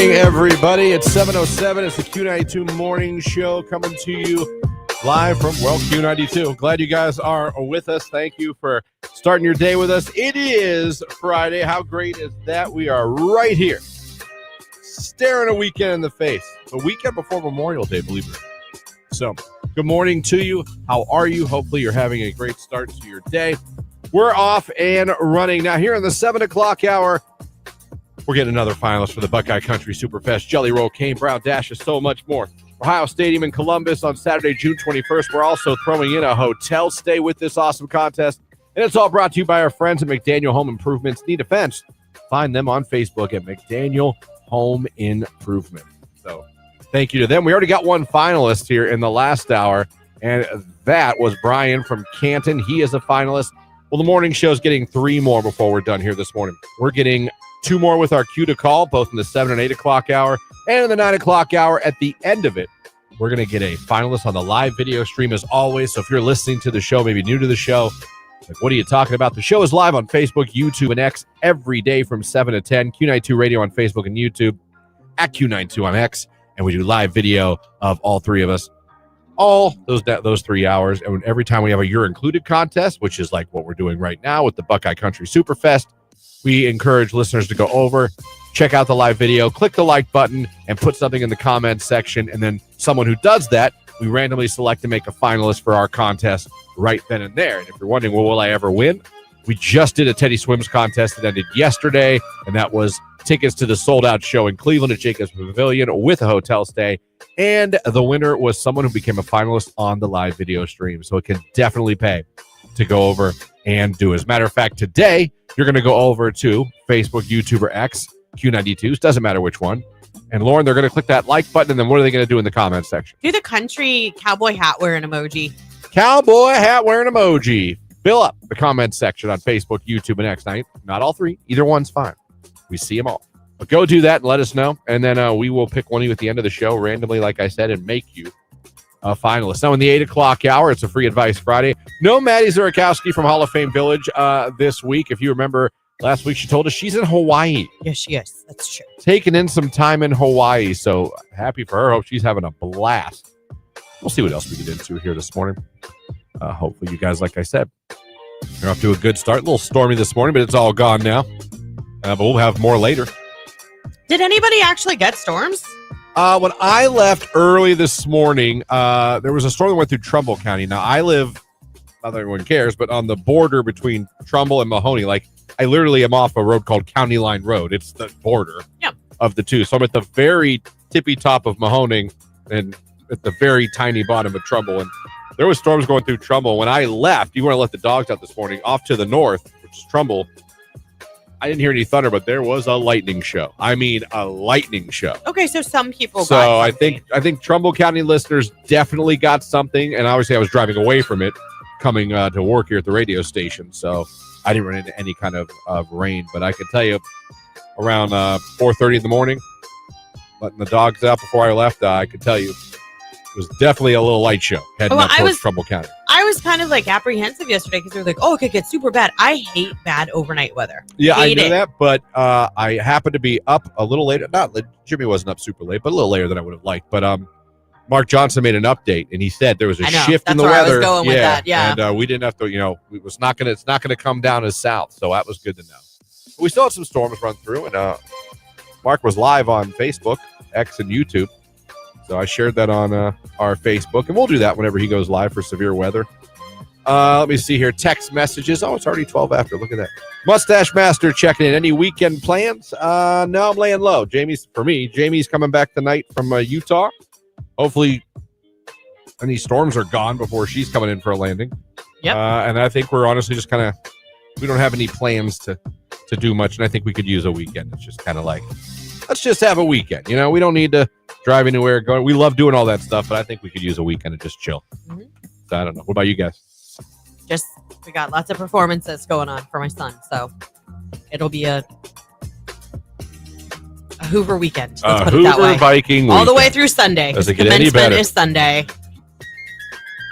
morning, everybody. It's 7:07. It's the Q92 Morning Show coming to you live from, Q92. Glad you guys are with us. Thank you for starting your day with us. It is Friday. How great is that? We are right here, staring a weekend in the face. The weekend before Memorial Day, believe it or not. So, good morning to you. How are you? Hopefully, you're having a great start to your day. We're off and running. Now, here in the 7 o'clock hour, we're getting another finalist for the Buckeye Country Superfest. Jelly Roll, Cane Brown, Dashes, so much more. Ohio Stadium in Columbus on Saturday, June 21st. We're also throwing in a hotel stay with this awesome contest. And it's all brought to you by our friends at McDaniel Home Improvements. Need a fence? Find them on Facebook at McDaniel Home Improvement. So thank you to them. We already got one finalist here in the last hour, and that was Brian from Canton. He is a finalist. Well, the morning show is getting 3 more before we're done here this morning. We're getting 2 more with our cue to call, both in the 7 and 8 o'clock hour, and in the 9 o'clock hour. At the end of it, we're going to get a finalist on the live video stream as always. So if you're listening to the show, maybe new to the show, like, what are you talking about? The show is live on Facebook, YouTube, and X every day from 7 to 10. Q92 Radio on Facebook and YouTube, at Q92 on X, and we do live video of all 3 of us all those 3 hours. And every time we have a You're Included contest, which is like what we're doing right now with the Buckeye Country Superfest, we encourage listeners to go over, check out the live video, click the like button, and put something in the comments section. And then someone who does that, we randomly select to make a finalist for our contest right then and there. And if you're wondering, well, will I ever win? We just did a Teddy Swims contest that ended yesterday, and that was tickets to the sold-out show in Cleveland at Jacobs Pavilion with a hotel stay. And the winner was someone who became a finalist on the live video stream. So it can definitely pay to go over and do. As a matter of fact, today, you're going to go over to Facebook, YouTube, or X, Q92s, doesn't matter which one. And Lauren, they're going to click that like button, and then what are they going to do in the comments section? Do the country cowboy hat wearing emoji. Cowboy hat wearing emoji. Fill up the comments section on Facebook, YouTube, and X. Not all 3. Either one's fine. We see them all. But go do that and let us know. And then we will pick one of you at the end of the show randomly, like I said, and make you a finalist. Now, in the 8 o'clock hour, it's a Free Advice Friday. No Maddie Zurakowski from Hall of Fame Village this week. If you remember, last week she told us she's in Hawaii. Yes, she is. That's true. Taking in some time in Hawaii. So happy for her. Hope she's having a blast. We'll see what else we get into here this morning. Hopefully you guys, like I said, you're off to a good start. A little stormy this morning, but it's all gone now. But we'll have more later. Did anybody actually get storms? When I left early this morning, there was a storm that went through Trumbull County. Now, I live, not that everyone cares, but on the border between Trumbull and Mahoney. Like, I literally am off a road called County Line Road. It's the border of the two. So I'm at the very tippy top of Mahoney and at the very tiny bottom of Trumbull. And there was storms going through Trumbull. When I left, you want to let the dogs out this morning, off to the north, which is Trumbull. I didn't hear any thunder, but there was a lightning show. I mean, a lightning show. Okay, so some people. So I think Trumbull County listeners definitely got something, and obviously I was driving away from it, coming to work here at the radio station. So I didn't run into any kind of rain, but I can tell you, around 4:30 in the morning, letting the dogs out before I left, I could tell you it was definitely a little light show heading up towards Trumbull County. I was kind of like apprehensive yesterday because they were like, oh, it could get super bad. I hate bad overnight weather. Yeah, I know that, but I happened to be up a little later. Jimmy wasn't up super late, but a little later than I would have liked. But Mark Johnson made an update, and he said there was a shift in the weather. That's where I was going with that, yeah. And we didn't have to, it's not going to come down as south, so that was good to know. But we still had some storms run through, and Mark was live on Facebook, X, and YouTube. So I shared that on our Facebook, and we'll do that whenever he goes live for severe weather. Let me see here. Text messages. Oh, it's already 12 after. Look at that. Mustache Master checking in. Any weekend plans? No, I'm laying low. Jamie's coming back tonight from Utah. Hopefully any storms are gone before she's coming in for a landing. Yep. And I think we're honestly just kind of, we don't have any plans to do much, and I think we could use a weekend. It's just kind of like, let's just have a weekend. We don't need to drive anywhere. We love doing all that stuff, but I think we could use a weekend and just chill. Mm-hmm. So I don't know. What about you guys? We got lots of performances going on for my son, so it'll be a Hoover weekend. Let's put it that way. Hoover Viking weekend. All the way through Sunday. Does it get any better? Commencement is Sunday.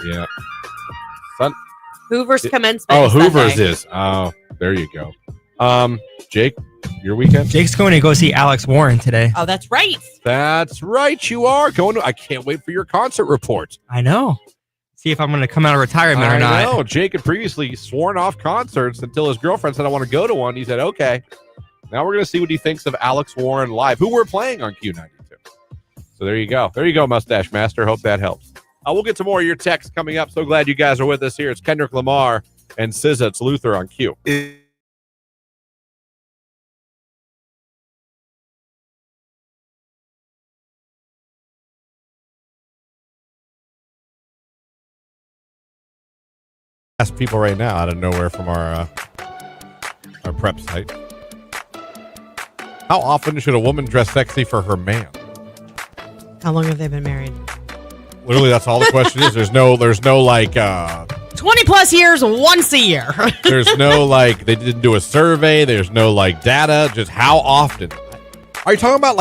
Yeah. Hoover's commencement. Oh, Hoover's is. Oh, there you go. Jake? Your weekend? Jake's going to go see Alex Warren today. Oh, that's right. That's right. You are going to. I can't wait for your concert report. I know. See if I'm going to come out of retirement or not. I know. Jake had previously sworn off concerts until his girlfriend said, I want to go to one. He said, okay. Now we're going to see what he thinks of Alex Warren live, who we're playing on Q92. So there you go. There you go, Mustache Master. Hope that helps. We'll get to more of your texts coming up. So glad you guys are with us here. It's Kendrick Lamar and SZA. It's Luther on Q. Ask people right now out of nowhere from our prep site. How often should a woman dress sexy for her man? How long have they been married? Literally, that's all the question is. There's no like 20 plus years, once a year. there's no like they didn't do a survey. There's no like data. Just how often? Are you talking about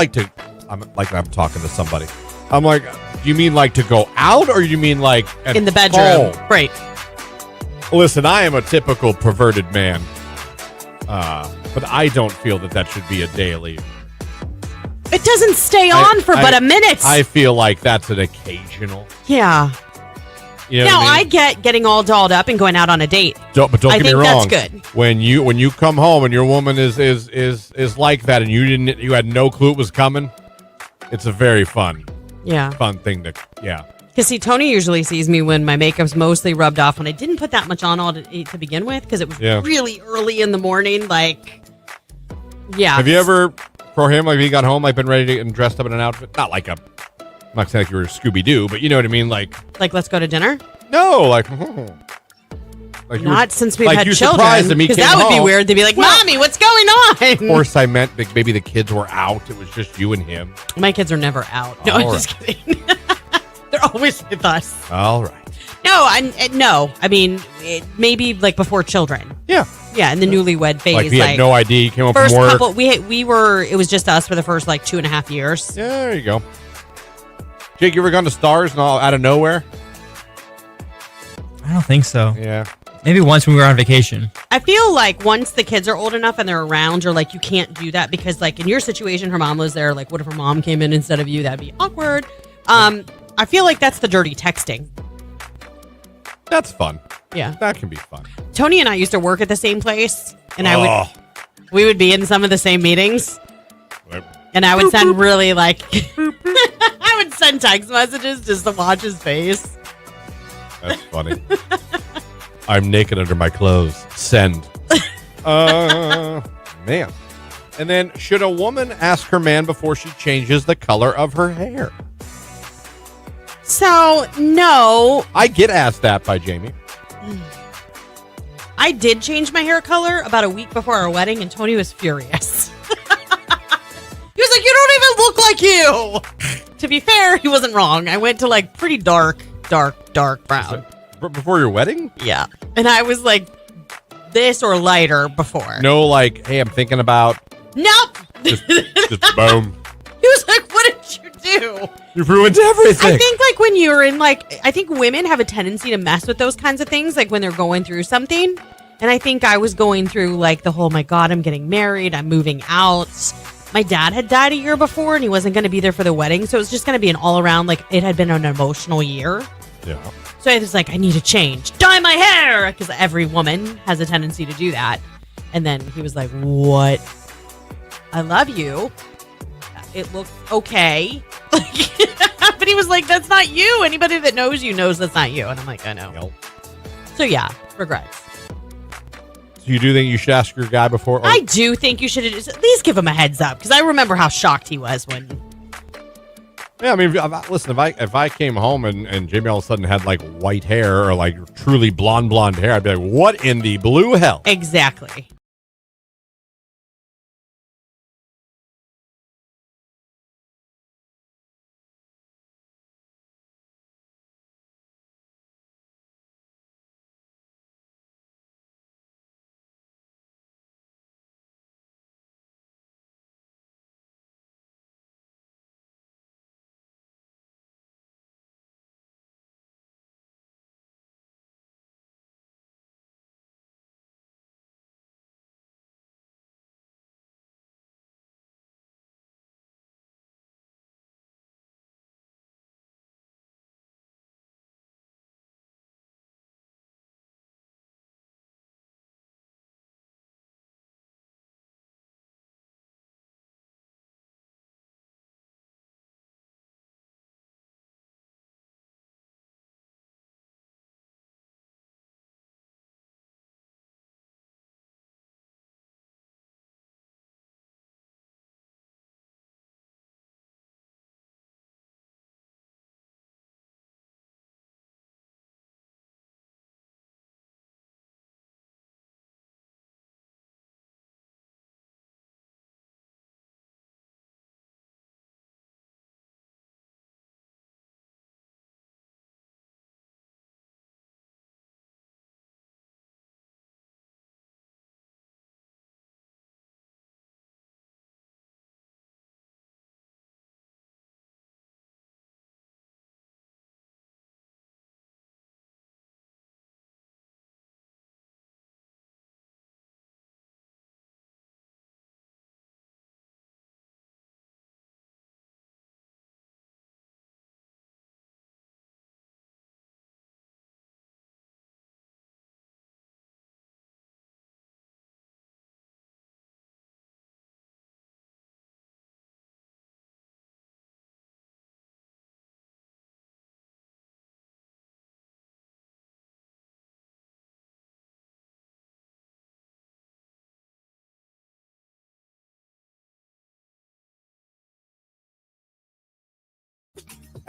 I'm talking to somebody. I'm like, do you mean like to go out or do you mean like in the bedroom? home? Right. Listen, I am a typical perverted man, but I don't feel that should be a daily. It doesn't stay on for but a minute. I feel like that's an occasional. Yeah. You know now what I mean? I get getting all dolled up and going out on a date. But don't get me wrong. I think that's good. When you come home and your woman is like that and you had no clue it was coming, it's a very fun thing to Because see, Tony usually sees me when my makeup's mostly rubbed off when I didn't put that much on all to begin with because it was really early in the morning. Have you ever, for him, like he got home, like been ready to and dressed up in an outfit? Not like I'm not saying like you were Scooby Doo, but you know what I mean, like let's go to dinner. No, like not since we've like had you children. Surprised him. Because that would be weird. They'd be like, "Mommy, what's going on?" Of course, I meant like maybe the kids were out. It was just you and him. My kids are never out. No, I'm just kidding. They're always with us. All right. No, I mean, maybe like before children. Yeah, in the newlywed phase. Like we had no idea. You came home first from work. couple, we were. It was just us for the first 2.5 years. Yeah, there you go. Jake, you ever gone to Stars and all out of nowhere? I don't think so. Yeah. Maybe once when we were on vacation. I feel like once the kids are old enough and they're around, you're like, you can't do that because in your situation, her mom was there. Like, what if her mom came in instead of you? That'd be awkward. I feel like that's the dirty texting. That's fun. Yeah. That can be fun. Tony and I used to work at the same place, and we would be in some of the same meetings, and I would send really I would send text messages just to watch his face. That's funny. I'm naked under my clothes. Send. Man. And then, should a woman ask her man before she changes the color of her hair? So, no. I get asked that by Jamie. I did change my hair color about a week before our wedding, and Tony was furious. He was like, "You don't even look like you." To be fair, he wasn't wrong. I went to pretty dark brown. Before your wedding? Yeah. And I was like this or lighter before. No, hey, I'm thinking about. Nope. Just boom. He was like, "What did you do?" You ruined everything. I think when you're in I think women have a tendency to mess with those kinds of things, when they're going through something. And I think I was going through the whole, my God, I'm getting married, I'm moving out. My dad had died a year before and he wasn't going to be there for the wedding. So it was just going to be an all around, it had been an emotional year. Yeah. So I was like, I need to change. Dye my hair! Because every woman has a tendency to do that. And then he was like, "What? I love you. It looks okay." But he was like, "That's not you. Anybody that knows you knows that's not you." And I'm like, I know. Nope. So yeah, regrets. So you do think you should ask your guy before? I do think you should at least give him a heads up. Because I remember how shocked he was when... Yeah, I mean, listen, if I came home and Jamie all of a sudden had white hair or truly blonde hair, I'd be like, what in the blue hell? Exactly.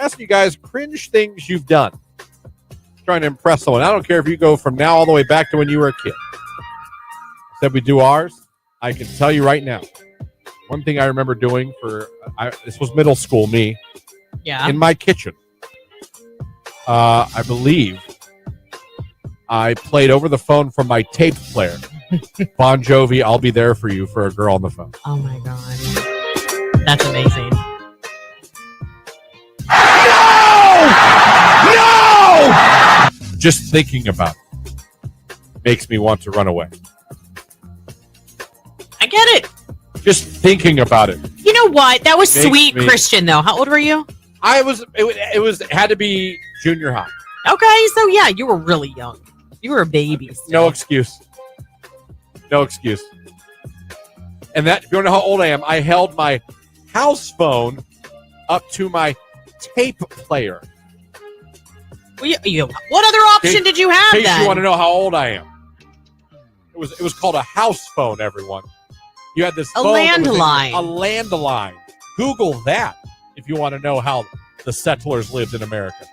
asking you guys cringe things you've done. Trying to impress someone. I don't care if you go from now all the way back to when you were a kid. Said we do ours. I can tell you right now. One thing I remember doing this was middle school, me. Yeah. In my kitchen. I believe I played over the phone from my tape player. Bon Jovi, I'll Be There For You for a girl on the phone. Oh, my God. That's amazing. No! Just thinking about it makes me want to run away. I get it. Just thinking about it. You know what? That was Makes sweet, me- Christian, though. How old were you? It had to be junior high. Okay, so yeah, you were really young. You were a baby still. No excuse. No excuse. And that, if you want to know how old I am, I held my house phone up to my tape player. Well, what other option did you have In case then? you want to know how old I am. It was called a house phone, everyone. You had this A phone that was landline. A landline. Google that if you want to know how the settlers lived in America.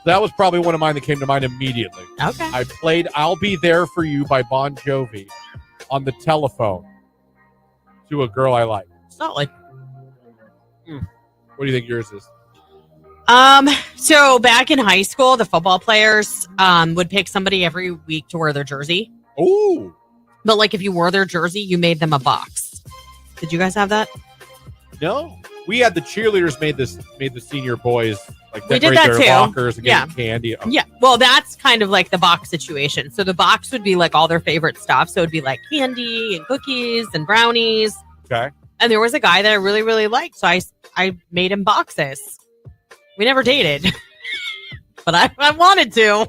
That was probably one of mine that came to mind immediately. Okay. I played I'll Be There For You by Bon Jovi on the telephone to a girl I like. Solid. What do you think yours is? So back in high school, the football players would pick somebody every week to wear their jersey. Ooh. But like if you wore their jersey, you made them a box. Did you guys have that? No. We had the cheerleaders made the senior boys like We did decorate that their too. lockers and Yeah. get candy. Oh, Yeah. Well, that's kind of like the box situation. So the box would be like all their favorite stuff. So it'd be like candy and cookies and brownies. okay. And there was a guy that I really, really liked. So I made him boxes. We never dated. But I wanted to.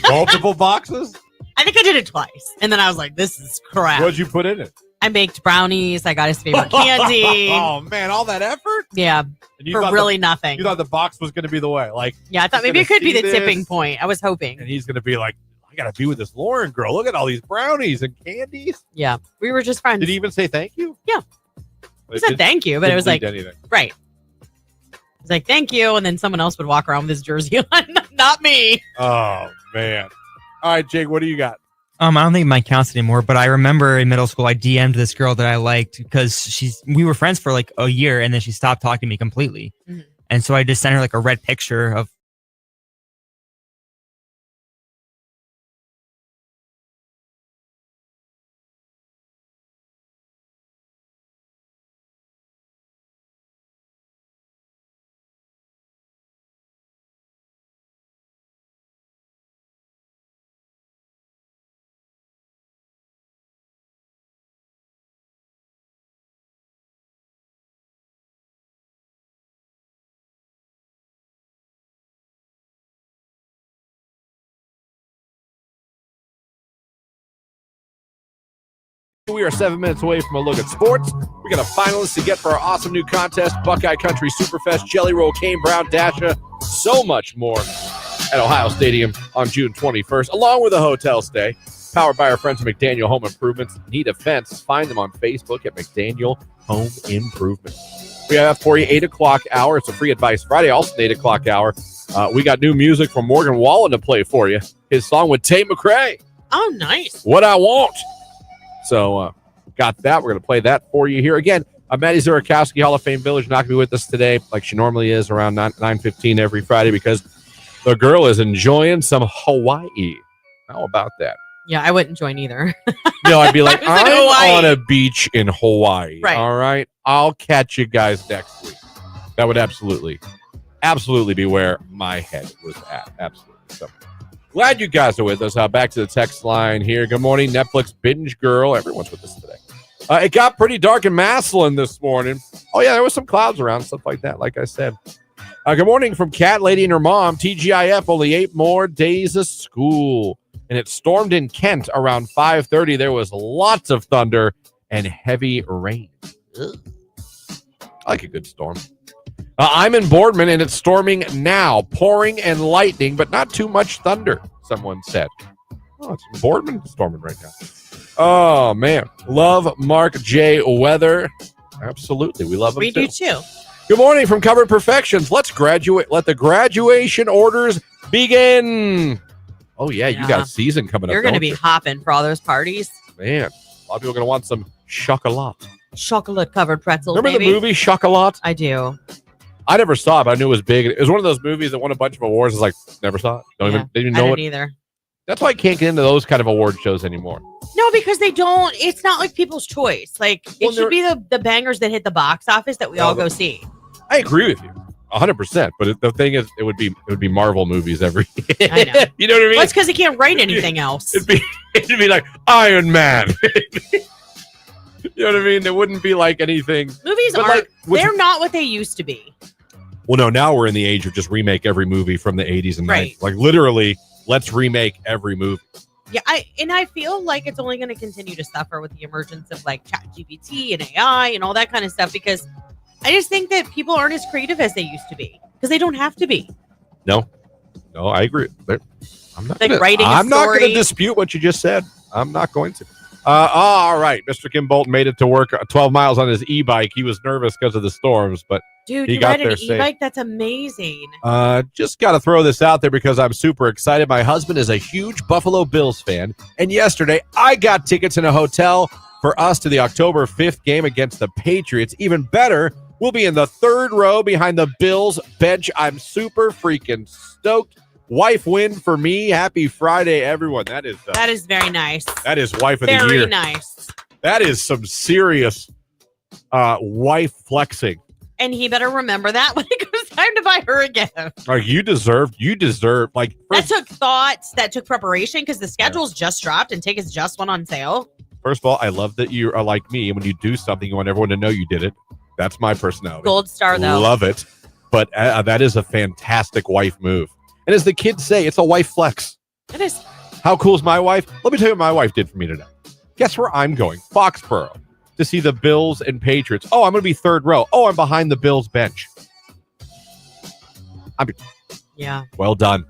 Multiple boxes? I think I did it twice. And then I was like, this is crap. What'd you put in it? I baked brownies. I got his favorite candy. Oh man, all that effort? Yeah. And you For thought really nothing. you thought the box was gonna be the way. Like, Yeah, I thought he's maybe it gonna could be see the tipping this, point. I was hoping. and he's gonna be like, I gotta be with this Lauren girl. Look at all these brownies and candies. Yeah. We were just friends. Did he even say thank you? Yeah. He said thank you, but it Didn't was like, lead to anything. right. It's like, thank you. And then someone else would walk around with his jersey on. Not me. Oh man. All right, Jake, what do you got? I don't think mine counts anymore, but I remember in middle school I DM'd this girl that I liked because we were friends for like a year and then she stopped talking to me completely. Mhm. And so I just sent her like a red picture of We are 7 minutes away from a look at sports. We got a finalist to get for our awesome new contest, Buckeye Country Superfest, Jelly Roll, Cane Brown, Dasha, so much more at Ohio Stadium on June 21st, along with a hotel stay. Powered by our friends at McDaniel Home Improvements. Need a fence? Find them on Facebook at McDaniel Home Improvement. We have for you 8 o'clock hour. It's a free advice Friday, also an 8 o'clock hour. We got new music from Morgan Wallen to play for you. His song with Tate McRae, Oh, nice. What I Want. So got that. We're going to play that for you here. Again, Maddie Zurakowski, Hall of Fame Village, not going to be with us today like she normally is around 9:15 every Friday because the girl is enjoying some Hawaii. How about that? Yeah, I wouldn't join either. No, I'd be like, I was in I'm Hawaii. on a beach in Hawaii. Right. All right. I'll catch you guys next week. That would absolutely be where my head was at. Absolutely. So glad you guys are with us. Back to the text line here. Good morning, Netflix binge girl. Everyone's with us today. It got pretty dark in Massillon this morning. Oh, yeah, there was some clouds around, stuff like that, like I said. Good morning from Cat Lady and her mom. TGIF, only 8 more days of school. And it stormed in Kent around 5:30. There was lots of thunder and heavy rain. Ugh. I like a good storm. I'm in Boardman, and it's storming now. Pouring and lightning, but not too much thunder, someone said. Oh, it's in Boardman storming right now. Oh, man. Love Mark J. weather. Absolutely. We love him, We do too. Good morning from Covered Perfections. Let's graduate. Let the graduation orders begin. Oh, yeah. You got a season coming up. You're going to be hopping for all those parties. Man, a lot of people are going to want some chocolat. Chocolate covered pretzels. Remember the movie Chocolat? I do. I never saw it, but I knew it was big. It was one of those movies that won a bunch of awards. It's like, never saw it. Didn't even know it either. That's why I can't get into those kind of award shows anymore. No, because they don't. It's not like People's Choice. Like, it should be the bangers that hit the box office that we all go see. I agree with you 100%. But the thing is, it would be Marvel movies every year. I know. You know what I mean? Well, it's because he can't write anything else. It'd be like Iron Man. You know what I mean? It wouldn't be like anything. Movies they're not what they used to be. Well, no, now we're in the age of just remake every movie from the 80s and 90s. Like, literally, let's remake every movie. Yeah, I feel like it's only going to continue to suffer with the emergence of like ChatGPT and AI and all that kind of stuff, because I just think that people aren't as creative as they used to be because they don't have to be. No, I agree. I'm not going to dispute what you just said. I'm not going to. All right, Mr. Kim Bolton made it to work 12 miles on his e-bike. He was nervous because of the storms, but dude, he got there an e-bike? That's amazing. Just got to throw this out there because I'm super excited. My husband is a huge Buffalo Bills fan, and yesterday I got tickets in a hotel for us to the October 5th game against the Patriots. Even better, we'll be in the third row behind the Bills bench. I'm super freaking stoked. Wife win for me. Happy Friday, everyone. That is very nice. That is wife of the year. Very nice. That is some serious wife flexing. And he better remember that when it comes time to buy her a gift. Like you deserve like that took thoughts, that took preparation, because the schedule's just dropped and tickets just went on sale. First of all, I love that you are like me, and when you do something, you want everyone to know you did it. That's my personality. Gold star, though. Love it. But that is a fantastic wife move. And as the kids say, it's a wife flex. It is. How cool is my wife? Let me tell you what my wife did for me today. Guess where I'm going? Foxborough to see the Bills and Patriots. Oh, I'm going to be third row. Oh, I'm behind the Bills bench. Yeah. Well done.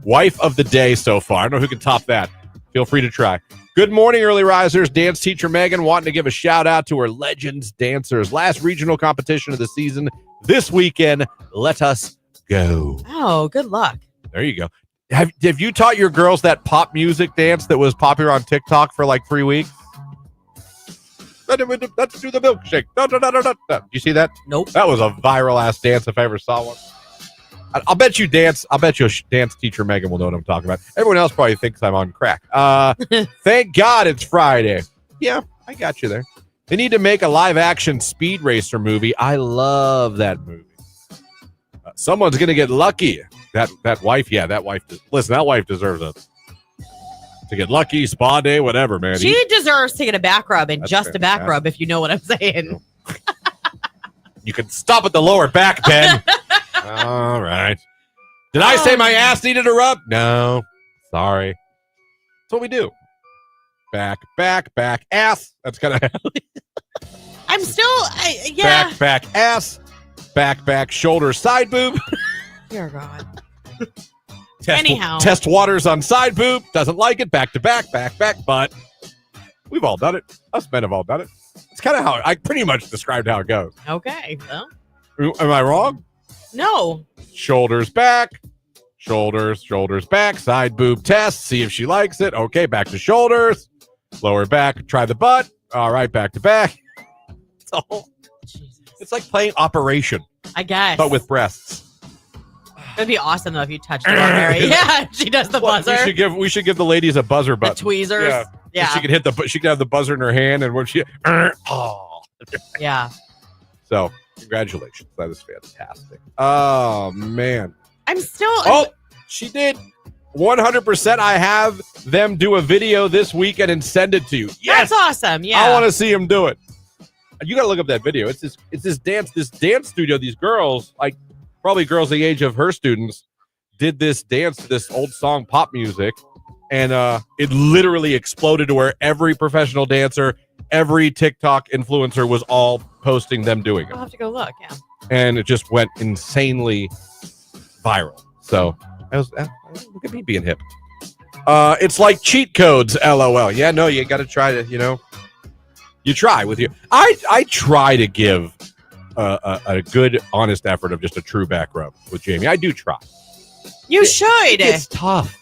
Wife of the day so far. I don't know who can top that. Feel free to try. Good morning, early risers. Dance teacher Megan wanting to give a shout out to her Legends dancers. Last regional competition of the season this weekend. Let us go. Oh, good luck. There you go. Have you taught your girls that pop music dance that was popular on TikTok for like 3 weeks? Let's do the milkshake. You see that? Nope. That was a viral ass dance if I ever saw one. I'll bet you dance teacher Megan will know what I'm talking about. Everyone else probably thinks I'm on crack. Thank God it's Friday. Yeah, I got you there. They need to make a live action Speed Racer movie. I love that movie. Someone's going to get lucky. That wife, listen, that wife deserves to get lucky, spa day, whatever, man. She deserves to get a back rub and just fair. a back rub, if you know what I'm saying. You can stop at the lower back, Ben. All right. Did I say my ass needed a rub? No. Sorry. That's what we do. Back, ass. That's kind of. I'm still, yeah. Back, ass. Back, shoulder, side boob. Dear God. Anyhow. Test waters on side boob. Doesn't like it. Back to back, butt. We've all done it. Us men have all done it. It's kind of how I pretty much described how it goes. Okay. Well. Am I wrong? No. Shoulders back. Shoulders back. Side boob test. See if she likes it. Okay, back to shoulders. Lower back. Try the butt. All right, back to back. It's like playing Operation. I guess. But with breasts. It'd be awesome though if you touched her on Mary. Yeah, she does the buzzer. We should give the ladies a buzzer button. The tweezers. Yeah. She could have the buzzer in her hand, and when she Yeah. So congratulations. That is fantastic. Oh man. I'm still she did 100%. I have them do a video this weekend and send it to you. Yes. That's awesome. Yeah. I want to see them do it. You got to look up that video. It's this dance studio. These girls, like probably girls the age of her students, did this dance to this old song, pop music, and it literally exploded to where every professional dancer, every TikTok influencer was all posting them doing it. I'll have to go look. Yeah. And it just went insanely viral. So look at me being hip. It's like cheat codes, LOL. Yeah, no, you got to try to, you try with you. I try to give a good, honest effort of just a true back rub with Jamie. I do try. You should. It's tough.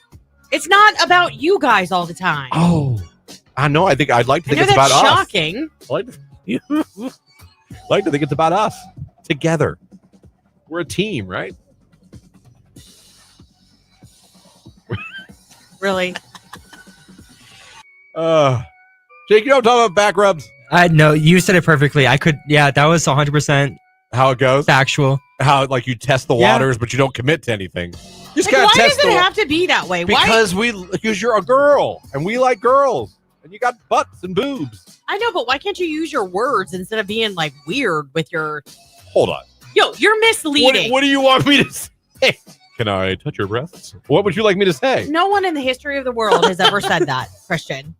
It's not about you guys all the time. Oh, I know. I'd like to think it's that's about shocking. us. Like to think it's about us together. We're a team, right? Really? Jake, you don't talk about back rubs. No, you said it perfectly. I could. Yeah, that was 100% How it goes? factual. How like you test the waters, but you don't commit to anything. You just Like, gotta why test does it the have to be that way? because you're a girl and we like girls and you got butts and boobs. I know, but why can't you use your words instead of being like weird with your? Hold on. Yo, you're misleading. What do you want me to say? Can I touch your breasts? What would you like me to say? No one in the history of the world has ever said that, Christian.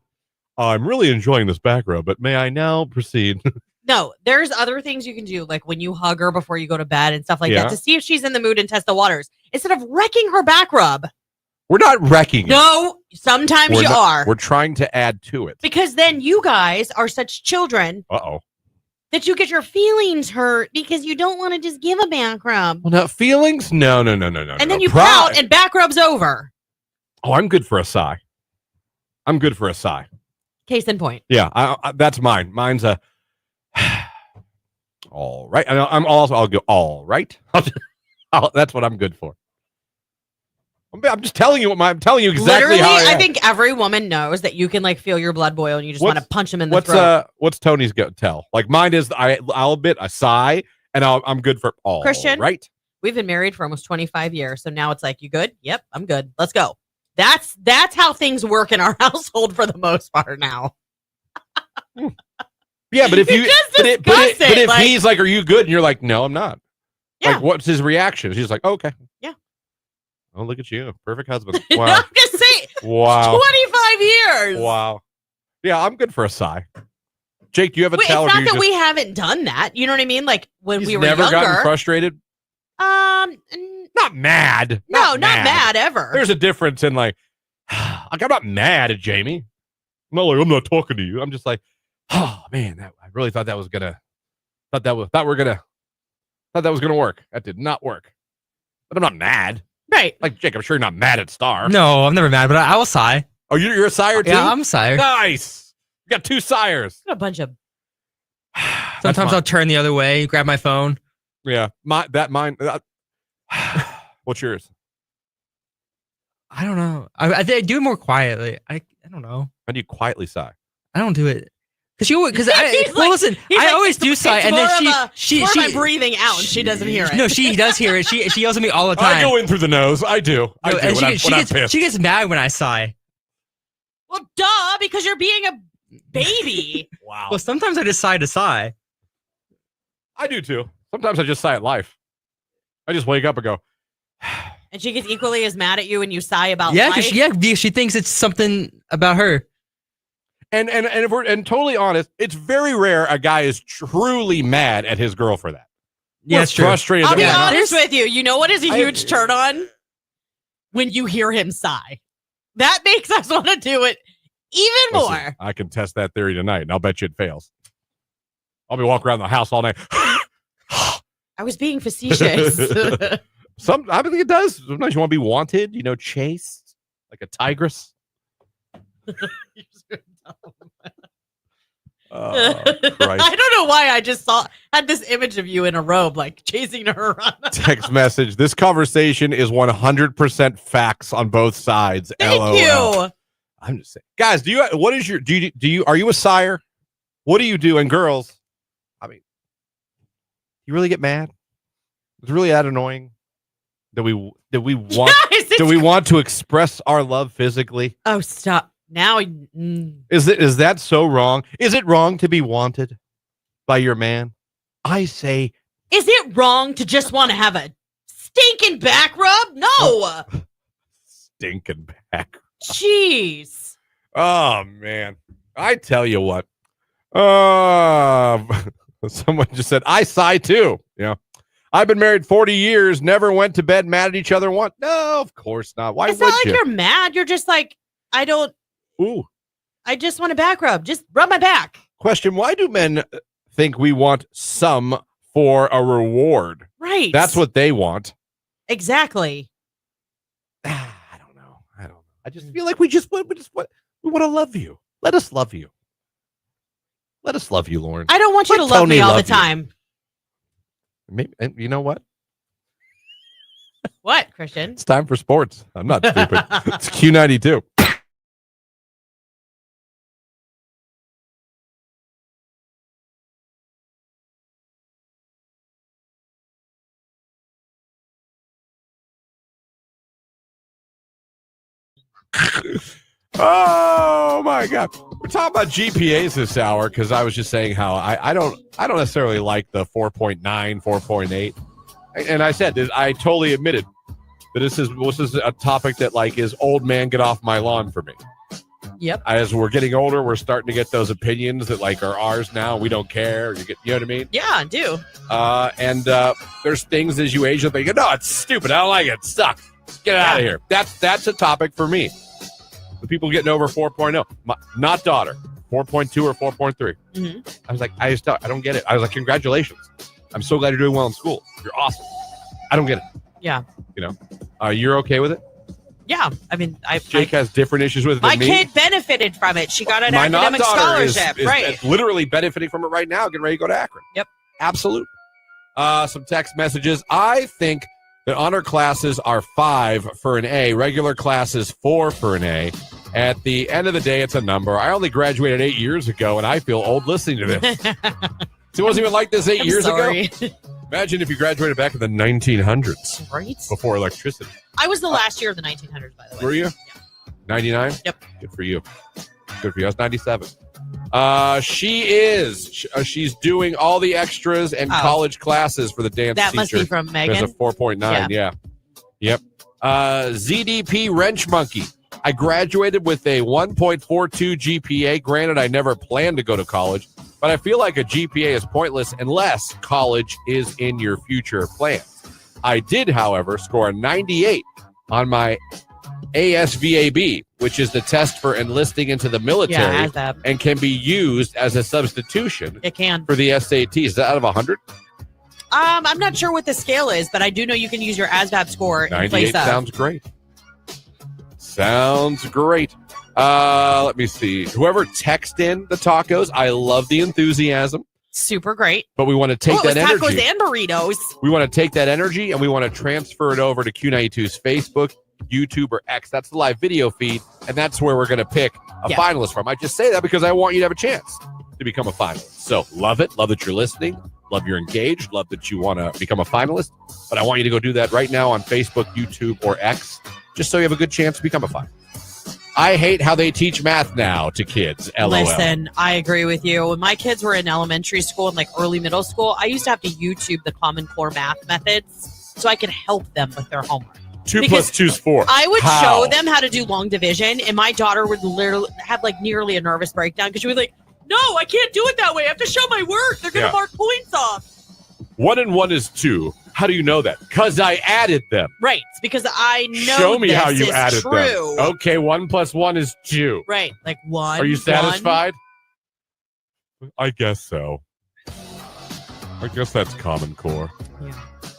I'm really enjoying this back rub, but may I now proceed? No, there's other things you can do, like when you hug her before you go to bed and stuff like that, to see if she's in the mood and test the waters instead of wrecking her back rub. We're not wrecking it. No, sometimes you are. We're trying to add to it. Because then you guys are such children that you get your feelings hurt because you don't want to just give a back rub. Well, no, feelings? No. And then you pout and back rub's over. Oh, I'm good for a sigh. Case in point. Yeah, I that's mine. Mine's a all right. I'll go all right. That's what I'm good for. I'm just telling you I'm telling you exactly Literally, how I am. I think every woman knows that you can like feel your blood boil and you just want to punch him in the throat. What's Tony's tell? Like mine is I'll admit a sigh and I'm good for all Christian, right. We've been married for almost 25 years, so now it's like, you good? Yep, I'm good. Let's go. That's how things work in our household for the most part now. Yeah, but if if like, he's like, "Are you good?" and you're like, "No, I'm not." Yeah. Like, what's his reaction? She's like, "Okay." Yeah. Oh, look at you, perfect husband. Wow. I'm just saying. Wow. 25 years. Wow. Yeah, I'm good for a sigh. Jake, do you have a Wait, tell? It's not that we haven't done that. You know what I mean? Like when we were never younger. gotten frustrated. Not mad. Not mad ever. There's a difference in like I'm not mad at Jamie. I'm not like I'm not talking to you. I'm just like, oh man, I really thought that was gonna work. That did not work. But I'm not mad. Right. Like Jake, I'm sure you're not mad at Star. No, I'm never mad, but I will sigh. Oh, you're a sire too? Yeah, I'm a sire. Nice. You got two sires. A bunch of. Sometimes I'll turn the other way, grab my phone. Yeah, what's yours? I don't know. I do it more quietly. I don't know. How do you quietly sigh? I don't do it listen. I always do sigh, and then she my breathing out, and she doesn't hear it. No, she does hear it. She yells at me all the time. I go in through the nose. I do. I do. When I'm pissed. She gets mad when I sigh. Well, duh, because you're being a baby. Wow. Well, sometimes I just sigh to sigh. I do too. Sometimes I just sigh at life. I just wake up and go. And she gets equally as mad at you when you sigh about life. Because she thinks it's something about her. And if we're totally honest, it's very rare a guy is truly mad at his girl for that. Yeah, it's frustrated. I'll be honest with you. You know what is a huge turn on? When you hear him sigh. That makes us want to do it even more. I can test that theory tonight, and I'll bet you it fails. I'll be walking around the house all night. I was being facetious. I think it does. Sometimes you want to be wanted, chased like a tigress. Oh, Christ. I don't know why I just had this image of you in a robe, like chasing her around. Text message. This conversation is 100% facts on both sides. Thank you. I'm just saying, guys. Are you a sire? What do you do? And girls, I mean, you really get mad? It's really that annoying that we want do we want to express our love physically? Oh, stop. Now, is that so wrong? Is it wrong to be wanted by your man? I say, is it wrong to just want to have a stinking back rub? No. Stinking back. Jeez. Oh man, I tell you what. Someone just said I sigh too. Yeah. I've been married 40 years, never went to bed mad at each other once. No, of course not. Why would you? It's not like you're mad. You're just like, I just want a back rub. Just rub my back. Question, why do men think we want some for a reward. Right. That's what they want. Exactly. I don't know. I just feel like we want to love you. Let us love you. Let us love you, Lauren. I don't want you Let to love Tony me all the love you. time. Maybe, and you know what? What, Christian? It's time for sports. I'm not stupid. It's Q92. Oh my God. We're talking about GPAs this hour because I was just saying how I don't necessarily like the 4.9, 4.8. And I said that I totally admitted that this is a topic that like is old man get off my lawn for me. Yep. As we're getting older, we're starting to get those opinions that like are ours now. We don't care. You know what I mean? Yeah, I do. And there's things as you age that you go, no, it's stupid. I don't like it. It sucks. Get it out of here. That's a topic for me. The people getting over 4.0, not daughter, 4.2 or 4.3. Mm-hmm. I was like, I don't get it. I was like, congratulations. I'm so glad you're doing well in school. You're awesome. I don't get it. Yeah. You know, you're okay with it? Yeah. I mean, Jake has different issues with it my than me. kid benefited from it. She got an My academic non-daughter scholarship. is Right. literally benefiting from it right now, getting ready to go to Akron. Yep. Absolutely. Some text messages. I think that honor classes are 5 for an A, regular classes 4 for an A. At the end of the day, it's a number. I only graduated 8 years ago, and I feel old listening to this. It wasn't even like this 8 years ago. Imagine if you graduated back in the 1900s. Right? Before electricity. I was the last year of the 1900s, by the way. Were you? Yeah. 99? Yep. Good for you. Good for you. I was 97. She's doing all the extras and college classes for the dance that teacher. Must be from Megan. There's a 4.9, yeah. Yep. ZDP Wrench Monkey. I graduated with a 1.42 GPA. Granted, I never planned to go to college, but I feel like a GPA is pointless unless college is in your future plans. I did, however, score a 98 on my ASVAB, which is the test for enlisting into the military, and can be used as a substitution. It can. For the SATs. Is that out of 100? I'm not sure what the scale is, but I do know you can use your ASVAB score in 98 place of. sounds great. Sounds great. Let me see. Whoever texted in the tacos, I love the enthusiasm. Super great. But we want to take that energy. Tacos and burritos. We want to take that energy and we want to transfer it over to Q92's Facebook, YouTube, or X. That's the live video feed, and that's where we're going to pick a finalist from. I just say that because I want you to have a chance to become a finalist. So love it. Love that you're listening. Love you're engaged. Love that you want to become a finalist. But I want you to go do that right now on Facebook, YouTube, or X, just so you have a good chance to become a finalist. I hate how they teach math now to kids. LOL. Listen, I agree with you. When my kids were in elementary school and like early middle school, I used to have to YouTube the Common Core math methods so I could help them with their homework. 2 plus 2 is 4. I would show them how to do long division, and my daughter would literally have like nearly a nervous breakdown because she was like, "No, I can't do it that way. I have to show my work. They're going to mark points off." 1 and 1 is 2. How do you know that? Because I added them. Right. Because I know Show me this how you is added true. them. Okay, 1 plus 1 is 2. Right. Like 1. Are you satisfied? I guess so. I guess that's Common Core. Yeah.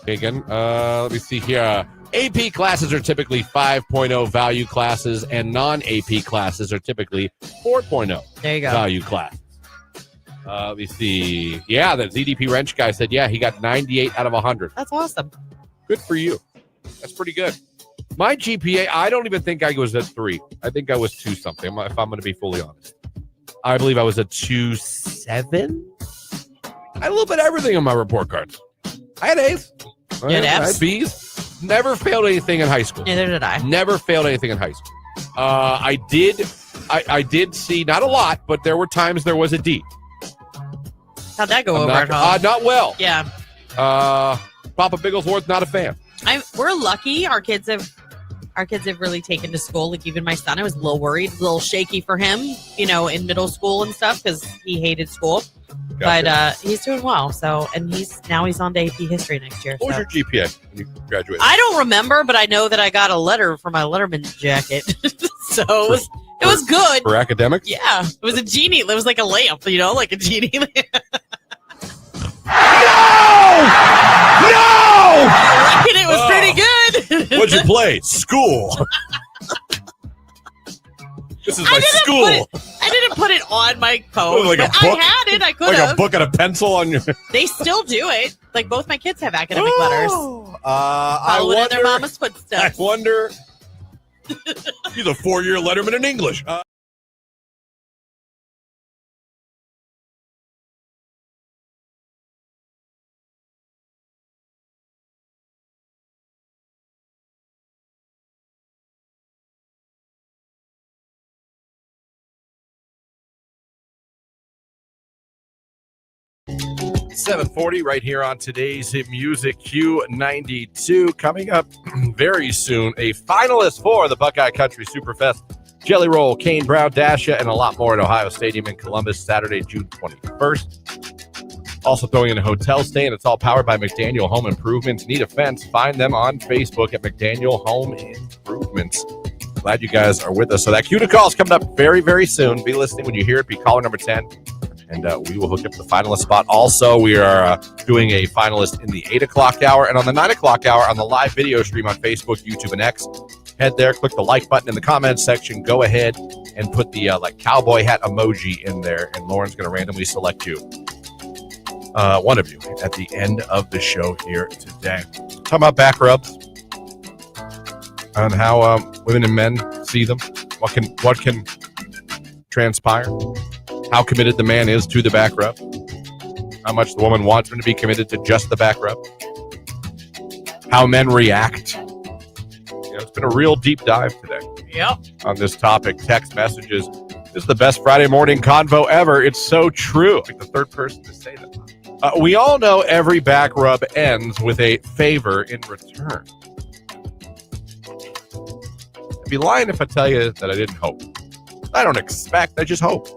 Again, let me see here. AP classes are typically 5.0 value classes, and non-AP classes are typically 4.0 there you go. value classes. Let me see. Yeah, the ZDP Wrench guy said, he got 98 out of 100. That's awesome. Good for you. That's pretty good. My GPA, I don't even think I was at 3. I think I was 2 something, if I'm going to be fully honest. I believe I was a 2.7. I had a little bit of everything on my report cards. I had A's. You had F's? I had B's. Never failed anything in high school. Neither did I. Never failed anything in high school. I did see, not a lot, but there were times there was a D. How'd that go over at home? Not well. Yeah. Papa Bigglesworth, not a fan. We're lucky. Our kids have really taken to school. Like even my son, I was a little worried, a little shaky for him, in middle school and stuff because he hated school. Gotcha. But he's doing well. So, and he's on to AP history next year. What was your GPA when you graduated? I don't remember, but I know that I got a letter for my Letterman jacket. So it was good. For academics? Yeah. It was a genie. It was like a lamp, like a genie lamp. No! play school. This is my school. I didn't put it on my coat. Like a but book? I had it. I could Like have. a book and a pencil on your. They still do it. Like both my kids have academic letters. I Following in their mama's I footsteps. wonder. He's a 4-year letterman in English. 7:40 right here on today's Hit Music Q92. Coming up very soon, a finalist for the Buckeye Country Superfest. Jelly Roll, Kane Brown, Dasha, and a lot more at Ohio Stadium in Columbus, Saturday, June 21st. Also throwing in a hotel stay, and it's all powered by McDaniel Home Improvements. Need a fence? Find them on Facebook at McDaniel Home Improvements. Glad you guys are with us. So that cue to call is coming up very, very soon. Be listening when you hear it. Be caller number 10. And we will hook up the finalist spot. Also, we are doing a finalist in the 8 o'clock hour and on the 9 o'clock hour on the live video stream on Facebook, YouTube, and X. Head there, click the like button in the comments section. Go ahead and put the cowboy hat emoji in there, and Lauren's going to randomly select you, one of you, at the end of the show here today. Talking about back rubs and how women and men see them. What can transpire? How committed the man is to the back rub. How much the woman wants him to be committed to just the back rub. How men react. It's been a real deep dive today. Yep. On this topic. Text messages. This is the best Friday morning convo ever. It's so true. Like the third person to say that. We all know every back rub ends with a favor in return. I'd be lying if I tell you that I didn't hope. I don't expect. I just hope.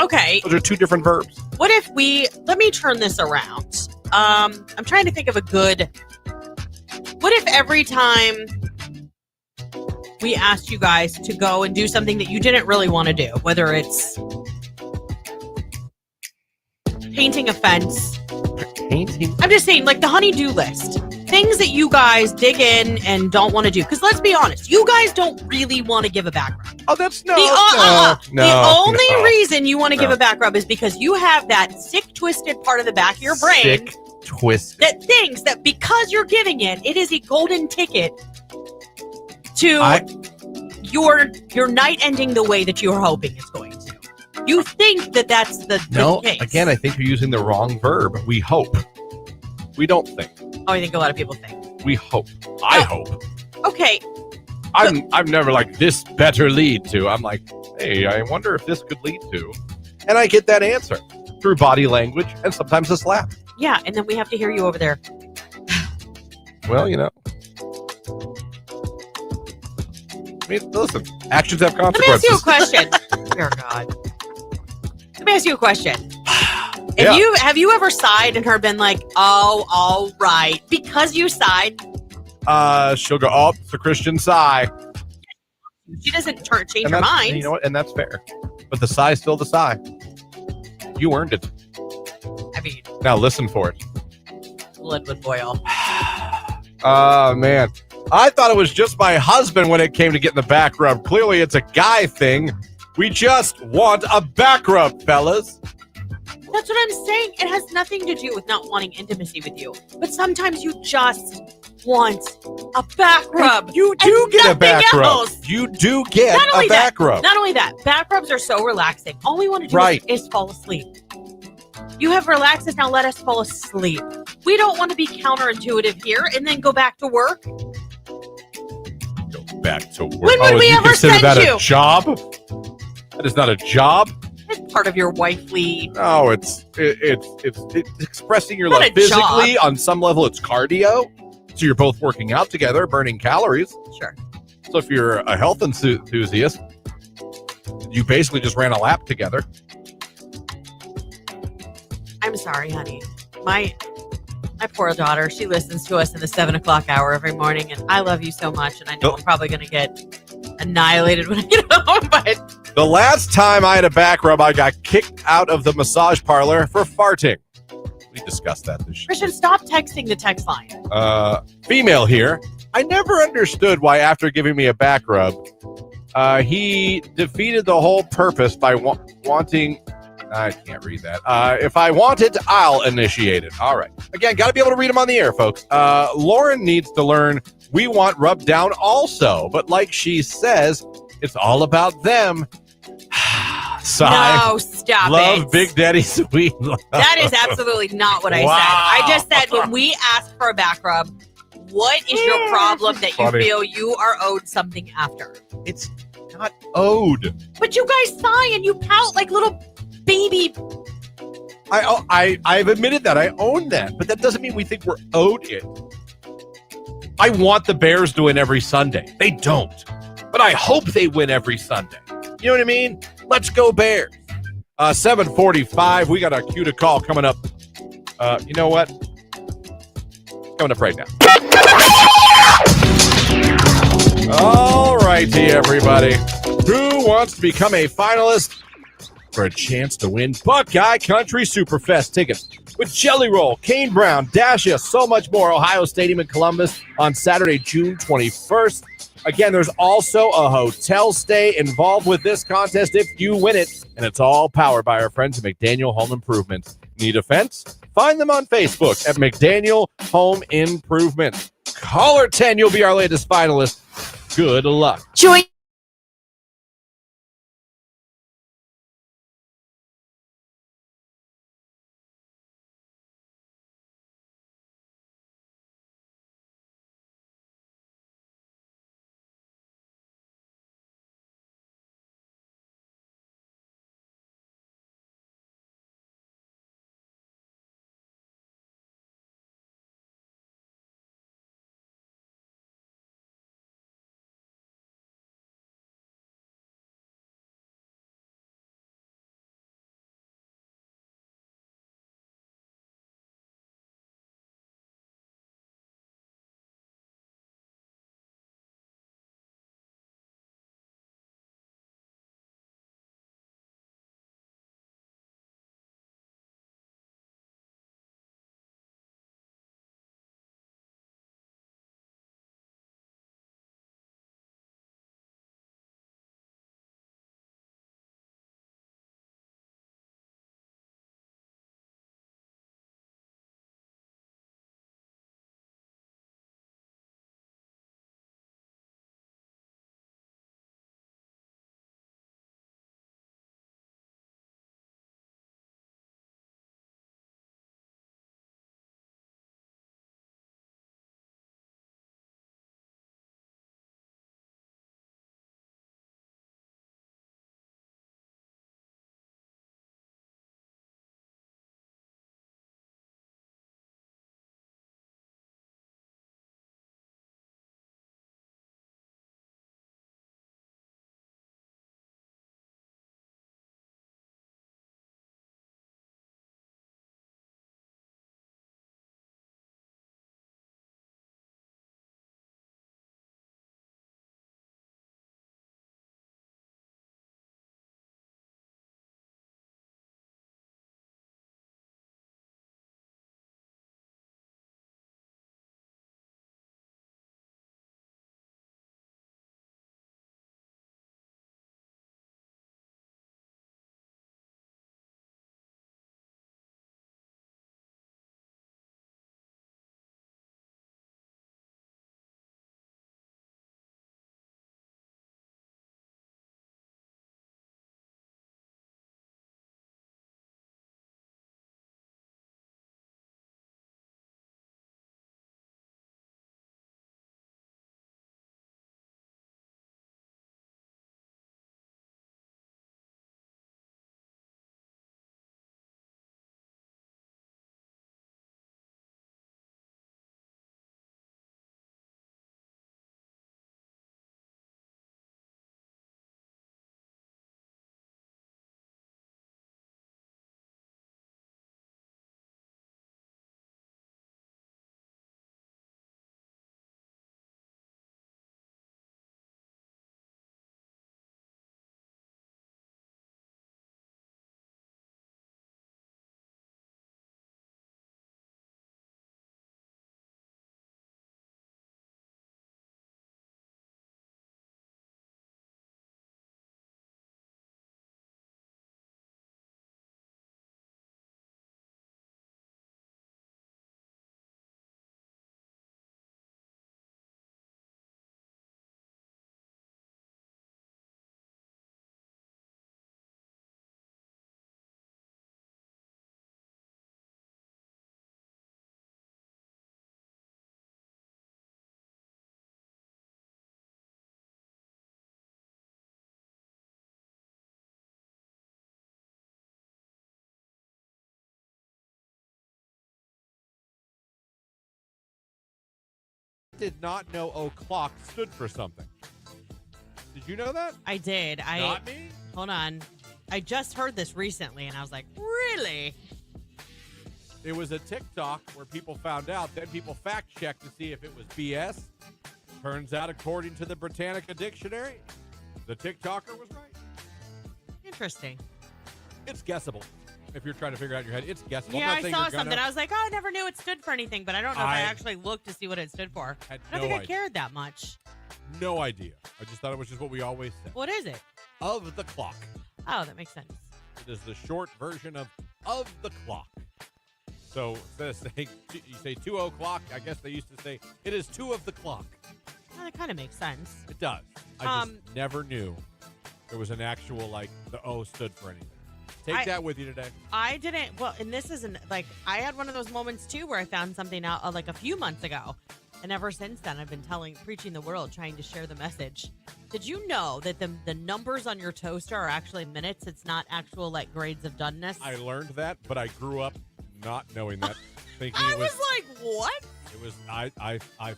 Okay. Those are two different verbs. What if let me turn this around. I'm trying to think of a good, what if every time we asked you guys to go and do something that you didn't really want to do, whether it's painting a fence. Painting? I'm just saying, like the honey-do list. Things that you guys dig in and don't want to do. Because let's be honest, you guys don't really want to give a back rub. Oh, that's no. The only reason you want to give a back rub is because you have that sick, twisted part of the back of your brain. Sick, twisted. That thinks that because you're giving it, it is a golden ticket to your night ending the way that you're hoping it's going to. You think that that's the case. Again, I think you're using the wrong verb. We hope. We don't think. Oh, I think a lot of people think. We hope. I hope. Okay. I'm never like, this better lead to. I'm like, hey, I wonder if this could lead to. And I get that answer through body language and sometimes a slap. Yeah, and then we have to hear you over there. Well, I mean, listen, actions have consequences. Let me ask you a question. Dear God. Let me ask you a question. Have you ever sighed and her been like, oh, all right, because you sighed? She'll go, oh, it's a Christian sigh. She doesn't change her mind. You know what? And that's fair. But the sigh's still the sigh. You earned it. I mean, now listen for it. Blood would boil. Oh, man. I thought it was just my husband when it came to getting the back rub. Clearly, it's a guy thing. We just want a back rub, fellas. That's what I'm saying. It has nothing to do with not wanting intimacy with you. But sometimes you just want a back rub. You do get a back rub. You do get a back rub. Not only that, back rubs are so relaxing. All we want to do is fall asleep. You have relaxed us, now let us fall asleep. We don't want to be counterintuitive here and then go back to work. Go back to work. When would we ever send that you? A job? That is not a job. It's part of your wifely. No, it's expressing your love physically. On some level, it's cardio. So you're both working out together, burning calories. Sure. So if you're a health enthusiast, you basically just ran a lap together. I'm sorry, honey. My poor daughter, she listens to us in the 7 o'clock hour every morning, and I love you so much, and I know I'm probably going to get annihilated when I get home, but... The last time I had a back rub, I got kicked out of the massage parlor for farting. We discussed that this year. Christian, stop texting the text line. Female here. I never understood why after giving me a back rub, he defeated the whole purpose by wanting. I can't read that. If I want it, I'll initiate it. All right. Again, got to be able to read them on the air, folks. Lauren needs to learn we want rub down also. But like she says, it's all about them. Sigh. No, stop Love it. Big Daddy Sweet. That is absolutely not what I Wow. said. I just said when we ask for a back rub, what is your problem that you Funny. feel you are owed something after? It's not owed. But you guys sigh and you pout like little baby. I've admitted that. I own that. But that doesn't mean we think we're owed it. I want the Bears to win every Sunday. They don't. But I hope they win every Sunday. You know what I mean? Let's go Bears. 7:45. We got a cue to call coming up. You know what? Coming up right now. All righty, everybody. Who wants to become a finalist for a chance to win Buckeye Country Superfest tickets with Jelly Roll, Kane Brown, Dasha, so much more. Ohio Stadium in Columbus on Saturday, June 21st. Again, there's also a hotel stay involved with this contest if you win it, and it's all powered by our friends at McDaniel Home Improvement. Need a fence? Find them on Facebook at McDaniel Home Improvement. Caller 10, you'll be our latest finalist. Good luck. Join did not know o'clock stood for something. Did you know that? I did. Not me? Hold on. I just heard this recently, and I was like, really? It was a TikTok where people found out. Then people fact-checked to see if it was BS. Turns out, according to the Britannica Dictionary, the TikToker was right. Interesting. It's guessable. If you're trying to figure out in your head, it's guessable. Yeah, I saw something. I was like, oh, I never knew it stood for anything, but I don't know if I actually looked to see what it stood for. I don't think I cared that much. No idea. I just thought it was just what we always said. What is it? Of the clock. Oh, that makes sense. It is the short version of the clock. So instead of saying, you say 2 o'clock, I guess they used to say, it is 2 of the clock. Well, that kind of makes sense. It does. I just never knew there was an actual, like, the O stood for anything. Take that with you today. I didn't. Well, and this isn't, like, I had one of those moments, too, where I found something out, like, a few months ago. And ever since then, I've been preaching the world, trying to share the message. Did you know that the numbers on your toaster are actually minutes? It's not actual, like, grades of doneness? I learned that, but I grew up not knowing that. Thinking I was like, what? It was, I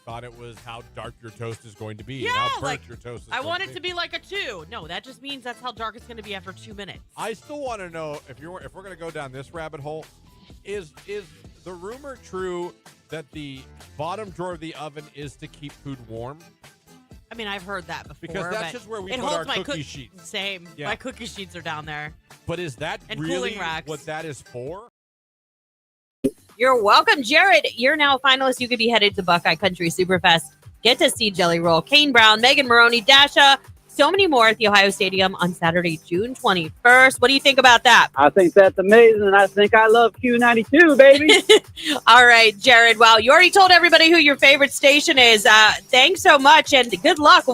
thought it was how dark your toast is going to be. Yeah, and how burnt like, your toast is I going want to it to be like a 2. No, that just means that's how dark it's going to be after 2 minutes. I still want to know, if we're going to go down this rabbit hole, is the rumor true that the bottom drawer of the oven is to keep food warm? I mean, I've heard that before. Because that's just where we put our cookie sheets. Same. Yeah. My cookie sheets are down there. But is that really what that is for? You're welcome, Jared. You're now a finalist. You could be headed to Buckeye Country Superfest. Get to see Jelly Roll, Kane Brown, Megan Maroney, Dasha, so many more at the Ohio Stadium on Saturday, June 21st. What do you think about that? I think that's amazing, and I think I love Q92, baby. All right, Jared. Well, you already told everybody who your favorite station is. Thanks so much, and good luck.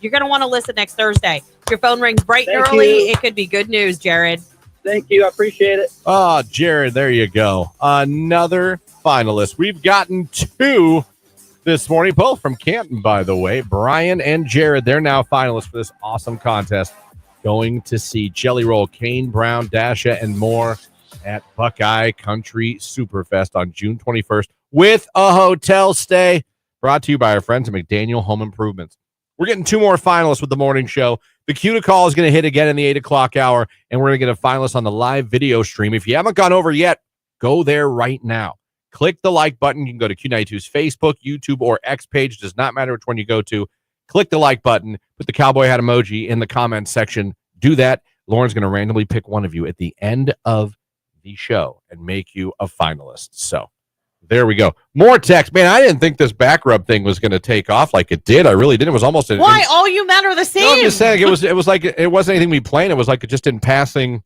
You're going to want to listen next Thursday. If your phone rings bright and early, it could be good news, Jared. Thank you. I appreciate it. Oh, Jared, there you go. Another finalist. We've gotten 2 this morning, both from Canton, by the way. Brian and Jared, they're now finalists for this awesome contest. Going to see Jelly Roll, Kane Brown, Dasha, and more at Buckeye Country Superfest on June 21st with a hotel stay. Brought to you by our friends at McDaniel Home Improvements. We're getting 2 more finalists with the morning show. The Q to call is going to hit again in the 8 o'clock hour, and we're going to get a finalist on the live video stream. If you haven't gone over yet, go there right now. Click the like button. You can go to Q92's Facebook, YouTube, or X page. Does not matter which one you go to. Click the like button. Put the cowboy hat emoji in the comments section. Do that. Lauren's going to randomly pick one of you at the end of the show and make you a finalist. So there we go. More text. Man, I didn't think this back rub thing was going to take off like it did. I really didn't. It was almost why all you men are the same. No, I'm just saying it was like it wasn't anything we planned. It was like just in passing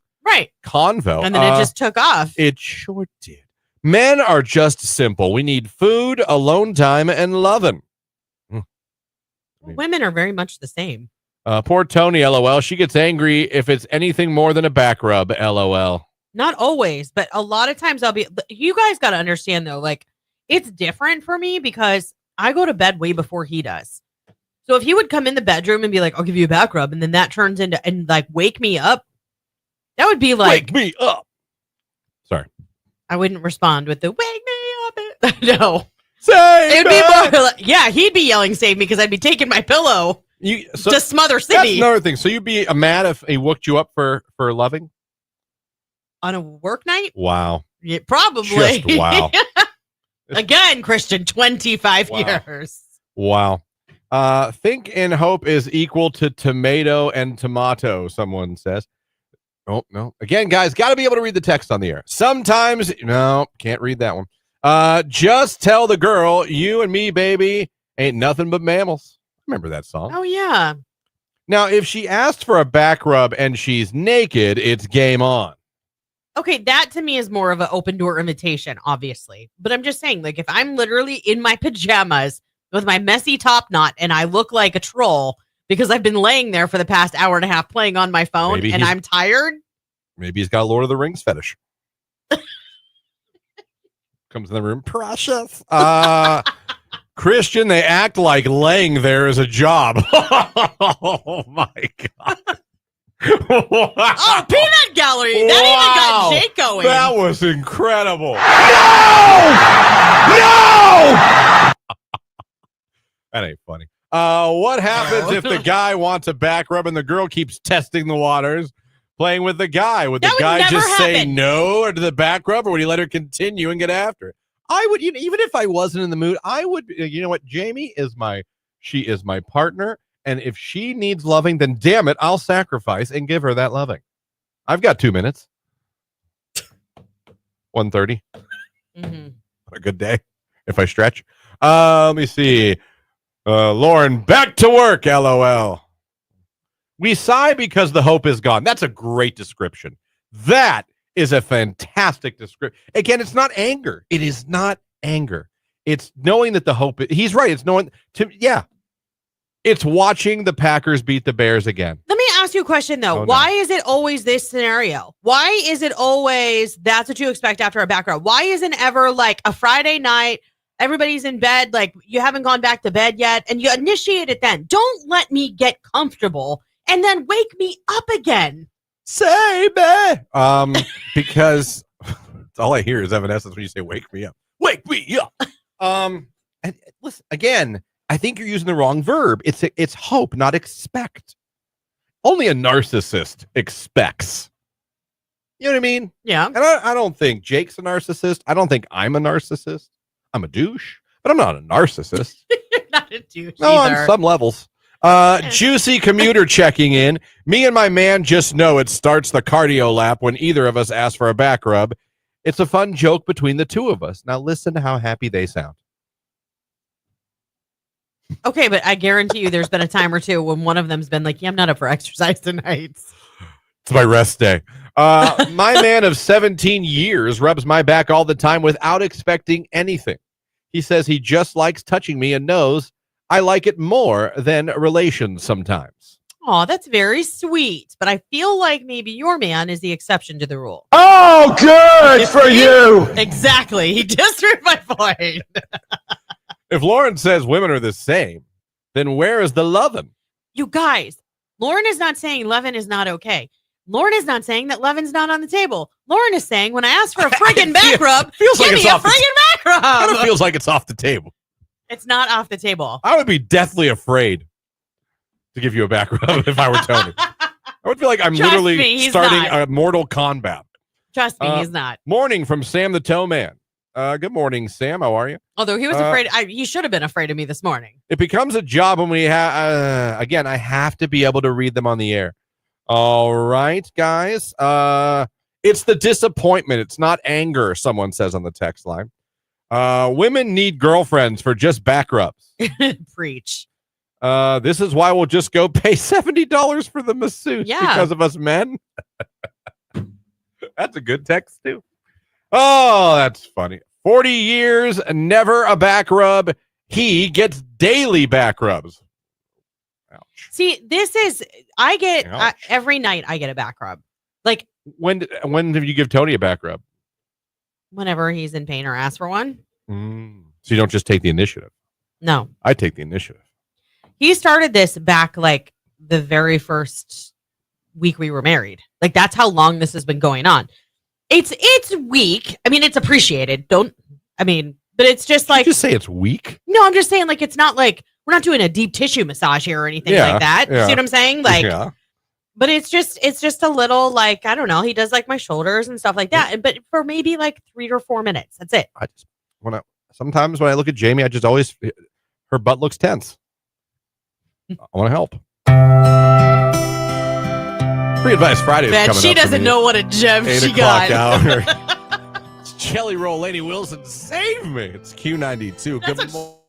convo. And then it just took off. It sure did. Men are just simple. We need food, alone time, and loving. Women are very much the same. Poor Tony, LOL. She gets angry if it's anything more than a back rub, LOL. Not always, but a lot of times you guys got to understand though, like it's different for me because I go to bed way before he does. So if he would come in the bedroom and be like, I'll give you a back rub, and then that turns into, and like wake me up, that would be like, wake me up. Sorry. I wouldn't respond with the wake me up. No. It'd be more like, yeah, he'd be yelling, save me, because I'd be taking my pillow to smother city. That's another thing. So you'd be mad if he woke you up for loving? On a work night? Wow. Yeah, probably. Just wow. Again, Christian, 25 years. Wow. Think and hope is equal to tomato and tomato, someone says. Oh, no. Again, guys, got to be able to read the text on the air. Sometimes, no, can't read that one. Just tell the girl, you and me, baby, ain't nothing but mammals. Remember that song? Oh, yeah. Now, if she asked for a back rub and she's naked, it's game on. Okay, that to me is more of an open door invitation, obviously. But I'm just saying, like, if I'm literally in my pajamas with my messy top knot and I look like a troll because I've been laying there for the past hour and a half playing on my phone and I'm tired. Maybe he's got a Lord of the Rings fetish. Comes in the room. Precious. Christian, they act like laying there is a job. Oh, my God. Wow. Oh, peanut gallery. That even got Jake going. That was incredible. No! That ain't funny. What happens if the guy wants a back rub and the girl keeps testing the waters, playing with the guy? Would the guy just say no to the back rub, or would he let her continue and get after it? I would, even if I wasn't in the mood, I would. You know what? Jamie is she is my partner, and if she needs loving, then damn it, I'll sacrifice and give her that loving. I've got 2 minutes. 1:30. Mm-hmm. A good day if I stretch. Let me see. Lauren, back to work, LOL. We sigh because the hope is gone. That's a great description. That is a fantastic description. Again, it's not anger. It is not anger. It's knowing that the hope. He's right. It's knowing. It's watching the Packers beat the Bears again. Let me ask you a question, though. Why is it always this scenario? Why is it always that's what you expect after a back rub? Why isn't ever like a Friday night? Everybody's in bed, like you haven't gone back to bed yet, and you initiate it then. Don't let me get comfortable and then wake me up again. Say me. Because all I hear is Evanescence when you say wake me up. Wake me up. And listen, again, I think you're using the wrong verb. It's hope, not expect. Only a narcissist expects. You know what I mean? Yeah. And I don't think Jake's a narcissist. I don't think I'm a narcissist. I'm a douche, but I'm not a narcissist. You're not a douche no, either. on some levels. Juicy commuter checking in. Me and my man just know it starts the cardio lap when either of us asks for a back rub. It's a fun joke between the two of us. Now listen to how happy they sound. Okay, but I guarantee you there's been a time or two when one of them's been like, yeah, I'm not up for exercise tonight. It's my rest day. My man of 17 years rubs my back all the time without expecting anything. He says he just likes touching me and knows I like it more than relations sometimes. Oh, that's very sweet. But I feel like maybe your man is the exception to the rule. Oh, good for you. Exactly. He just proved my point. If Lauren says women are the same, then where is the lovin'? You guys, Lauren is not saying lovin' is not okay. Lauren is not saying that lovin's not on the table. Lauren is saying when I ask for a friggin' back rub, give me a friggin' back rub. Kind of feels like it's off the table. It's not off the table. I would be deathly afraid to give you a back rub if I were Tony. I would feel like I'm Trust literally me, starting a Mortal Kombat. Trust me, he's not. Morning from Sam the Toe Man. Good morning, Sam. How are you? Although he was afraid, he should have been afraid of me this morning. It becomes a job when we have, again, I have to be able to read them on the air. All right, guys. It's the disappointment. It's not anger, someone says on the text line. Women need girlfriends for just back rubs. Preach. This is why we'll just go pay $70 for the masseuse because of us men. That's a good text, too. Oh, that's funny. 40 years, never a back rub. He gets daily back rubs. Ouch. See, this is, I get, every night I get a back rub. Like, when did you give Tony a back rub? Whenever he's in pain or asks for one. So you don't just take the initiative? No. I take the initiative. He started this back like the very first week we were married. Like, that's how long this has been going on. It's weak. I mean, it's appreciated. But it's just like. Did you just say it's weak? No, I'm just saying, like, it's not like we're not doing a deep tissue massage here or anything like that. Yeah. See what I'm saying? Like, but it's just a little, like, I don't know. He does like my shoulders and stuff like that. But for maybe like 3 or 4 minutes. That's it. Sometimes when I look at Jamie, I just always, her butt looks tense. I want to help. Free Advice Friday is coming up. She doesn't know what a gem she got. Hour. It's Jelly Roll, Lady Wilson, save me. It's Q92. Good morning.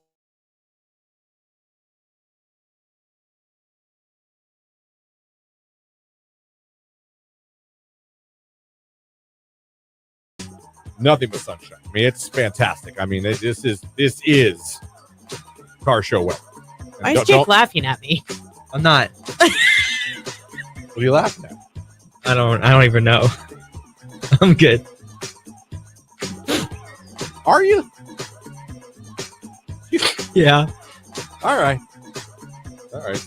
Nothing but sunshine. I mean, it's fantastic. I mean, this is car show weather. Why is Jake laughing at me? I'm not. What are you laughing at? I don't even know. I'm good. Are you? Yeah. All right.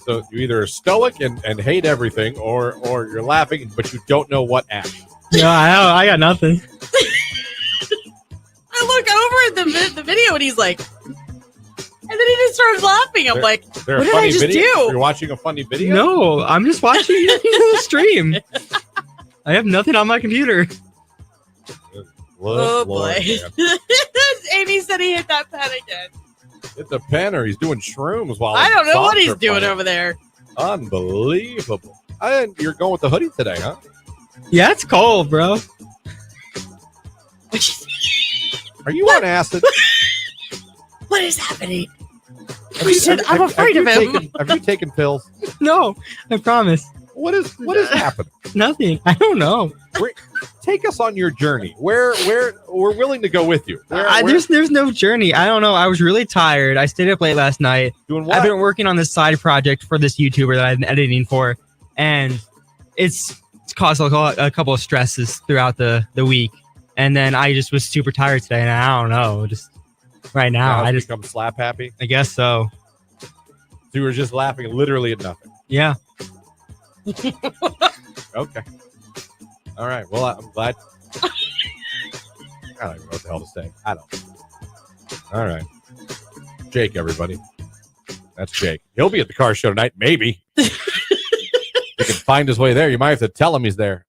So you either are stoic and hate everything, or you're laughing, but you don't know what at. No, I got nothing. I look over at the video and he's like, then he just starts laughing. I'm like, Is there a what did funny I just video? do? You're watching a funny video? No, I'm just watching the stream. I have nothing on my computer. Oh, Lord, boy. man. Amy said he hit that pen again. Hit the pen or he's doing shrooms while I don't know what songs he's are doing playing. over there. Unbelievable. And you're going with the hoodie today, huh? Yeah, it's cold, bro. Are you on acid? What is happening? Have He said, I'm afraid of him. Have you taken pills? No, I promise. What is happening? Nothing. I don't know. Take us on your journey. Where we're willing to go with you. There's no journey. I don't know. I was really tired. I stayed up late last night. Doing what? I've been working on this side project for this YouTuber that I've been editing for, and it's caused a couple of stresses throughout the week. And then I just was super tired today, and I don't know. Just right now, I just become slap happy. I guess so. So you were just laughing literally at nothing. Yeah. Okay. All right. Well, I'm glad. I don't even know what the hell to say. I don't. All right. Jake, everybody. That's Jake. He'll be at the car show tonight. Maybe. He can find his way there. You might have to tell him he's there.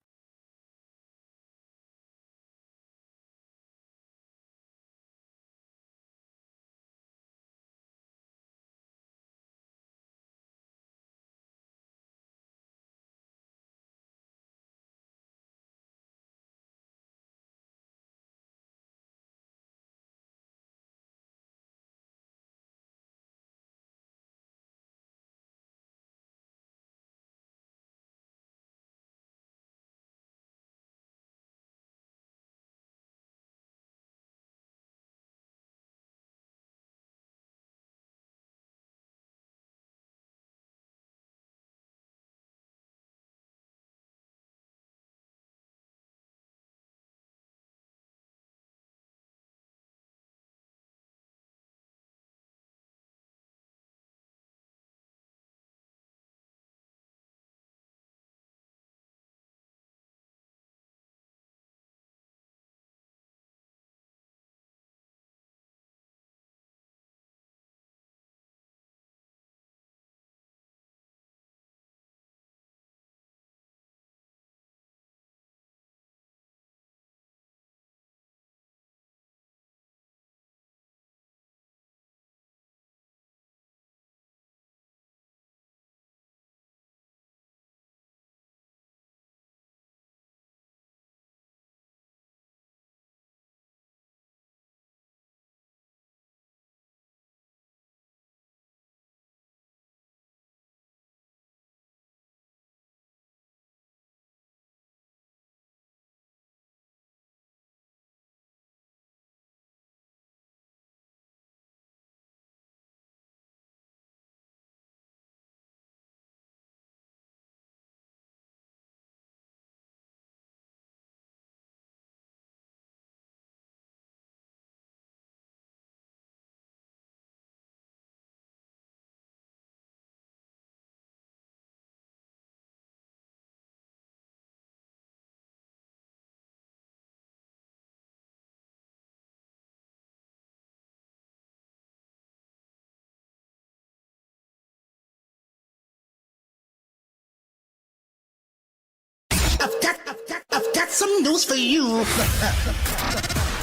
I've got some news for you.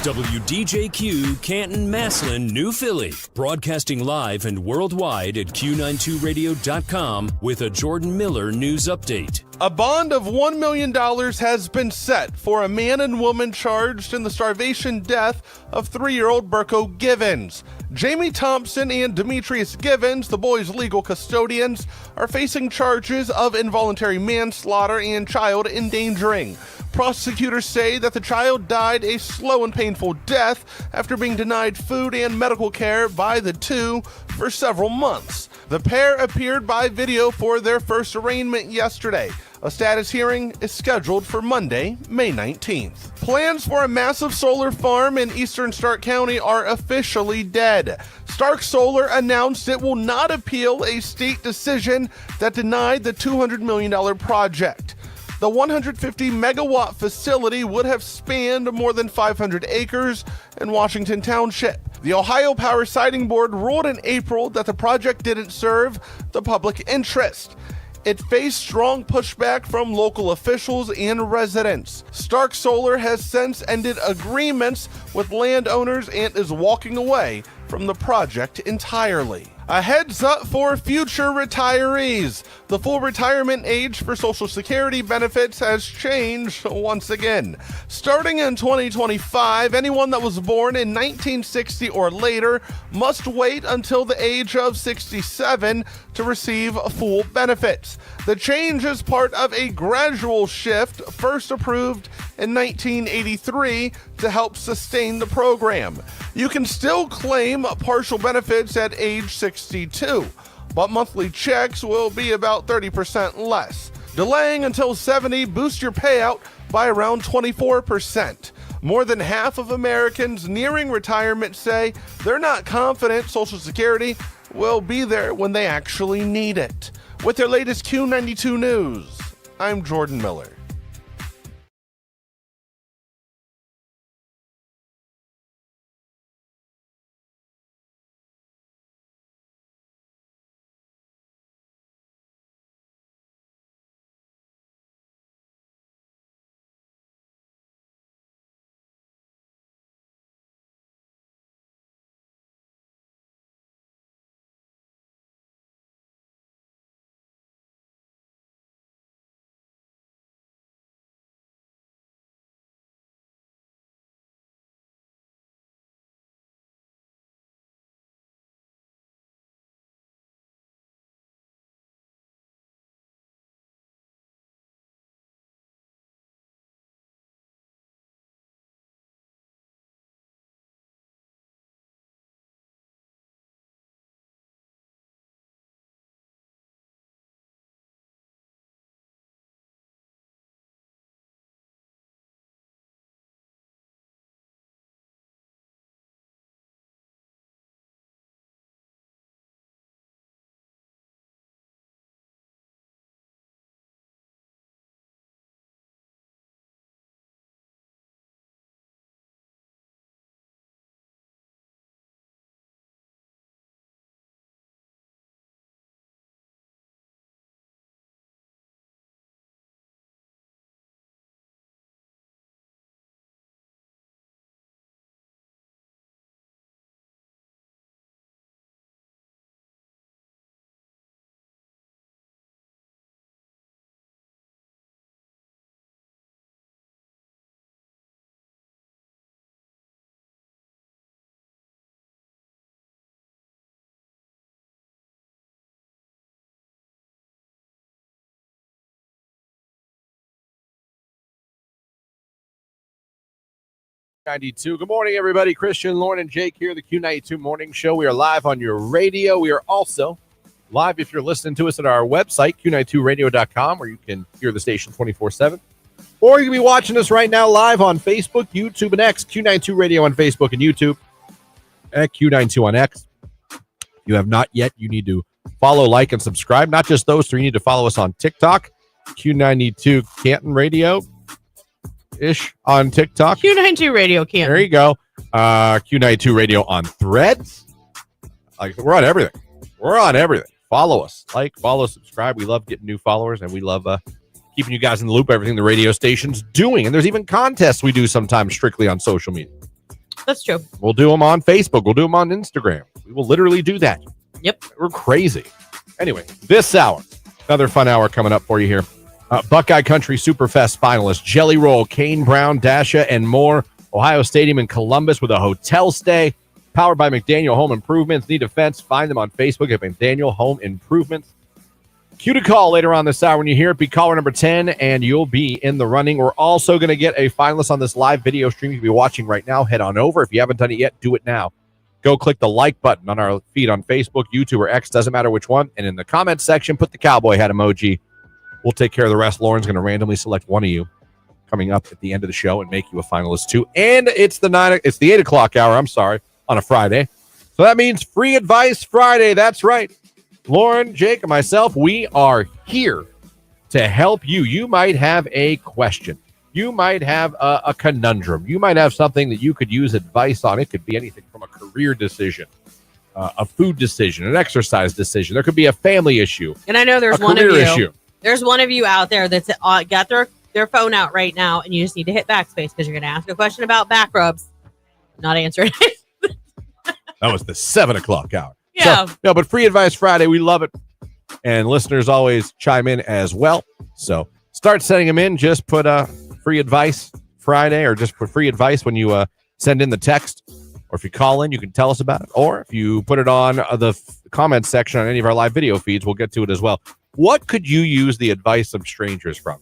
WDJQ Canton, Massillon, New Philly. Broadcasting live and worldwide at Q92radio.com with a Jordan Miller news update. A bond of $1 million has been set for a man and woman charged in the starvation death of 3-year-old Burko Givens. Jamie Thompson and Demetrius Givens, the boy's legal custodians, are facing charges of involuntary manslaughter and child endangering. Prosecutors say that the child died a slow and painful death after being denied food and medical care by the two for several months. The pair appeared by video for their first arraignment yesterday. A status hearing is scheduled for Monday, May 19th. Plans for a massive solar farm in eastern Stark County are officially dead. Stark Solar announced it will not appeal a state decision that denied the $200 million project. The 150 megawatt facility would have spanned more than 500 acres in Washington Township. The Ohio Power Siting Board ruled in April that the project didn't serve the public interest. It faced strong pushback from local officials and residents. Stark Solar has since ended agreements with landowners and is walking away from the project entirely. A heads up for future retirees. The full retirement age for Social Security benefits has changed once again. Starting in 2025, anyone that was born in 1960 or later must wait until the age of 67 to receive full benefits. The change is part of a gradual shift first approved in 1983 to help sustain the program. You can still claim partial benefits at age 62, but monthly checks will be about 30% less. Delaying until 70 boosts your payout by around 24%. More than half of Americans nearing retirement say they're not confident Social Security will be there when they actually need it. With their latest Q92 news, I'm Jordan Miller. Q92. Good morning, everybody. Christian, Lauren, and Jake here, the Q92 Morning Show. We are live on your radio. We are also live if you're listening to us at our website, Q92radio.com, where you can hear the station 24/7. Or you can be watching us right now live on Facebook, YouTube, and X. Q92 Radio on Facebook and YouTube, at Q92 on X. If you have not yet, you need to follow, like, and subscribe. Not just those three. You need to follow us on TikTok, Q92 Canton Radio. Ish on TikTok. Q92 Radio Canton. There you go. Q92 Radio on Threads. Like, we're on everything. We're on everything. Follow us. Like, follow, subscribe. We love getting new followers, and we love keeping you guys in the loop of everything the radio station's doing. And there's even contests we do sometimes strictly on social media. That's true. We'll do them on Facebook. We'll do them on Instagram. We will literally do that. Yep. We're crazy. Anyway, this hour, another fun hour coming up for you here. Buckeye Country Superfest finalists, Jelly Roll, Kane Brown, Dasha, and more. Ohio Stadium in Columbus with a hotel stay. Powered by McDaniel Home Improvements. Need a fence? Find them on Facebook at McDaniel Home Improvements. Cue to call later on this hour. When you hear it, be caller number 10, and you'll be in the running. We're also going to get a finalist on this live video stream. You'll be watching right now. Head on over. If you haven't done it yet, do it now. Go click the like button on our feed on Facebook, YouTube, or X. Doesn't matter which one. And in the comments section, put the cowboy hat emoji. We'll take care of the rest. Lauren's going to randomly select one of you coming up at the end of the show and make you a finalist too. And it's the 8 o'clock hour, on a Friday. So that means Free Advice Friday. That's right. Lauren, Jake, and myself, we are here to help you. You might have a question. You might have a conundrum. You might have something that you could use advice on. It could be anything from a career decision, a food decision, an exercise decision. There could be a family issue. And I know there's a one of career you. issue. There's one of you out there that's got their phone out right now, and you just need to hit backspace because you're going to ask a question about back rubs. Not answering it. That was the 7 o'clock hour. Yeah. So, no, but Free Advice Friday, we love it. And listeners always chime in as well. So start sending them in. Just put Free Advice Friday, or just put free advice when you send in the text. Or if you call in, you can tell us about it. Or if you put it on the comments section on any of our live video feeds, we'll get to it as well. What could you use the advice of strangers from?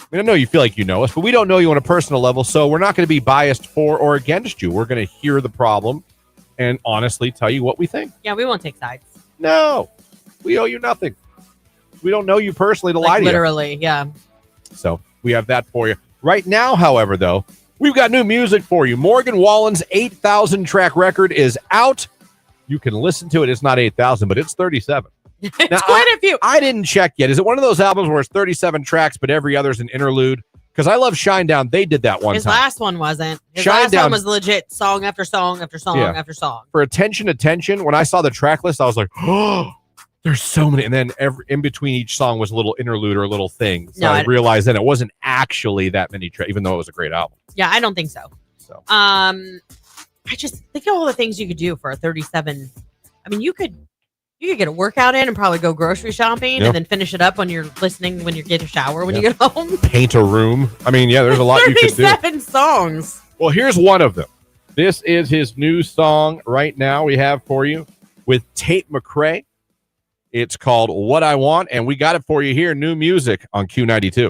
I mean, I know you feel like you know us, but we don't know you on a personal level, so we're not going to be biased for or against you. We're going to hear the problem and honestly tell you what we think. Yeah, we won't take sides. No, we owe you nothing. We don't know you personally to lie to you. Literally, yeah. So we have that for you. Right now, however, though, we've got new music for you. Morgan Wallen's 8,000 track record is out. You can listen to it. It's not 8,000, but it's 37. It's Now, quite a few. I didn't check yet. Is it one of those albums where it's 37 tracks, but every other's an interlude? Because I love Shinedown. They did that one His time. last one wasn't. His Shinedown- last one was legit song after song after song Yeah. after song. For attention, when I saw the track list, I was like, oh, there's so many. And then in between each song was a little interlude or a little thing. So No, I I- realized then it wasn't actually that many tracks, even though it was a great album. Yeah, I don't think so. So I just think of all the things you could do for a 37. I mean, you could get a workout in and probably go grocery shopping Yep. and then finish it up when you're listening, when you get a shower, when you get home. Paint a room. I mean, yeah, there's a lot you could do. 37 songs. Well, here's one of them. This is his new song right now we have for you with Tate McRae. It's called What I Want, and we got it for you here. New music on Q92.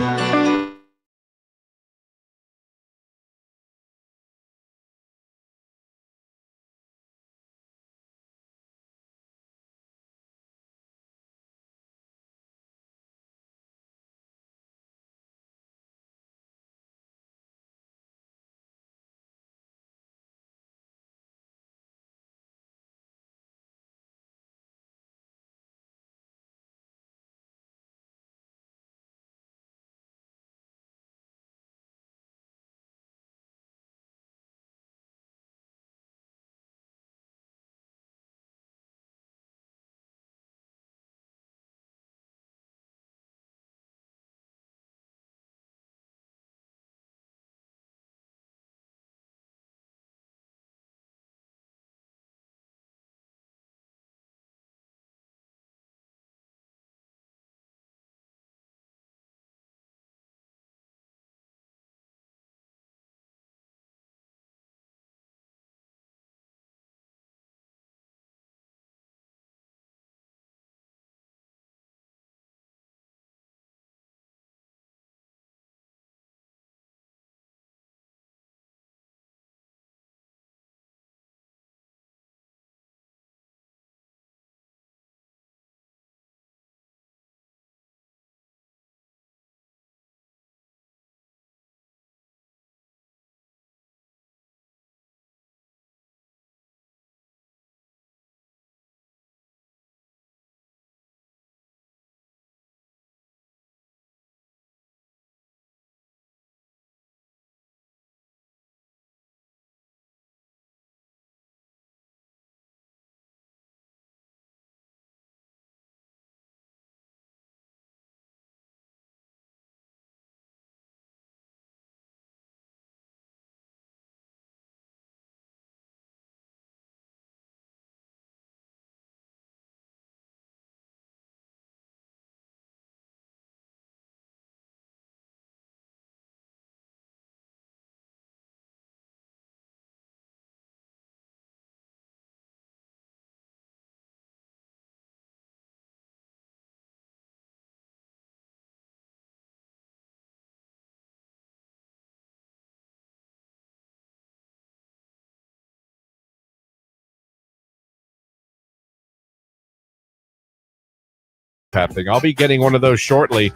Thing. I'll be getting one of those shortly.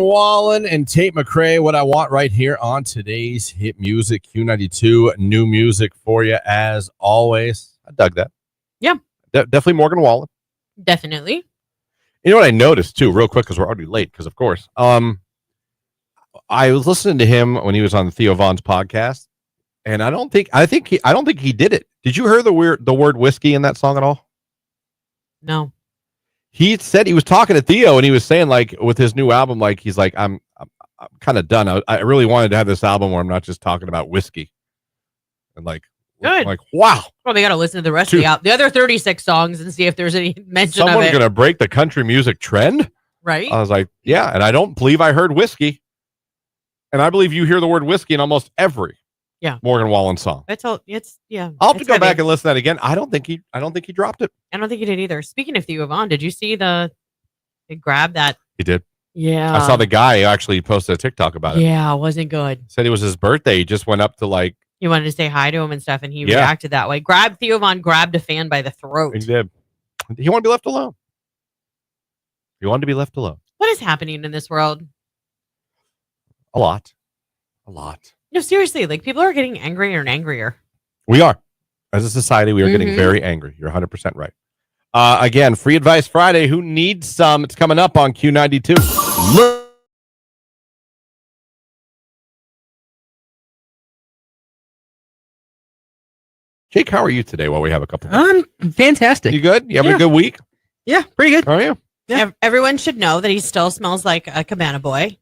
Wallen and Tate McRae, what I want right here on today's hit music, Q92, new music for you as always. I dug that. Yeah. Definitely Morgan Wallen. Definitely. You know what I noticed too, real quick, because we're already late, because of course. I was listening to him when he was on Theo Vaughn's podcast, and I don't think he did it. Did you hear the word whiskey in that song at all? No. He said he was talking to Theo, and he was saying, like, with his new album, like, he's like, I'm kind of done. I really wanted to have this album where I'm not just talking about whiskey. And like, good. Like, wow. Probably got to listen to the rest of the other 36 songs and see if there's any mention of it. Someone's gonna break the country music trend, right? I was like, yeah, and I don't believe I heard whiskey, and I believe you hear the word whiskey in almost every Morgan Wallen song. I'll have to go back and listen to that again. I don't think he dropped it. I don't think he did either. Speaking of Theo Vaughn, did you see the grab that? He did. Yeah. I saw the guy actually posted a TikTok about it. Yeah, it wasn't good. Said it was his birthday. He just went up to like. He wanted to say hi to him and stuff, and he reacted that way. Theo Vaughn grabbed a fan by the throat. He did. He wanted to be left alone. He wanted to be left alone. What is happening in this world? A lot. No, seriously, like people are getting angrier and angrier. We are. As a society, we are getting very angry. You're 100% right. Again, Free Advice Friday. Who needs some? It's coming up on Q92. Jake, how are you today while we have a couple I'm fantastic. You good? You having a good week? Yeah, pretty good. How are you? Yeah. Everyone should know that he still smells like a cabana boy.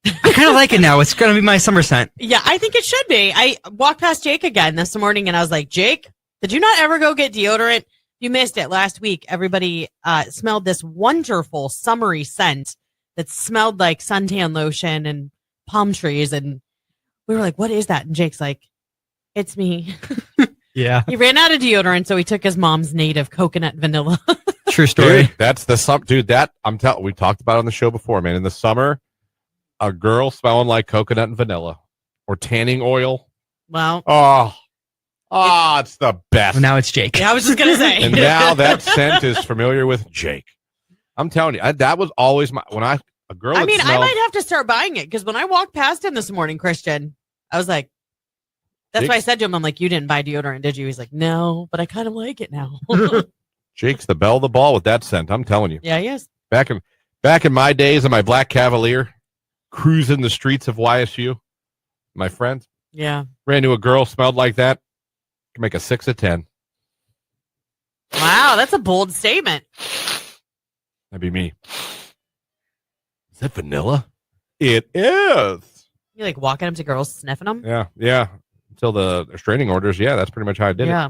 I kind of like it now. It's going to be my summer scent. Yeah, I think it should be. I walked past Jake again this morning and I was like, Jake, did you not ever go get deodorant? You missed it last week. Everybody smelled this wonderful summery scent that smelled like suntan lotion and palm trees. And we were like, what is that? And Jake's like, it's me. Yeah. He ran out of deodorant, so he took his mom's native coconut vanilla. True story. Dude, that's the dude. That we talked about on the show before, man. In the summer, a girl smelling like coconut and vanilla or tanning oil. Wow. It's the best. Well, now it's Jake. Yeah, I was just gonna say. And now that scent is familiar with Jake. I'm telling you, that was always a girl. I mean, smelled, I might have to start buying it because when I walked past him this morning, Christian, I was like, that's why I said to him, I'm like, you didn't buy deodorant, did you? He's like, no, but I kind of like it now. Jake's the belle of the ball with that scent. I'm telling you. Yeah, he is. Back in my days in my black Cavalier, cruising the streets of YSU, my friends. Yeah. Ran into a girl smelled like that. Can make a 6 of 10. Wow, that's a bold statement. That'd be me. Is that vanilla? It is. You like walking up to girls sniffing them? Yeah. Until the restraining orders. Yeah, that's pretty much how I did it. Yeah.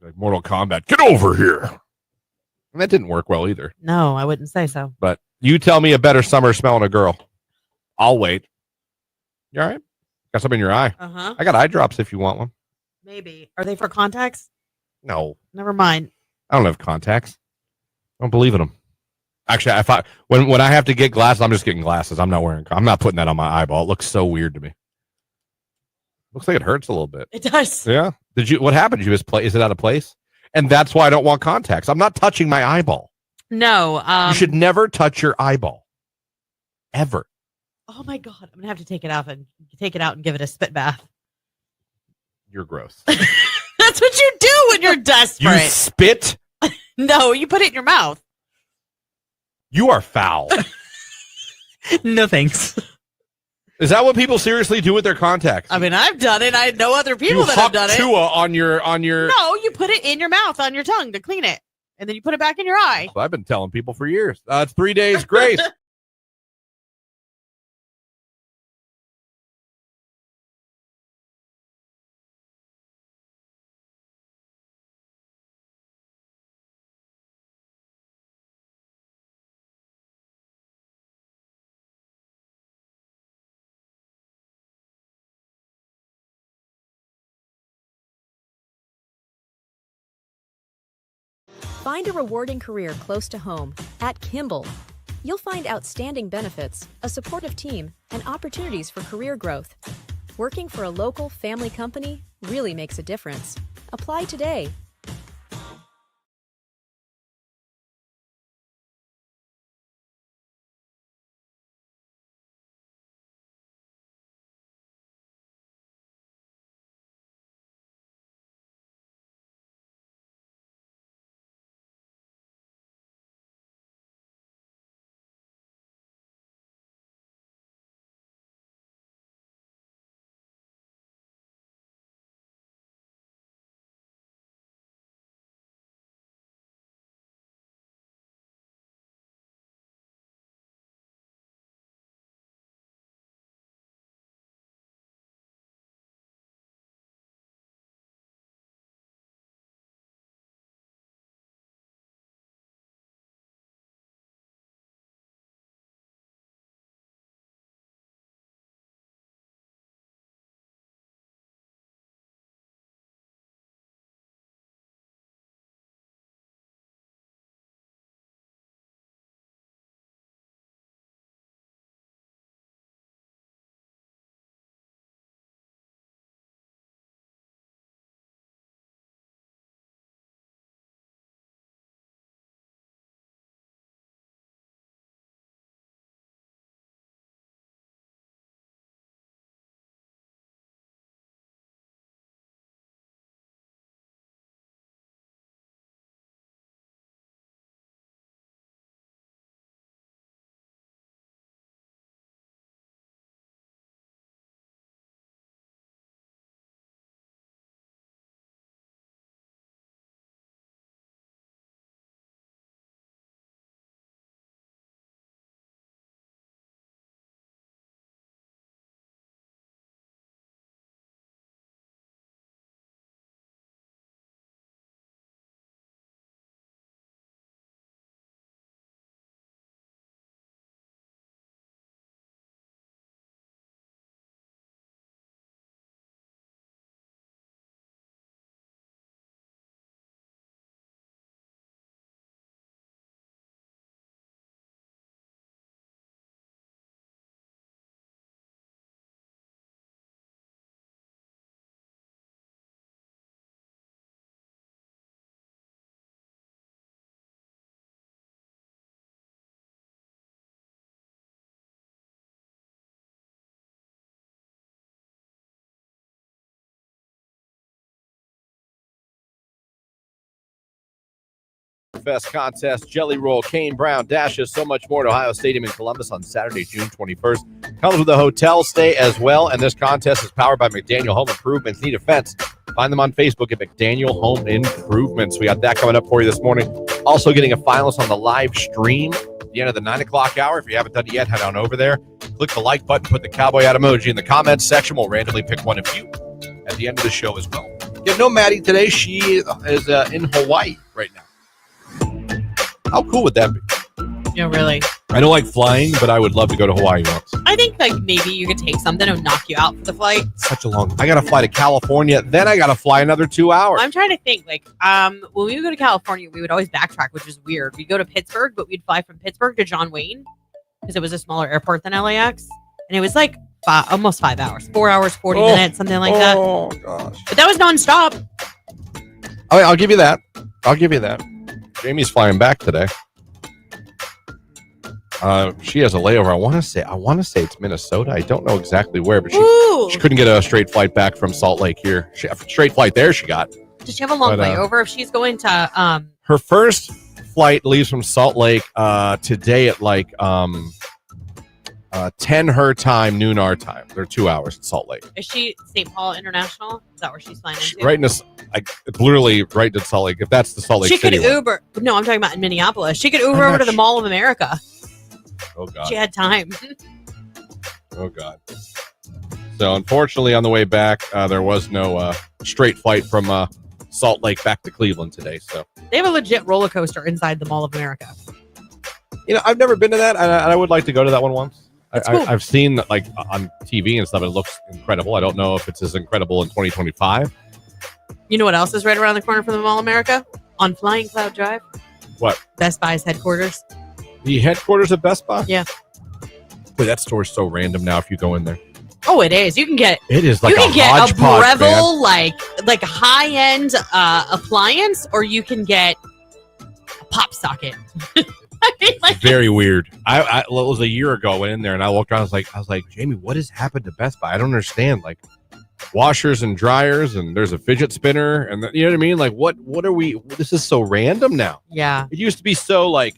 Like Mortal Kombat. Get over here. And that didn't work well either. No, I wouldn't say so. But you tell me a better summer smelling a girl. I'll wait. You all right? Got something in your eye. Uh-huh. I got eye drops if you want one. Maybe. Are they for contacts? No. Never mind. I don't have contacts. I don't believe in them. Actually, when I have to get glasses, I'm just getting glasses. I'm not putting that on my eyeball. It looks so weird to me. Looks like it hurts a little bit. It does. Yeah. What happened? Did you misplace? Is it out of place? And that's why I don't want contacts. I'm not touching my eyeball. No. You should never touch your eyeball. Ever. Oh my God. I'm going to have to take it out and give it a spit bath. You're gross. That's what you do when you're desperate. You spit? No, you put it in your mouth. You are foul. No thanks. Is that what people seriously do with their contacts? I mean, I've done it. I know other people that have done it. Tua on your. No, you put it in your mouth on your tongue to clean it, and then you put it back in your eye. I've been telling people for years. It's 3 days grace. Find a rewarding career close to home at Kimball. You'll find outstanding benefits, a supportive team, and opportunities for career growth. Working for a local family company really makes a difference. Apply today. Fest contest, Jelly Roll, Kane Brown, dashes, so much more at Ohio Stadium in Columbus on Saturday, June 21st. Comes with a hotel stay as well, and this contest is powered by McDaniel Home Improvements. Need a fence? Find them on Facebook at McDaniel Home Improvements. We got that coming up for you this morning. Also getting a finalist on the live stream at the end of the 9 o'clock hour. If you haven't done it yet, head on over there. Click the like button, put the cowboy hat emoji in the comments section. We'll randomly pick one of you at the end of the show as well. Yeah, no Maddie today. She is in Hawaii right now. How cool would that be? Yeah, really. I don't like flying, but I would love to go to Hawaii once. I think like maybe you could take something and knock you out for the flight. Such a long. I got to fly to California, then I got to fly another 2 hours. I'm trying to think. Like, when we would go to California, we would always backtrack, which is weird. We'd go to Pittsburgh, but we'd fly from Pittsburgh to John Wayne because it was a smaller airport than LAX, and it was like almost 5 hours, 4 hours, 40 minutes, something like that. Oh gosh! But that was nonstop. I'll give you that. Jamie's flying back today. She has a layover. I want to say it's Minnesota. I don't know exactly where, but she couldn't get a straight flight back from Salt Lake here. Straight flight there she got. Does she have a long layover if she's going to her first flight leaves from Salt Lake today at like 10 her time, noon our time. They're 2 hours in Salt Lake. Is she St. Paul International? Is that where she's flying into? Right in this, it's literally right in Salt Lake. If that's the Salt Lake She City could Uber. No, I'm talking about in Minneapolis. She could Uber over to the Mall of America. Oh, God. She had time. Oh, God. So, unfortunately, on the way back, there was no straight flight from Salt Lake back to Cleveland today. So they have a legit roller coaster inside the Mall of America. You know, I've never been to that, and I would like to go to that one once. Cool. I've seen like on TV and stuff. It looks incredible. I don't know if it's as incredible in 2025. You know what else is right around the corner from the Mall of America? On Flying Cloud Drive. What? Best Buy's headquarters. The headquarters of Best Buy? Yeah. Boy, that store's so random now if you go in there. Oh, it is. You can get it is like you can get a hodgepodge, Breville like a high end appliance, or you can get a pop socket. I mean, like, very weird. It was a year ago. I went in there and I walked around. I was like, Jamie, what has happened to Best Buy? I don't understand. Like washers and dryers, and there's a fidget spinner, and you know what I mean? Like what are we? This is so random now. Yeah. It used to be so like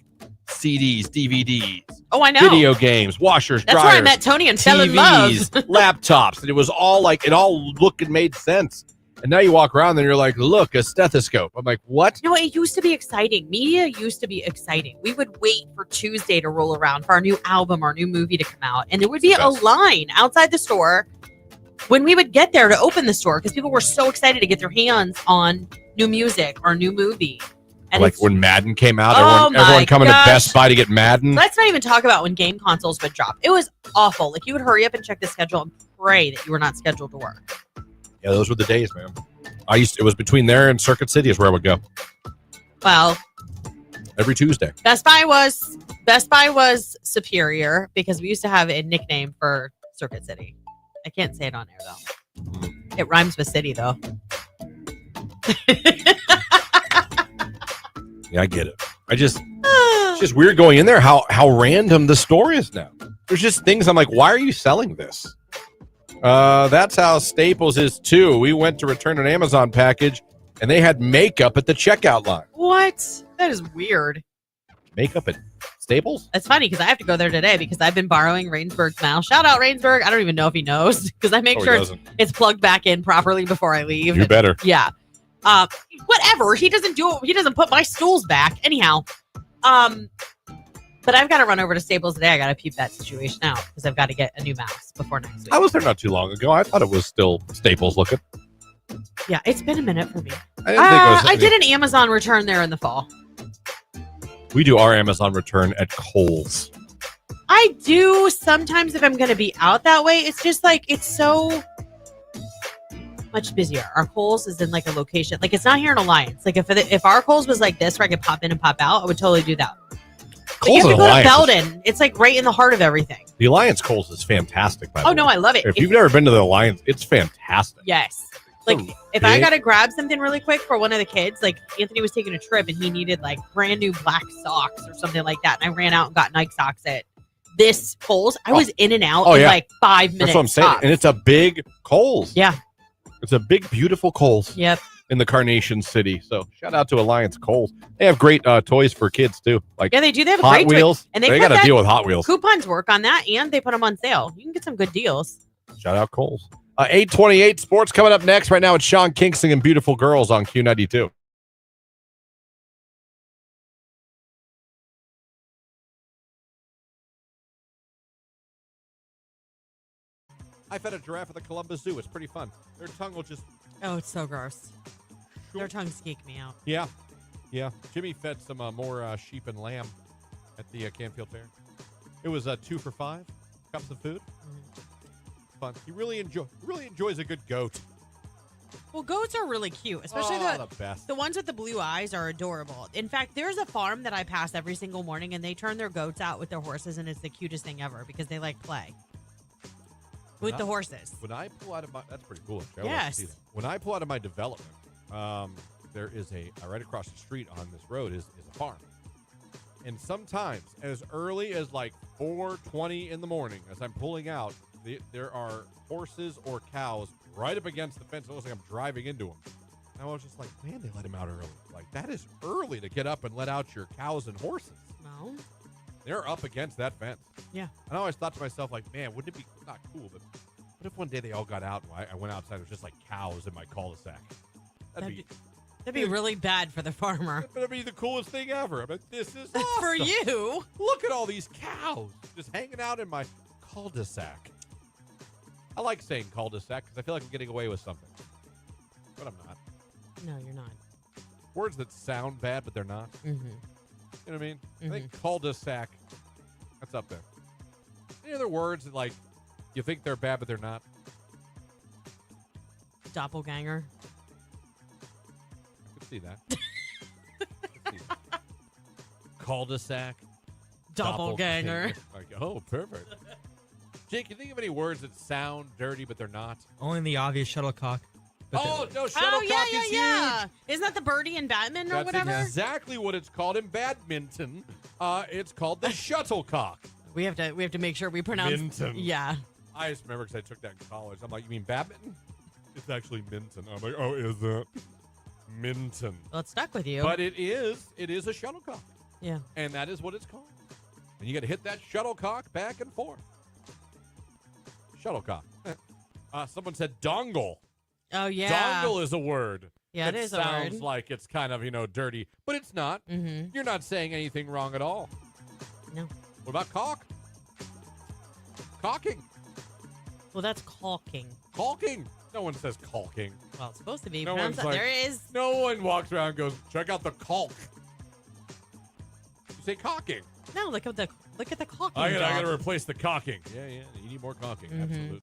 CDs, DVDs. Oh, I know. Video games, washers, That's dryers. where I met Tony and fell in love. Laptops, and it was all like it all looked and made sense. And now you walk around and you're like, look, a stethoscope. I'm like, what? No, it used to be exciting. Media used to be exciting. We would wait for Tuesday to roll around for our new album, our new movie to come out. And there would be a line outside the store when we would get there to open the store because people were so excited to get their hands on new music or new movie. And like when Madden came out, Oh everyone coming gosh. to Best Buy to get Madden. Let's not even talk about when game consoles would drop. It was awful. Like you would hurry up and check the schedule and pray that you were not scheduled to work. Yeah, those were the days, man. It was between there and Circuit City is where I would go. Well, every Tuesday. Best Buy was superior because we used to have a nickname for Circuit City. I can't say it on air though. It rhymes with city though. Yeah, I get it. It's just weird going in there how random the store is now. There's just things I'm like, why are you selling this? That's how Staples is too. We went to return an Amazon package and they had makeup at the checkout line. What? That is weird. Makeup at Staples? That's funny because I have to go there today because I've been borrowing Rainsburg's mouse. Shout out Rainsburg. I don't even know if he knows because I make sure it's plugged back in properly before I leave. You better. Yeah. Whatever. He doesn't do it. He doesn't put my stools back. Anyhow. But I've got to run over to Staples today. I got to peep that situation out because I've got to get a new mouse before next week. I was there not too long ago. I thought it was still Staples looking. Yeah, it's been a minute for me. I did an Amazon return there in the fall. We do our Amazon return at Kohl's. I do sometimes if I'm going to be out that way. It's just like it's so much busier. Our Kohl's is in like a location. Like it's not here in Alliance. Like if our Kohl's was like this where I could pop in and pop out, I would totally do that. But you have to go to Belden. It's like right in the heart of everything. The Alliance Kohl's is fantastic. By the way. No, I love it. If you've never been to the Alliance, it's fantastic. Yes. Like if I got to grab something really quick for one of the kids, like Anthony was taking a trip and he needed like brand new black socks or something like that. And I ran out and got Nike socks at this Kohl's. I was in and out in like 5 minutes. That's what I'm saying. tops. And it's a big Kohl's. Yeah. It's a big, beautiful Kohl's. Yep. in the Carnation City. So shout out to Alliance Coals. They have great toys for kids too. Like Yeah, they do. They have a Hot great Wheels. toy. And they put got to that- deal with Hot Wheels. Coupons work on that, and they put them on sale. You can get some good deals. Shout out Coles. 8:28 sports coming up next. Right now it's Sean Kingston and Beautiful Girls on Q92. I fed a giraffe at the Columbus Zoo. It's pretty fun. Their tongue will just... Oh, it's so gross. Their tongues geek me out. Yeah. Jimmy fed some more sheep and lamb at the Canfield Fair. It was 2 for $5 cups of food. Fun. He really enjoys a good goat. Well, goats are really cute, especially the best. the ones with the blue eyes are adorable. In fact, there's a farm that I pass every single morning, and they turn their goats out with their horses, and it's the cutest thing ever because they like play with the horses. When I pull out of my... That's pretty cool. Actually. Yes. When I pull out of my development, there is right across the street on this road is a farm. And sometimes as early as like 4:20 in the morning, as I'm pulling out, there are horses or cows right up against the fence. It looks like I'm driving into them. And I was just like, man, they let them out early. Like, that is early to get up and let out your cows and horses. Well, They're up against that fence. yeah. And I always thought to myself, like, man, wouldn't it be not cool, but what if one day they all got out and I went outside, it was just like cows in my cul-de-sac? That'd be really bad for the farmer. That'd be the coolest thing ever. I mean, this is awesome. For you. Look at all these cows just hanging out in my cul-de-sac. I like saying cul-de-sac because I feel like I'm getting away with something. But I'm not. No, you're not. Words that sound bad, but they're not. Mm-hmm. You know what I mean? I think cul-de-sac, that's up there. Any other words that, like, you think they're bad, but they're not? Doppelganger. I could see that. Cul-de-sac. Doppelganger. Like, oh, perfect. Jake, you think of any words that sound dirty, but they're not? Only the obvious shuttlecock. But No, shuttlecock is huge. Isn't that the birdie in Batman or That's whatever? exactly what it's called in badminton. It's called the shuttlecock. We have to make sure we pronounce. Minton. Yeah. I just remember because I took that in college. I'm like, you mean badminton? It's actually minton. I'm like, oh, is it? Minton. Well, it stuck with you. But it is a shuttlecock. Yeah. And that is what it's called. And you got to hit that shuttlecock back and forth. Shuttlecock. Someone said dongle. Oh, yeah. Dongle is a word. Yeah, it is a word. sounds like it's kind of, dirty, but it's not. Mm-hmm. You're not saying anything wrong at all. No. What about caulk? Caulking. Well, that's caulking. Caulking. No one says caulking. Well, it's supposed to be. No one's like, there is. No one walks around and goes, check out the caulk. You say caulking. No, look at the caulking. I job. gotta replace the caulking. Yeah. You need more caulking. Mm-hmm. Absolutely.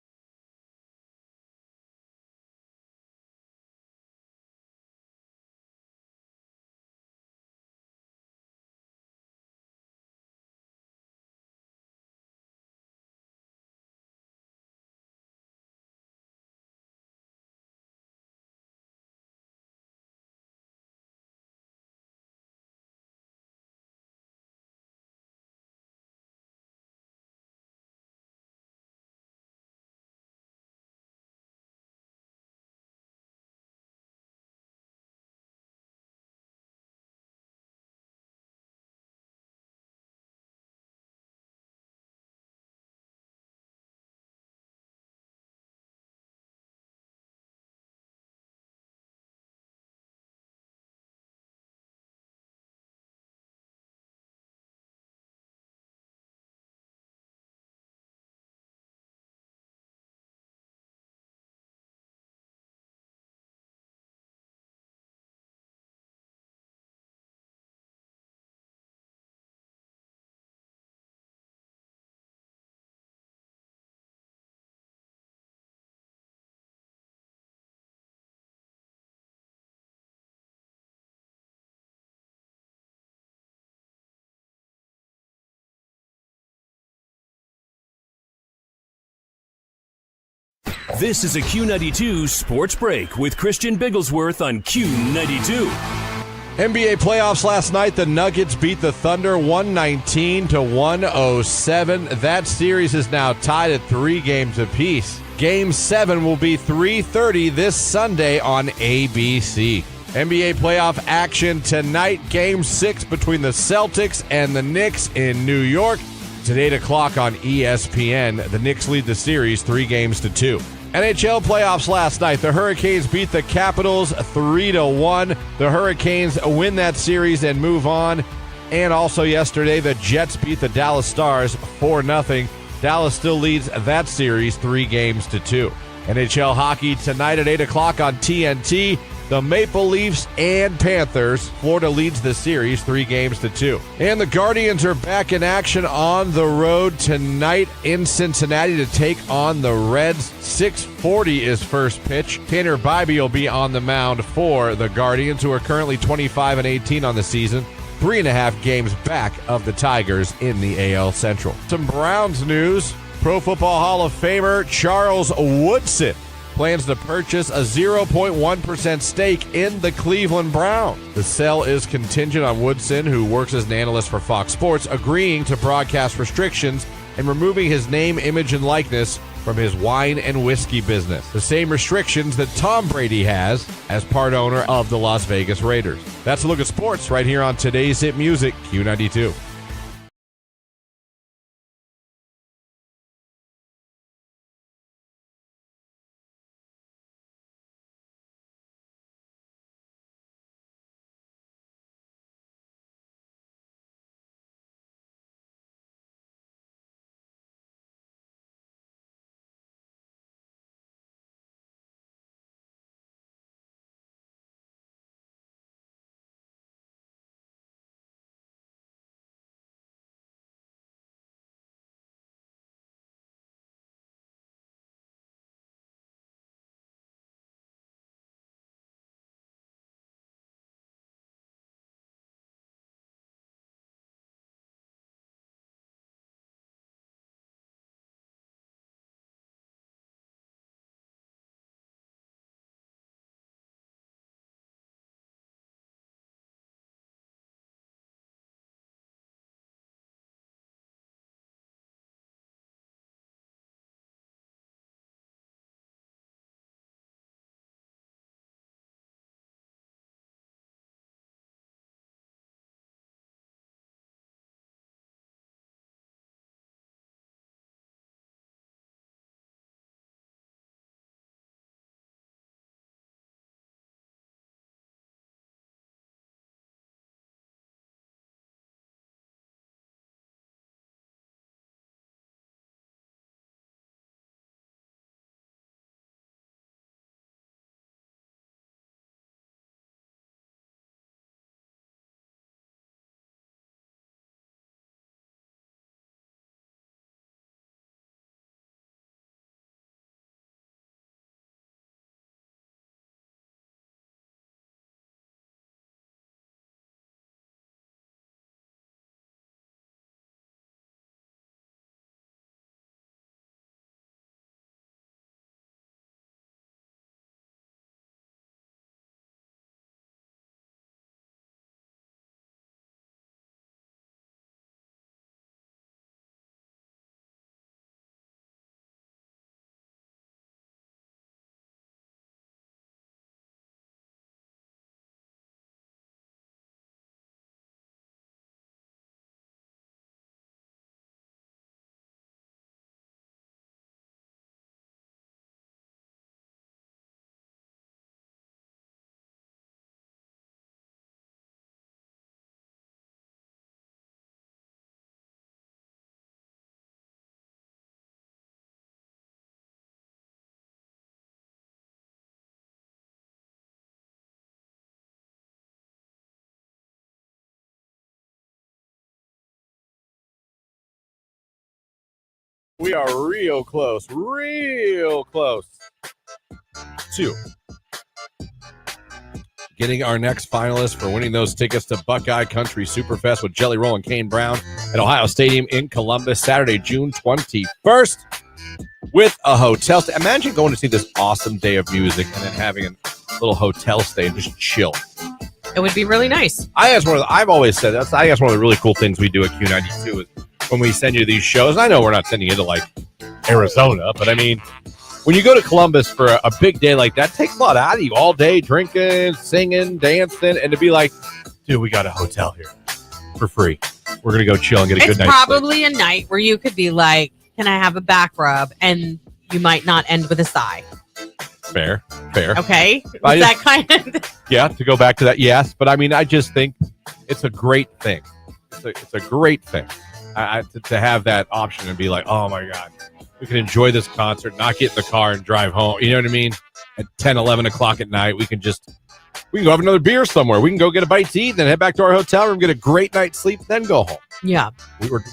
This is a Q92 Sports Break with Christian Bigglesworth on Q92. NBA playoffs last night. The Nuggets beat the Thunder 119-107. That series is now tied at 3 games apiece. Game 7 will be 3:30 this Sunday on ABC. NBA playoff action tonight. Game 6 between the Celtics and the Knicks in New York. It's at 8 o'clock on ESPN. The Knicks lead the series 3-2. NHL playoffs last night. The Hurricanes beat the Capitals 3-1. The Hurricanes win that series and move on. And also yesterday, the Jets beat the Dallas Stars 4-0. Dallas still leads that series 3-2. NHL hockey tonight at 8 o'clock on TNT. The Maple Leafs and Panthers. Florida leads the series 3-2. And the Guardians are back in action on the road tonight in Cincinnati to take on the Reds. 6:40 is first pitch. Tanner Bibee will be on the mound for the Guardians, who are currently 25-18 on the season. 3.5 games back of the Tigers in the AL Central. Some Browns news. Pro Football Hall of Famer Charles Woodson plans to purchase a 0.1% stake in the Cleveland Browns. The sale is contingent on Woodson, who works as an analyst for Fox Sports, agreeing to broadcast restrictions and removing his name, image, and likeness from his wine and whiskey business. The same restrictions that Tom Brady has as part owner of the Las Vegas Raiders. That's a look at sports right here on today's Hit Music, Q92. We are real close to getting our next finalist for winning those tickets to Buckeye Country Superfest with Jelly Roll and Kane Brown at Ohio Stadium in Columbus, Saturday, June 21st, with a hotel stay. Imagine going to see this awesome day of music and then having a little hotel stay and just chill. It would be really nice. I've always said that's. I guess one of the really cool things we do at Q92 is when we send you these shows. I know we're not sending you to like Arizona, but I mean, when you go to Columbus for a big day like that, it takes a lot out of you all day, drinking, singing, dancing, and to be like, dude, we got a hotel here for free. We're going to go chill and get a good night's sleep. It's probably a night where you could be like, can I have a back rub? And you might not end with a sigh. Fair. Okay. That kind of... Yeah, to go back to that, yes. But I mean, I just think it's a great thing. It's a great thing to have that option and be like, oh my God, we can enjoy this concert, not get in the car and drive home. You know what I mean? At 10, 11 o'clock at night, we can go have another beer somewhere. We can go get a bite to eat, then head back to our hotel room, get a great night's sleep, then go home. Yeah.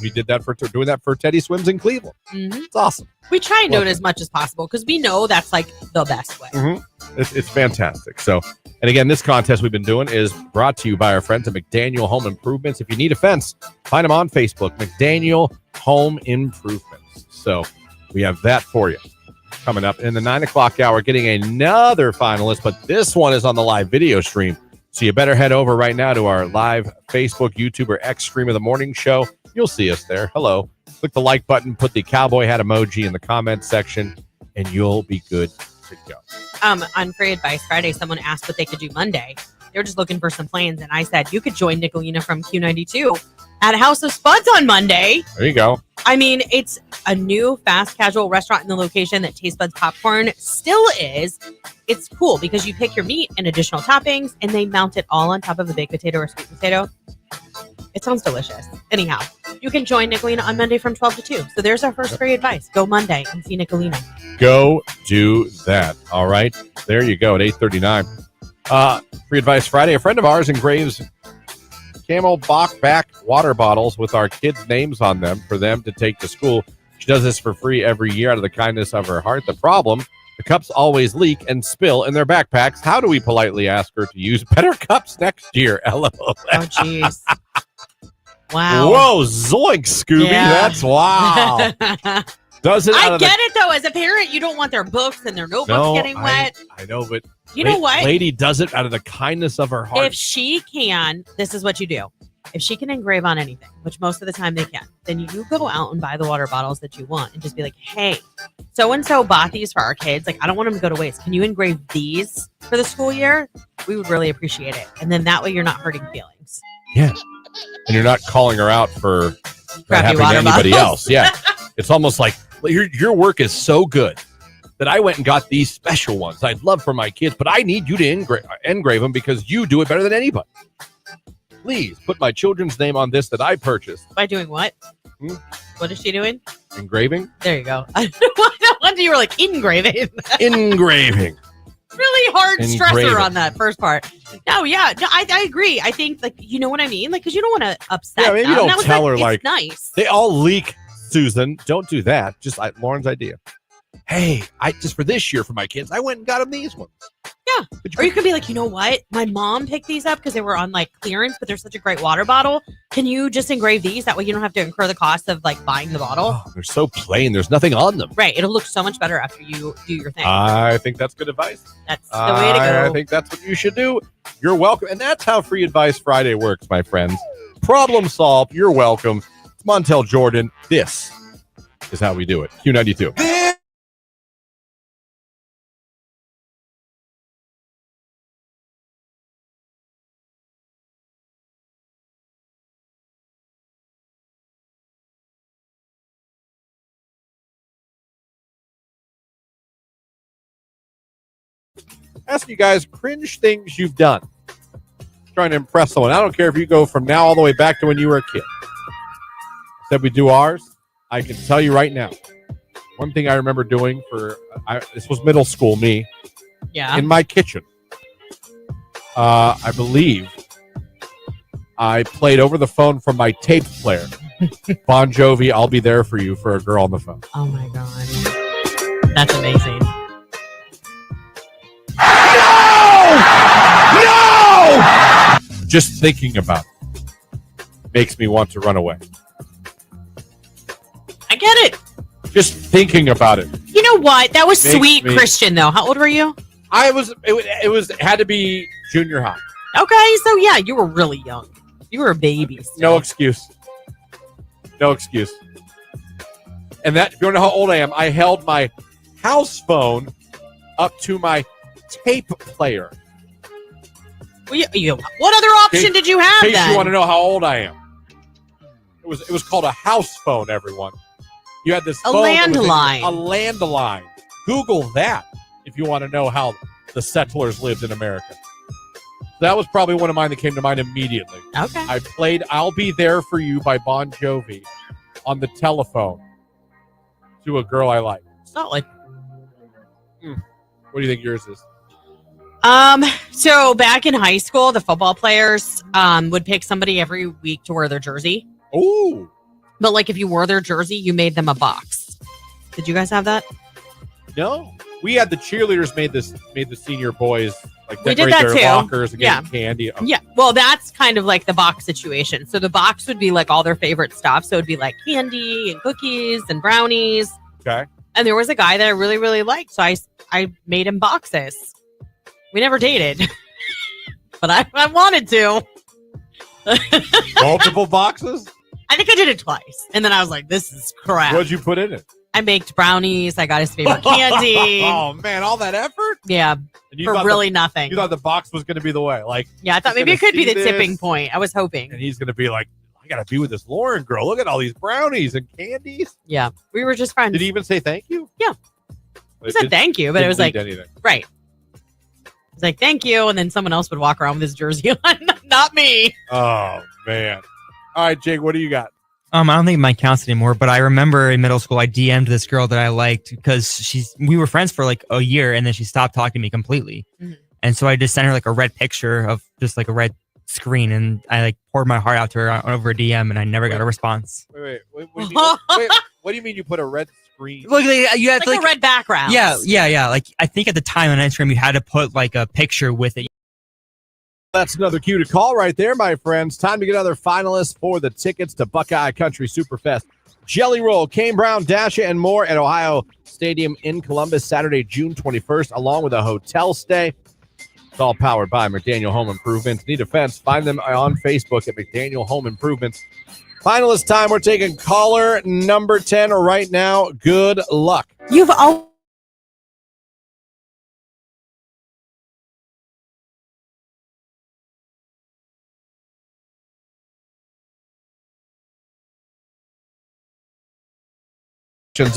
We did that doing that for Teddy Swims in Cleveland. Mm-hmm. It's awesome. We try and do it as much as possible because we know that's like the best way. Mm-hmm. It's fantastic. So, and again, this contest we've been doing is brought to you by our friends at McDaniel Home Improvements. If you need a fence, find them on Facebook, McDaniel Home Improvements. So we have that for you. Coming up in the 9 o'clock hour, getting another finalist, but this one is on the live video stream. So you better head over right now to our live Facebook, YouTube, or X stream of the morning show. You'll see us there. Hello. Click the like button, put the cowboy hat emoji in the comment section, and you'll be good to go. On Free Advice Friday, someone asked what they could do Monday. They were just looking for some plans, and I said, you could join Nicolina from Q92 at House of Spuds on Monday. There you go. I mean, it's a new fast casual restaurant in the location that Taste Buds Popcorn still is. It's cool because you pick your meat and additional toppings, and they mount it all on top of a baked potato or sweet potato. It sounds delicious. Anyhow, you can join Nicolina on Monday from 12 to 2. So there's our first free advice. Go Monday and see Nicolina. Go do that. All right. There you go at 8:39. Free Advice Friday. A friend of ours engraves Camelback back water bottles with our kids' names on them for them to take to school. She does this for free every year out of the kindness of her heart. The problem, the cups always leak and spill in their backpacks. How do we politely ask her to use better cups next year? LOL. Oh, jeez. Wow. Whoa, zoink, Scooby. Yeah. That's wow. Does it? I get it, though. As a parent, you don't want their books and their notebooks getting wet. I know, but you know what? Lady does it out of the kindness of her heart. If she can, this is what you do. If she can engrave on anything, which most of the time they can, then you go out and buy the water bottles that you want and just be like, hey, so-and-so bought these for our kids. Like, I don't want them to go to waste. Can you engrave these for the school year? We would really appreciate it. And then that way you're not hurting feelings. Yeah. And you're not calling her out for Crappy happening to anybody bottles. else. Yeah. It's almost like your work is so good that I went and got these special ones I'd love for my kids, but I need you to engrave them because you do it better than anybody. Please put my children's name on this that I purchased. By doing what? What is she doing? Engraving? There you go. I wonder you were like engraving. Engraving. Really hard Engraving. stressor on that first part. No, yeah, no, I agree. I think, like, you know what I mean? Like, because you don't want to upset Yeah, maybe them. don't That was tell her, it's like, nice. They all leak, Susan. Don't do that. Just Lauren's idea. Hey, just for this year for my kids, I went and got them these ones. Yeah. Or you could be like, you know what? My mom picked these up because they were on like clearance, but they're such a great water bottle. Can you just engrave these? That way you don't have to incur the cost of like buying the bottle. Oh, they're so plain. There's nothing on them. Right. It'll look so much better after you do your thing. I think that's good advice. That's the way to go. I think that's what you should do. You're welcome. And that's how Free Advice Friday works, my friends. Problem solved. You're welcome. It's Montel Jordan. This is how we do it. Q92. Ask you guys cringe things you've done. Trying to impress someone. I don't care if you go from now all the way back to when you were a kid. Said we do ours. I can tell you right now. One thing I remember doing this was middle school, me. Yeah. In my kitchen. I believe I played over the phone from my tape player. Bon Jovi, I'll Be There For You for a girl on the phone. Oh my God. That's amazing. No! Just thinking about it makes me want to run away. I get it. Just thinking about it. You know what? That was Makes sweet, me- Christian, though. How old were you? It had to be junior high. Okay, so yeah, you were really young. You were a baby still. No excuse. No excuse. And that, if you want to know how old I am, I held my house phone up to my tape player. Well, what other option did you have In case then? you want to know how old I am. It was called a house phone, everyone. You had this A phone that was landline. a landline. Google that if you want to know how the settlers lived in America. That was probably one of mine that came to mind immediately. Okay. I played I'll Be There For You by Bon Jovi on the telephone to a girl I like. Solid. What do you think yours is? So back in high school, the football players would pick somebody every week to wear their jersey. Ooh. But like if you wore their jersey, you made them a box. Did you guys have that? No. We had the cheerleaders made the senior boys like We did decorate that their too. lockers and Yeah. get candy. Oh, Yeah. Well, that's kind of like the box situation. So the box would be like all their favorite stuff. So it'd be like candy and cookies and brownies. okay. And there was a guy that I really, really liked. So I made him boxes. We never dated. But I wanted to. Multiple boxes? I think I did it twice. And then I was like, this is crap. What'd you put in it? I baked brownies. I got his favorite candy. Oh man, all that effort? Yeah. And you For thought really nothing. You thought the box was going to be the way. Like, Yeah, I thought he's maybe it gonna could be see the tipping this, point. I was hoping. and he's going to be like, I got to be with this Lauren girl. Look at all these brownies and candies. Yeah. We were just friends. Did he even say thank you? Yeah. He said thank you, but it didn't was like, lead to anything. right. It's like, thank you. And then someone else would walk around with his jersey on. Not me. Oh man. All right, Jake, what do you got? I don't think mine counts anymore, but I remember in middle school I DM'd this girl that I liked because we were friends for like a year and then she stopped talking to me completely. Mm-hmm. And so I just sent her like a red picture of just like a red screen and I like poured my heart out to her over a DM and I never got a response. Wait, what do you mean? What do you mean you put a red screen? Look, you had Like a red background. Yeah. Like I think at the time on Instagram you had to put like a picture with it. That's another cue to call right there, my friends. Time to get another finalist for the tickets to Buckeye Country Superfest. Jelly Roll, Kane Brown, Dasha, and more at Ohio Stadium in Columbus, Saturday, June 21st, along with a hotel stay. It's all powered by McDaniel Home Improvements. Need a fence? Find them on Facebook at McDaniel Home Improvements. Finalist time. We're taking caller number 10 right now. Good luck. You've all.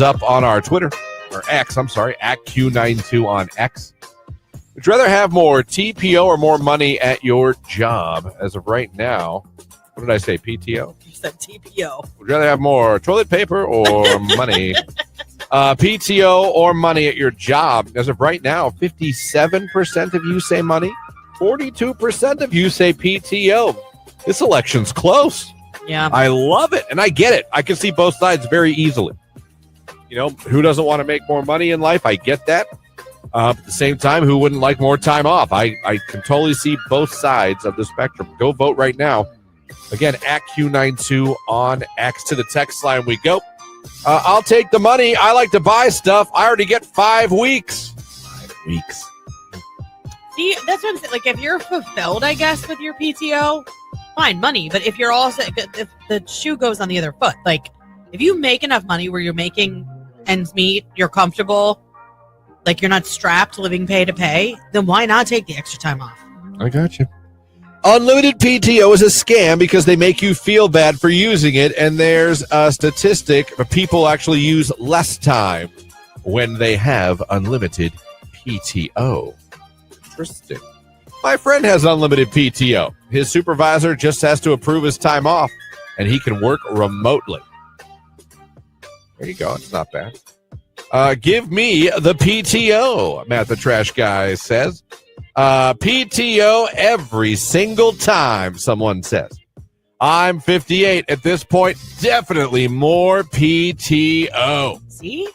Up on our Twitter, or X, I'm sorry, at Q92 on X. Would you rather have more TPO or more money at your job? As of right now, what did I say, PTO? You said TPO. Would you rather have more toilet paper or money? PTO or money at your job? As of right now, 57% of you say money, 42% of you say PTO. This election's close. Yeah. I love it, and I get it. I can see both sides very easily. You know, who doesn't want to make more money in life? I get that. At the same time, who wouldn't like more time off? I can totally see both sides of the spectrum. Go vote right now. Again, at Q92 on X. To the text line we go. I'll take the money. I like to buy stuff. I already get 5 weeks. 5 weeks. See, that's what I'm saying. Like, if you're fulfilled, I guess, with your PTO, fine, money. But if you're also, if the shoe goes on the other foot, like, if you make enough money where you're making ends meet, you're comfortable, like you're not strapped living pay to pay, then why not take the extra time off? I got you. Unlimited PTO is a scam because they make you feel bad for using it, and there's a statistic that people actually use less time when they have unlimited PTO. Interesting. My friend has unlimited PTO. His supervisor just has to approve his time off, and he can work remotely. There you go. It's not bad. Give me the PTO, Matt the Trash Guy says. PTO every single time, someone says. I'm 58 at this point. Definitely more PTO. See?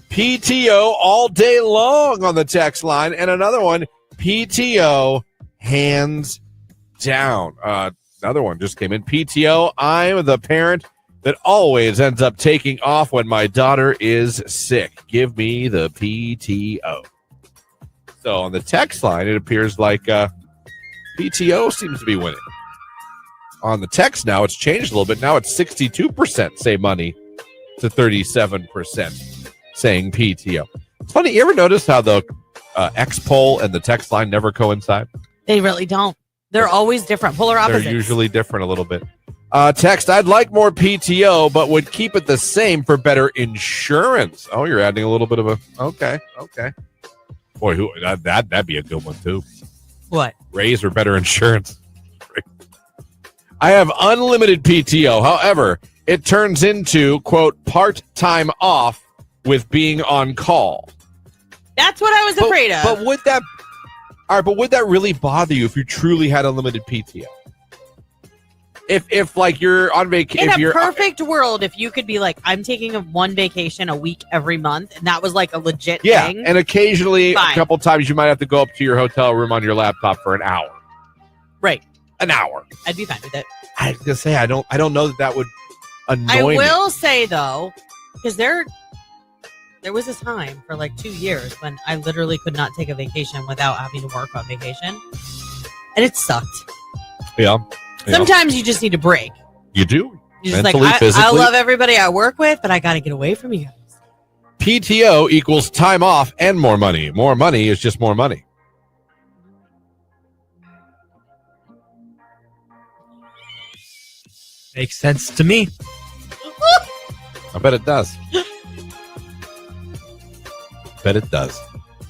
PTO all day long on the text line. And another one, PTO hands down. Another one just came in. PTO, I'm the parent that always ends up taking off when my daughter is sick. Give me the PTO. So on the text line, it appears like PTO seems to be winning. On the text now, it's changed a little bit. Now it's 62% say money to 37% saying PTO. It's funny. You ever notice how the X poll and the text line never coincide? They really don't. They're always different, polar opposites. They're usually different a little bit. Text, I'd like more PTO, but would keep it the same for better insurance. Oh, you're adding a little bit of a... Okay. Boy, that'd be a good one, too. What? Raise or better insurance. I have unlimited PTO. However, it turns into, quote, part-time off with being on call. That's what I was afraid of. But would that... All right, but would that really bother you if you truly had unlimited PTO? If like you're on vacation, in a perfect world, if you could be like, I'm taking one vacation a week every month, and that was like a legit thing. And occasionally, Fine. a couple times, you might have to go up to your hotel room on your laptop for an hour. Right. An hour. I'd be fine with it. I was gonna say I don't know that would annoy me. I will say though, because there was a time for like 2 years when I literally could not take a vacation without having to work on vacation, and it sucked. Yeah. Sometimes you just need a break. You do. You're just mentally, like, physically. I love everybody I work with, but I got to get away from you guys. PTO equals time off and more money. More money is just more money. Makes sense to me. I bet it does. Bet it does.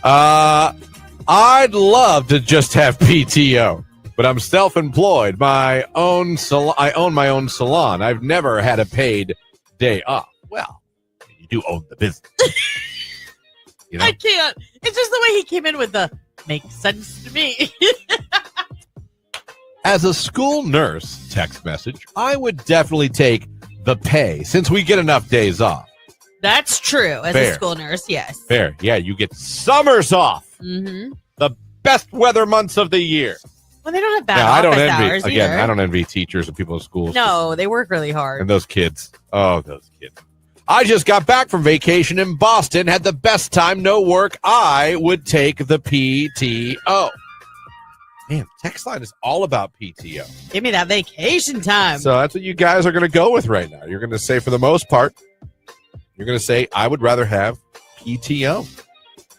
I'd love to just have PTO, but I'm self-employed. I own my own salon. I've never had a paid day off. Well, you do own the business. You know? I can't. It's just the way he came in with the makes sense to me. As a school nurse, text message, I would definitely take the pay since we get enough days off. That's true. As Fair. a school nurse, yes. Fair. Yeah, you get summers off. Mm-hmm. The best weather months of the year. Well, they don't have bad Yeah, I don't office envy. hours Again, either. I don't envy teachers and people in schools. No, they work really hard. And those kids. Oh, those kids. I just got back from vacation in Boston. Had the best time. No work. I would take the PTO. Man, text line is all about PTO. Give me that vacation time. So that's what you guys are going to go with right now. You're going to say, for the most part, you're going to say, I would rather have PTO.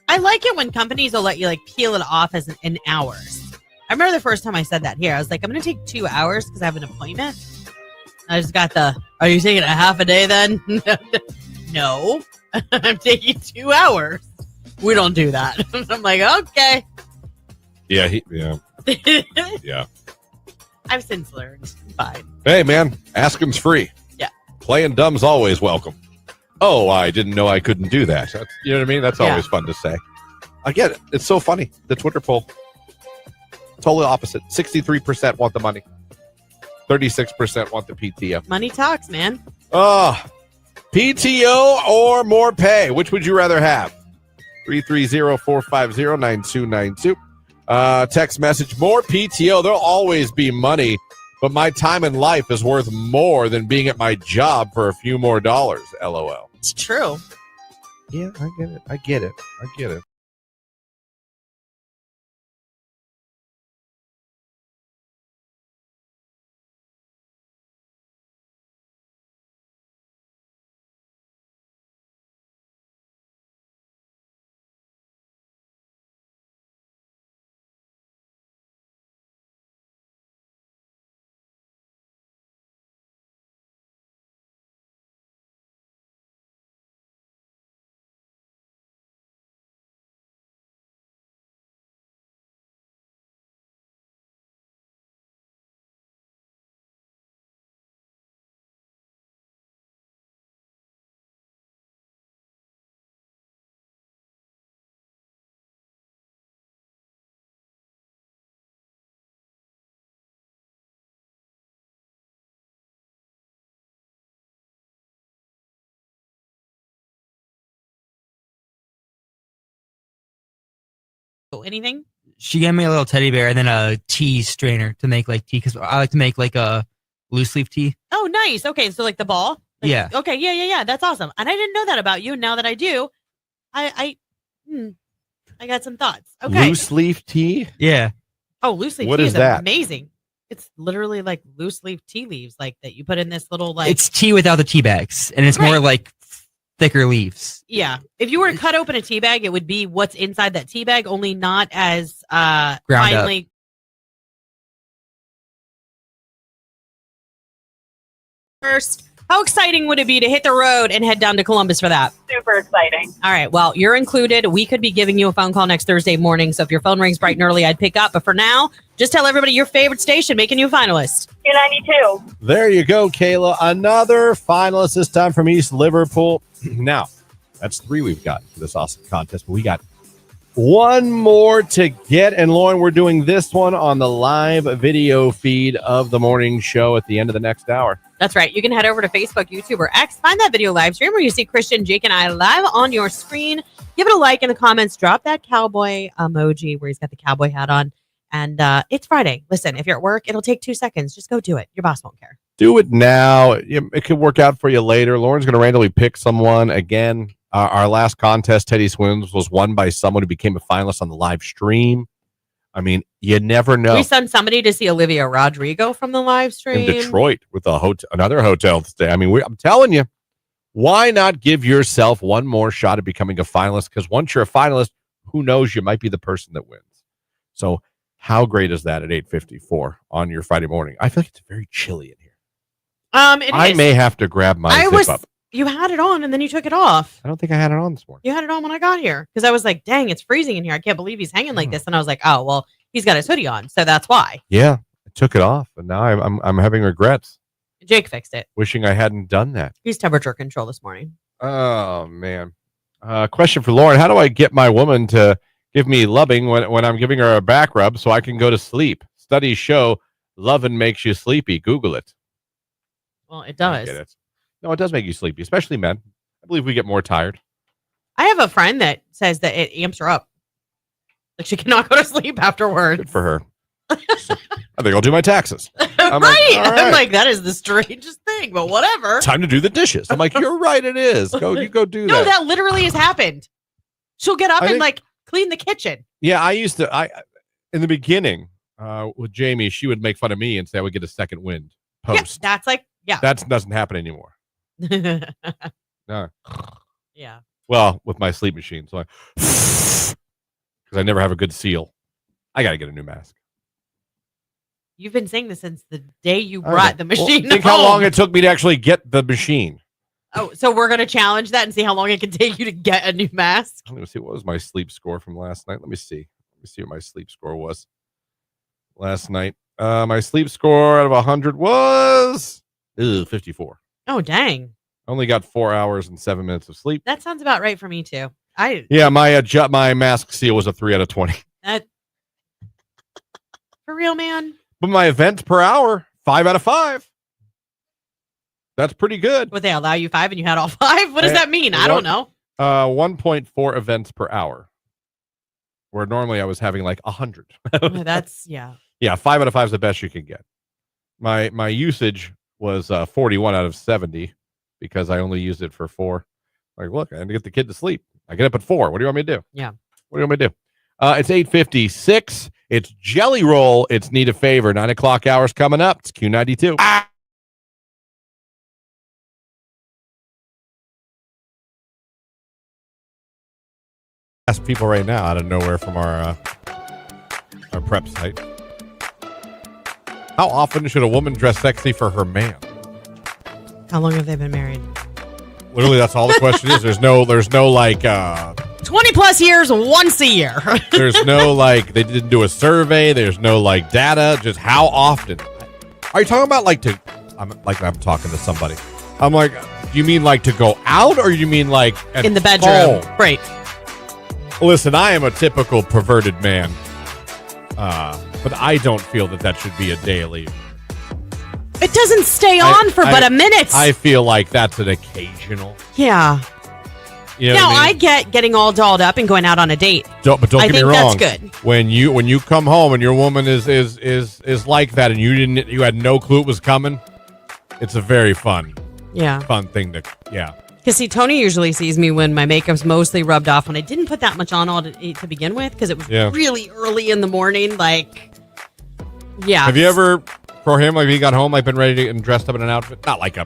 I like it when companies will let you like peel it off as in hours. I remember the first time I said that here. I was like, I'm going to take 2 hours because I have an appointment. I just got are you taking a half a day then? No, I'm taking 2 hours. We don't do that. I'm like, okay. Yeah, yeah. I've since learned. Fine. Hey, man, asking's free. Yeah. Playing dumb's always welcome. Oh, I didn't know I couldn't do that. You know what I mean? That's always fun to say. I get it. It's so funny. The Twitter poll. Totally opposite. 63% want the money. 36% want the PTO. Money talks, man. PTO or more pay? Which would you rather have? 330-450-9292. Text message, more PTO. There'll always be money, but my time in life is worth more than being at my job for a few more dollars. LOL. It's true. Yeah, I get it. Anything? She gave me a little teddy bear and then a tea strainer to make like tea because I like to make like a loose leaf tea. Oh, nice. Okay, so like the ball. Like, Yeah. Okay. Yeah. That's awesome. And I didn't know that about you. Now that I do, I got some thoughts. Okay. Loose leaf tea? Yeah. Oh, loose leaf What tea is that? amazing. It's literally like loose leaf tea leaves, like that you put in this little like. It's tea without the tea bags, and it's more Right. like thicker leaves. Yeah. If you were to cut open a tea bag, it would be what's inside that tea bag, only not as Ground finely. First, how exciting would it be to hit the road and head down to Columbus for that? Super exciting. All right. Well, you're included. We could be giving you a phone call next Thursday morning. So if your phone rings bright and early, I'd pick up. But for now, just tell everybody your favorite station, making you a finalist. Q92. There you go, Kayla. Another finalist, this time from East Liverpool. Now, that's 3 we've got for this awesome contest. But we got one more to get. And Lauren, we're doing this one on the live video feed of the morning show at the end of the next hour. That's right. You can head over to Facebook, YouTube, or X. Find that video live stream where you see Christian, Jake, and I live on your screen. Give it a like in the comments. Drop that cowboy emoji where he's got the cowboy hat on. And it's Friday. Listen, if you're at work, it'll take 2 seconds. Just go do it. Your boss won't care. Do it now. It could work out for you later. Lauren's going to randomly pick someone. Again, our last contest, Teddy Swims, was won by someone who became a finalist on the live stream. I mean, you never know. We sent somebody to see Olivia Rodrigo from the live stream. In Detroit with another hotel stay. I mean, I'm telling you, why not give yourself one more shot at becoming a finalist? Because once you're a finalist, who knows, you might be the person that wins. So how great is that at 8:54 on your Friday morning? I feel like it's very chilly in here. I may have to grab my zip up. You had it on and then you took it off. I don't think I had it on this morning. You had it on when I got here because I was like, dang, it's freezing in here. I can't believe he's hanging like this. And I was like, oh, well, he's got his hoodie on. So that's why. Yeah, I took it off. And now I'm having regrets. Jake fixed it. Wishing I hadn't done that. He's temperature control this morning. Oh, man. Question for Lauren. How do I get my woman to give me loving when I'm giving her a back rub so I can go to sleep? Studies show loving makes you sleepy. Google it. Well, it does. No, it does make you sleepy, especially men. I believe we get more tired. I have a friend that says that it amps her up. Like she cannot go to sleep afterwards. Good for her. I think I'll do my taxes. I'm right. I'm like, that is the strangest thing, but whatever. Time to do the dishes. I'm like, you're right, it is. You go do that. No, that literally has happened. She'll get up and clean the kitchen. Yeah, I used to. In the beginning with Jamie, she would make fun of me and say I would get a second wind post. Yeah, that doesn't happen anymore. No. Yeah. Well, with my sleep machine, so because I never have a good seal. I got to get a new mask. You've been saying this since the day you brought the machine. Think how long it took me to actually get the machine. Oh, so we're gonna challenge that and see how long it can take you to get a new mask. Let me see. What was my sleep score from last night? Let me see what my sleep score was last night. My sleep score out of 100 was 54. Oh, dang. I only got 4 hours and 7 minutes of sleep. That sounds about right for me too. My mask seal was a 3 out of 20. For real, man. But my events per hour, 5 out of 5. That's pretty good. Would they allow you 5 and you had all 5? What does that mean? I don't know. 1.4 events per hour. Where normally I was having like 100. That's Yeah, 5 out of 5 is the best you can get. My usage was 41 out of 70 because I only used it for 4. Like, look, I had to get the kid to sleep. I get up at 4. What do you want me to do? Yeah. What do you want me to do? It's 8:56. It's Jelly Roll. It's Need a Favor. 9 o'clock hours coming up. It's Q92. Ask people right now out of nowhere from our prep site. How often should a woman dress sexy for her man? How long have they been married? Literally, that's all the question is. There's no like 20 plus years, once a year. There's no like they didn't do a survey. There's no like data. Just how often? Are you talking about I'm talking to somebody? I'm like, do you mean like to go out or you mean like in the bedroom? Home? Right. Listen, I am a typical perverted man, but I don't feel that should be a daily. It doesn't stay on for but a minute. I feel like that's an occasional. Yeah. You know now what I mean? I get getting all dolled up and going out on a date. But don't get me wrong. That's good. When you come home and your woman is like that and you had no clue it was coming, it's a very fun thing to Because see, Tony usually sees me when my makeup's mostly rubbed off when I didn't put that much on all to begin with because it was really early in the morning. Have you ever, for him, like he got home, like been ready to and dressed up in an outfit? Not like a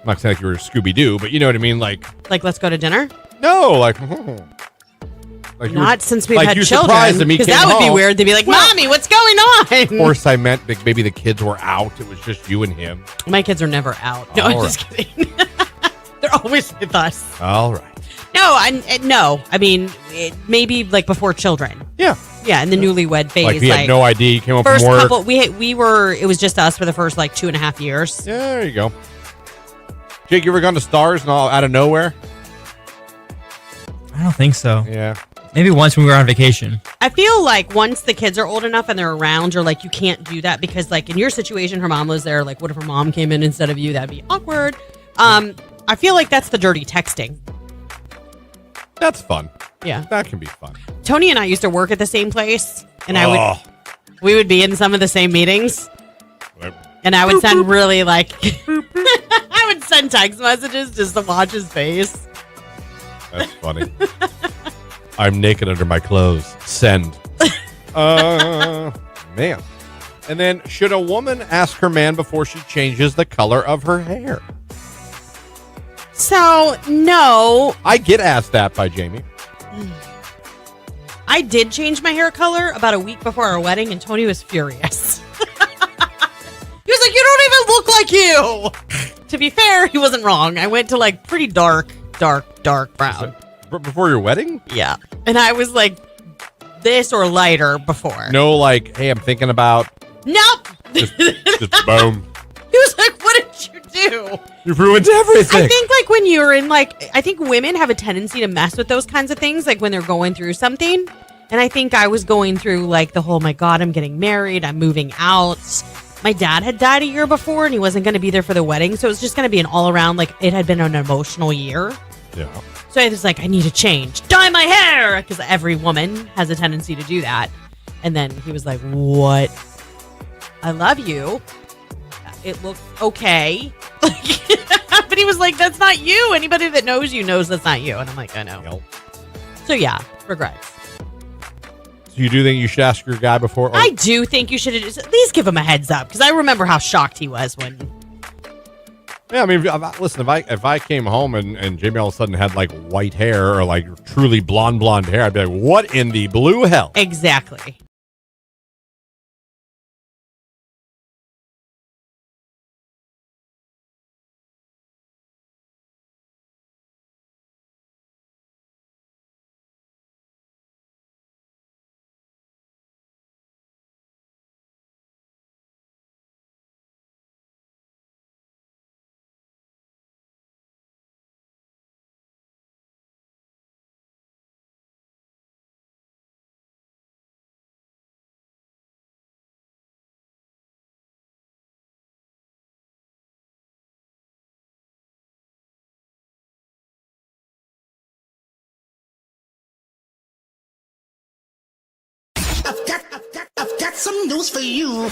not saying like you were Scooby-Doo, but you know what I mean? Like let's go to dinner? no, like you Not were- since we've like had you children. surprised him, he Because came that would be home. weird. They'd be like, Mommy, what's going on? Of course, I meant like, maybe the kids were out. It was just you and him. My kids are never out. No, I'm All just kidding. They're always with us. All right. No, I mean, maybe like before children. Yeah. Yeah, in the newlywed phase. Like he had no idea. He came home First from work. couple, we were, it was just us for the first like 2.5 years. Yeah, there you go. Jake, you ever gone to Stars and all out of nowhere? I don't think so. Yeah. Maybe once when we were on vacation. I feel like once the kids are old enough and they're around, you're like, you can't do that because like in your situation, her mom was there. Like, what if her mom came in instead of you? That'd be awkward. I feel like that's the dirty texting. That's fun. Yeah. That can be fun. Tony and I used to work at the same place, and Oh. we would be in some of the same meetings, and I would send really like, I would send text messages just to watch his face. That's funny. I'm naked under my clothes. Send. Man. And then, should a woman ask her man before she changes the color of her hair? So, no. I get asked that by Jamie. I did change my hair color about a week before our wedding, and Tony was furious. He was like, you don't even look like you. To be fair, he wasn't wrong. I went to like pretty dark brown. Before your wedding? Yeah. And I was like this or lighter before. No, like, hey, I'm thinking about. Nope. Just boom. He was like, what did you do? You've ruined everything. I think like when you're in like, I think women have a tendency to mess with those kinds of things, like when they're going through something. And I think I was going through like the whole, my God, I'm getting married. I'm moving out. My dad had died a year before and he wasn't going to be there for the wedding. So it was just going to be an all around, like it had been an emotional year. Yeah. So I was like, I need to change. Dye my hair. Because every woman has a tendency to do that. And then he was like, what? I love you. It looks okay. But he was like, that's not you. Anybody that knows you knows that's not you. And I'm like, I know. Yep. So yeah, regrets. So you do think you should ask your guy before? I do think you should at least give him a heads up. Because I remember how shocked he was when... Yeah, I mean, listen, if I came home and Jamie all of a sudden had like white hair or like truly blonde hair, I'd be like, what in the blue hell? Exactly. I've got some news for you.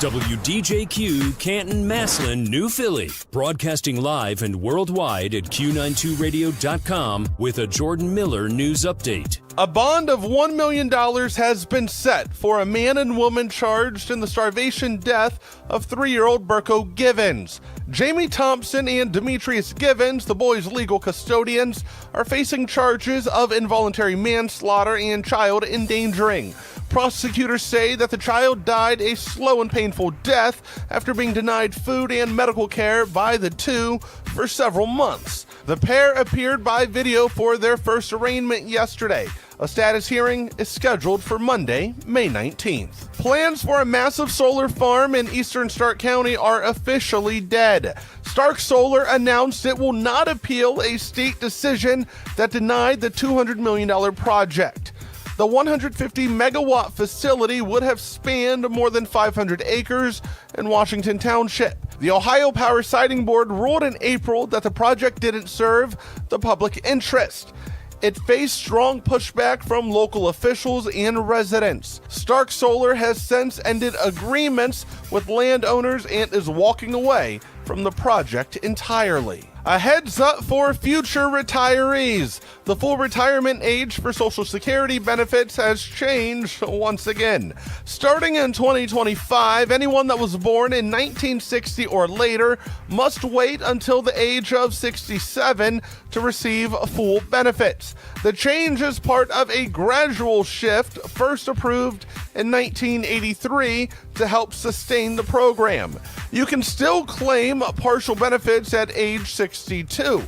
WDJQ Canton, Massillon, New Philly. Broadcasting live and worldwide at Q92Radio.com with a Jordan Miller news update. A bond of $1 million has been set for a man and woman charged in the starvation death of 3-year-old Burko Givens. Jamie Thompson and Demetrius Givens, the boy's legal custodians, are facing charges of involuntary manslaughter and child endangering. Prosecutors say that the child died a slow and painful death after being denied food and medical care by the two for several months. The pair appeared by video for their first arraignment yesterday. A status hearing is scheduled for Monday, May 19th. Plans for a massive solar farm in eastern Stark County are officially dead. Stark Solar announced it will not appeal a state decision that denied the $200 million project. The 150 megawatt facility would have spanned more than 500 acres in Washington Township. The Ohio Power Siting Board ruled in April that the project didn't serve the public interest. It faced strong pushback from local officials and residents. Stark Solar has since ended agreements with landowners and is walking away from the project entirely. A heads up for future retirees. The full retirement age for Social Security benefits has changed once again. Starting in 2025, anyone that was born in 1960 or later must wait until the age of 67 to receive full benefits. The change is part of a gradual shift first approved in 1983 to help sustain the program. You can still claim partial benefits at age 62,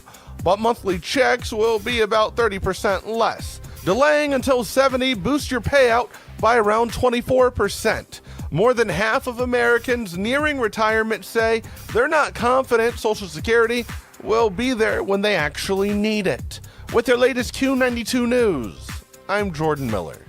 but monthly checks will be about 30% less. Delaying until 70 boosts your payout by around 24%. More than half of Americans nearing retirement say they're not confident Social Security will be there when they actually need it. With their latest Q92 news, I'm Jordan Miller.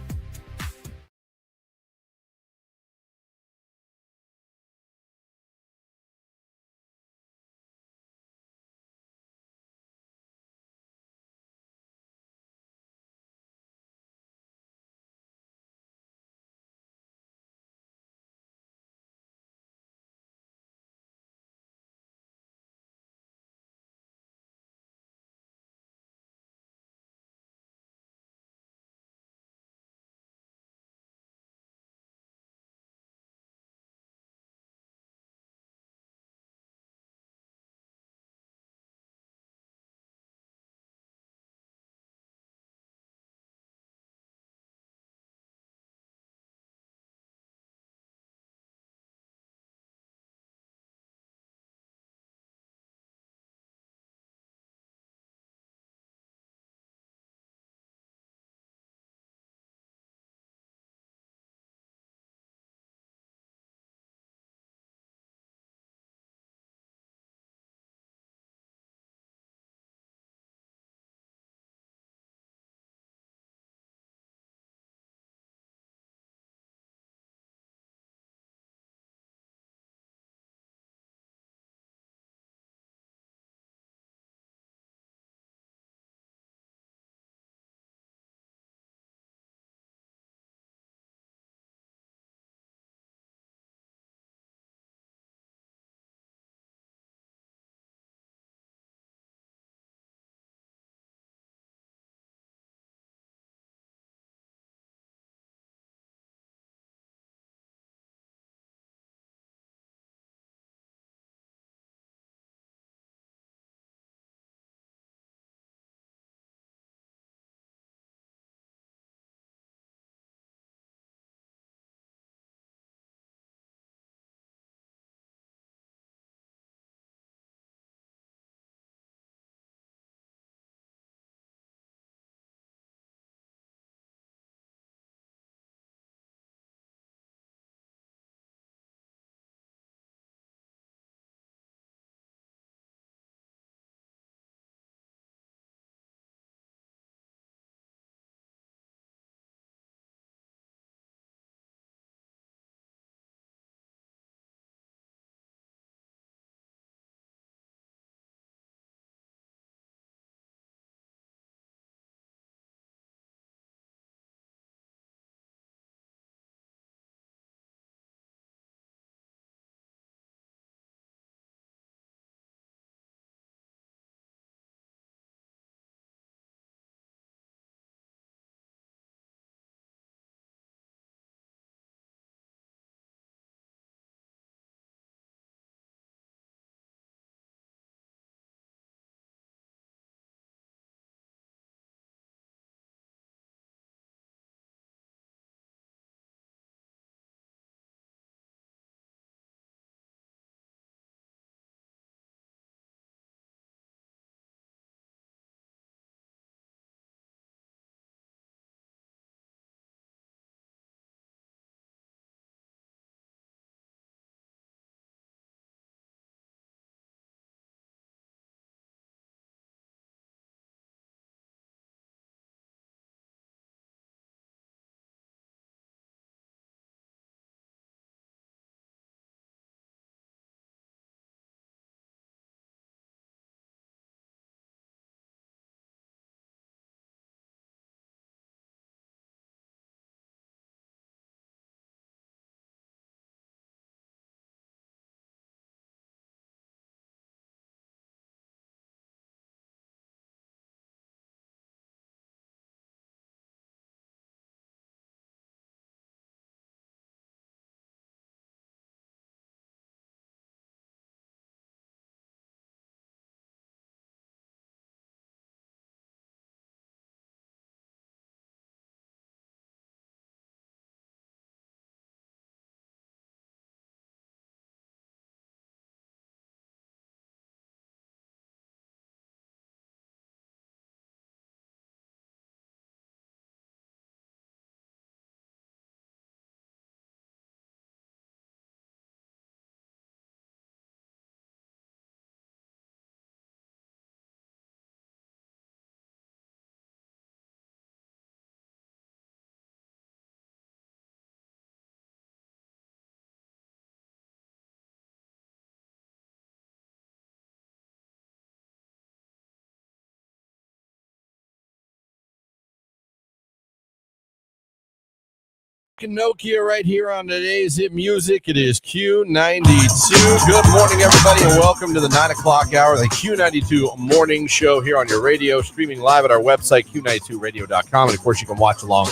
Nokia right here on today's Hit Music. It is Q92. Good morning, everybody, and welcome to the 9 o'clock hour, the Q92 Morning Show here on your radio, streaming live at our website, Q92radio.com. And, of course, you can watch along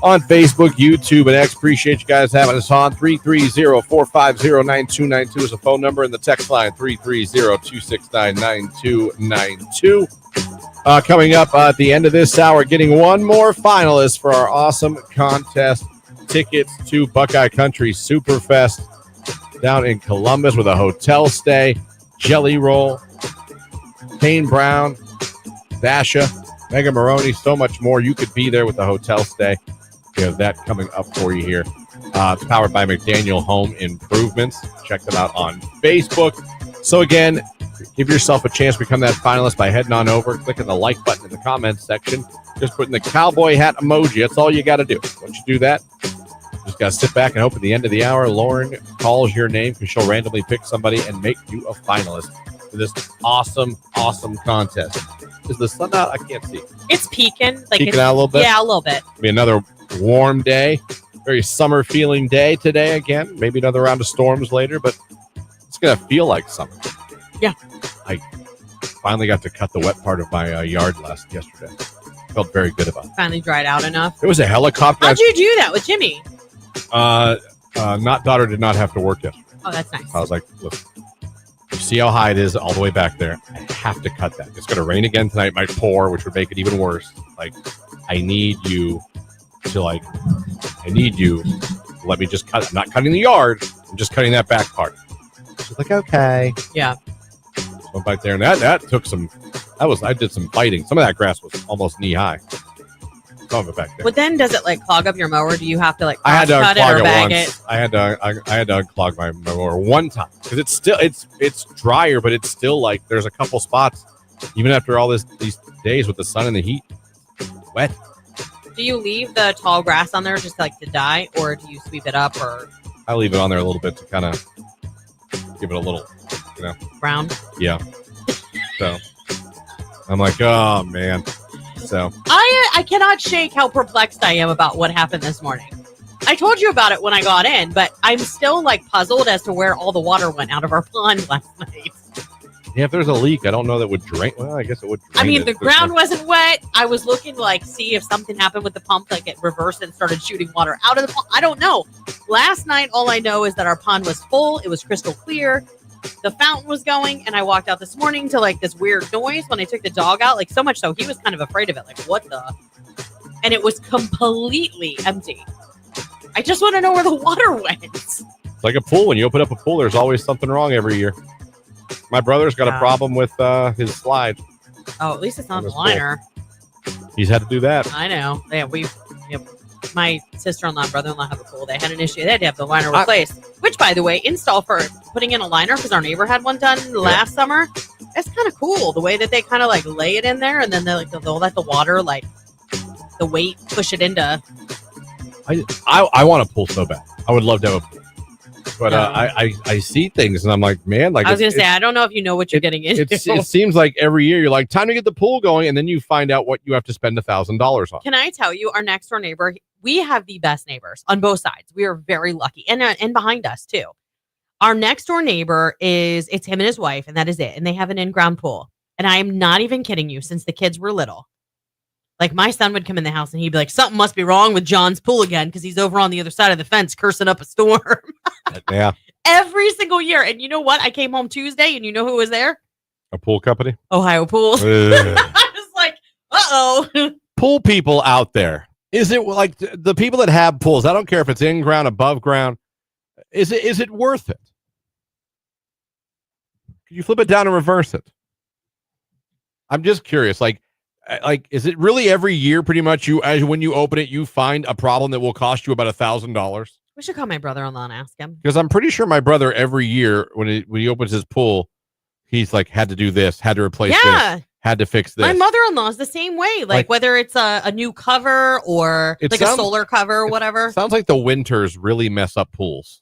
on Facebook, YouTube, and X. Appreciate you guys having us on. 330-450-9292 is a phone number, and the text line, 330-269-9292. Coming up at the end of this hour, getting one more finalist for our awesome contest. Tickets to Buckeye Country Superfest down in Columbus with a hotel stay, Jelly Roll, Kane Brown, Dasha, Mega Maroney, so much more. You could be there with a hotel stay. We have that coming up for you here. It's powered by McDaniel Home Improvements. Check them out on Facebook. So again, give yourself a chance to become that finalist by heading on over, clicking the like button in the comments section, just putting the cowboy hat emoji. That's all you got to do. Once you do that, just got to sit back and hope at the end of the hour, Lauren calls your name because she'll randomly pick somebody and make you a finalist for this awesome, awesome contest. Is the sun out? I can't see. It's peeking. Peeking out a little bit? Yeah, a little bit. It'll be another warm day, very summer feeling day today again. Maybe another round of storms later, but it's going to feel like summer. Yeah. I finally got to cut the wet part of my yard yesterday. Felt very good about it. Finally dried out enough. There was a helicopter. How'd you do that with Jimmy? Daughter did not have to work yesterday. Oh, that's nice. I was like, look, you see how high it is all the way back there? I have to cut that. It's going to rain again tonight. It might pour, which would make it even worse. Like, I need you to let me just cut it. I'm not cutting the yard. I'm just cutting that back part. She's like, okay. Yeah. Went back there, and that took some. I did some fighting. Some of that grass was almost knee high. Some of it back there. But then, does it like clog up your mower? Do you have to like I had to cut it unclog or it bag once. it? I had to unclog my mower one time because it's drier, but it's still like there's a couple spots even after all these days with the sun and the heat, wet. Do you leave the tall grass on there just like to die, or do you sweep it up, or I leave it on there a little bit to kind of give it a little, brown? Yeah. So I'm like, oh man. So I cannot shake how perplexed I am about what happened this morning. I told you about it when I got in, but I'm still like puzzled as to where all the water went out of our pond last night. Yeah, if there's a leak, I don't know that would drain. Well, I guess it would drain. I mean, the ground wasn't wet. I was looking to see if something happened with the pump, like it reversed and started shooting water out of the pond. I don't know. Last night, all I know is that our pond was full. It was crystal clear. The fountain was going, and I walked out this morning to this weird noise when I took the dog out, so much so he was kind of afraid of it. Like, what the? And it was completely empty. I just want to know where the water went. It's like a pool. When you open up a pool, there's always something wrong every year. My brother's got a problem with his slide. Oh, at least it's not the liner. He's had to do that. I know. Yeah, my sister-in-law and brother-in-law have a pool. They had an issue. They had to have the liner replaced. Which, by the way, install for putting in a liner, because our neighbor had one done last summer. It's kind of cool the way that they kind of lay it in there, and then they'll let the water the weight push it into. I want a pool so bad. I would love to have a pool. But I see things and I'm like, man, I was going to say, I don't know if you know what you're getting into. It seems like every year you're like, time to get the pool going. And then you find out what you have to spend $1,000 on. Can I tell you, our next door neighbor, we have the best neighbors on both sides. We are very lucky. And behind us too. Our next door neighbor it's him and his wife, and that is it. And they have an in-ground pool. And I am not even kidding you, since the kids were little. Like, my son would come in the house and he'd be like, something must be wrong with John's pool again, because he's over on the other side of the fence cursing up a storm. Yeah. Every single year. And you know what? I came home Tuesday and you know who was there? A pool company? Ohio Pools. I was like, uh-oh. Pool people out there. Is it like the people that have pools? I don't care if it's in ground, above ground. Is it worth it? Can you flip it down and reverse it? I'm just curious. Like, is it really every year pretty much when you open it, you find a problem that will cost you about $1,000? We should call my brother-in-law and ask him. Because I'm pretty sure my brother every year when he opens his pool, he's like, had to do this, had to replace this, had to fix this. My mother-in-law is the same way. Like whether it's a new cover or a solar cover or whatever. Sounds like the winters really mess up pools.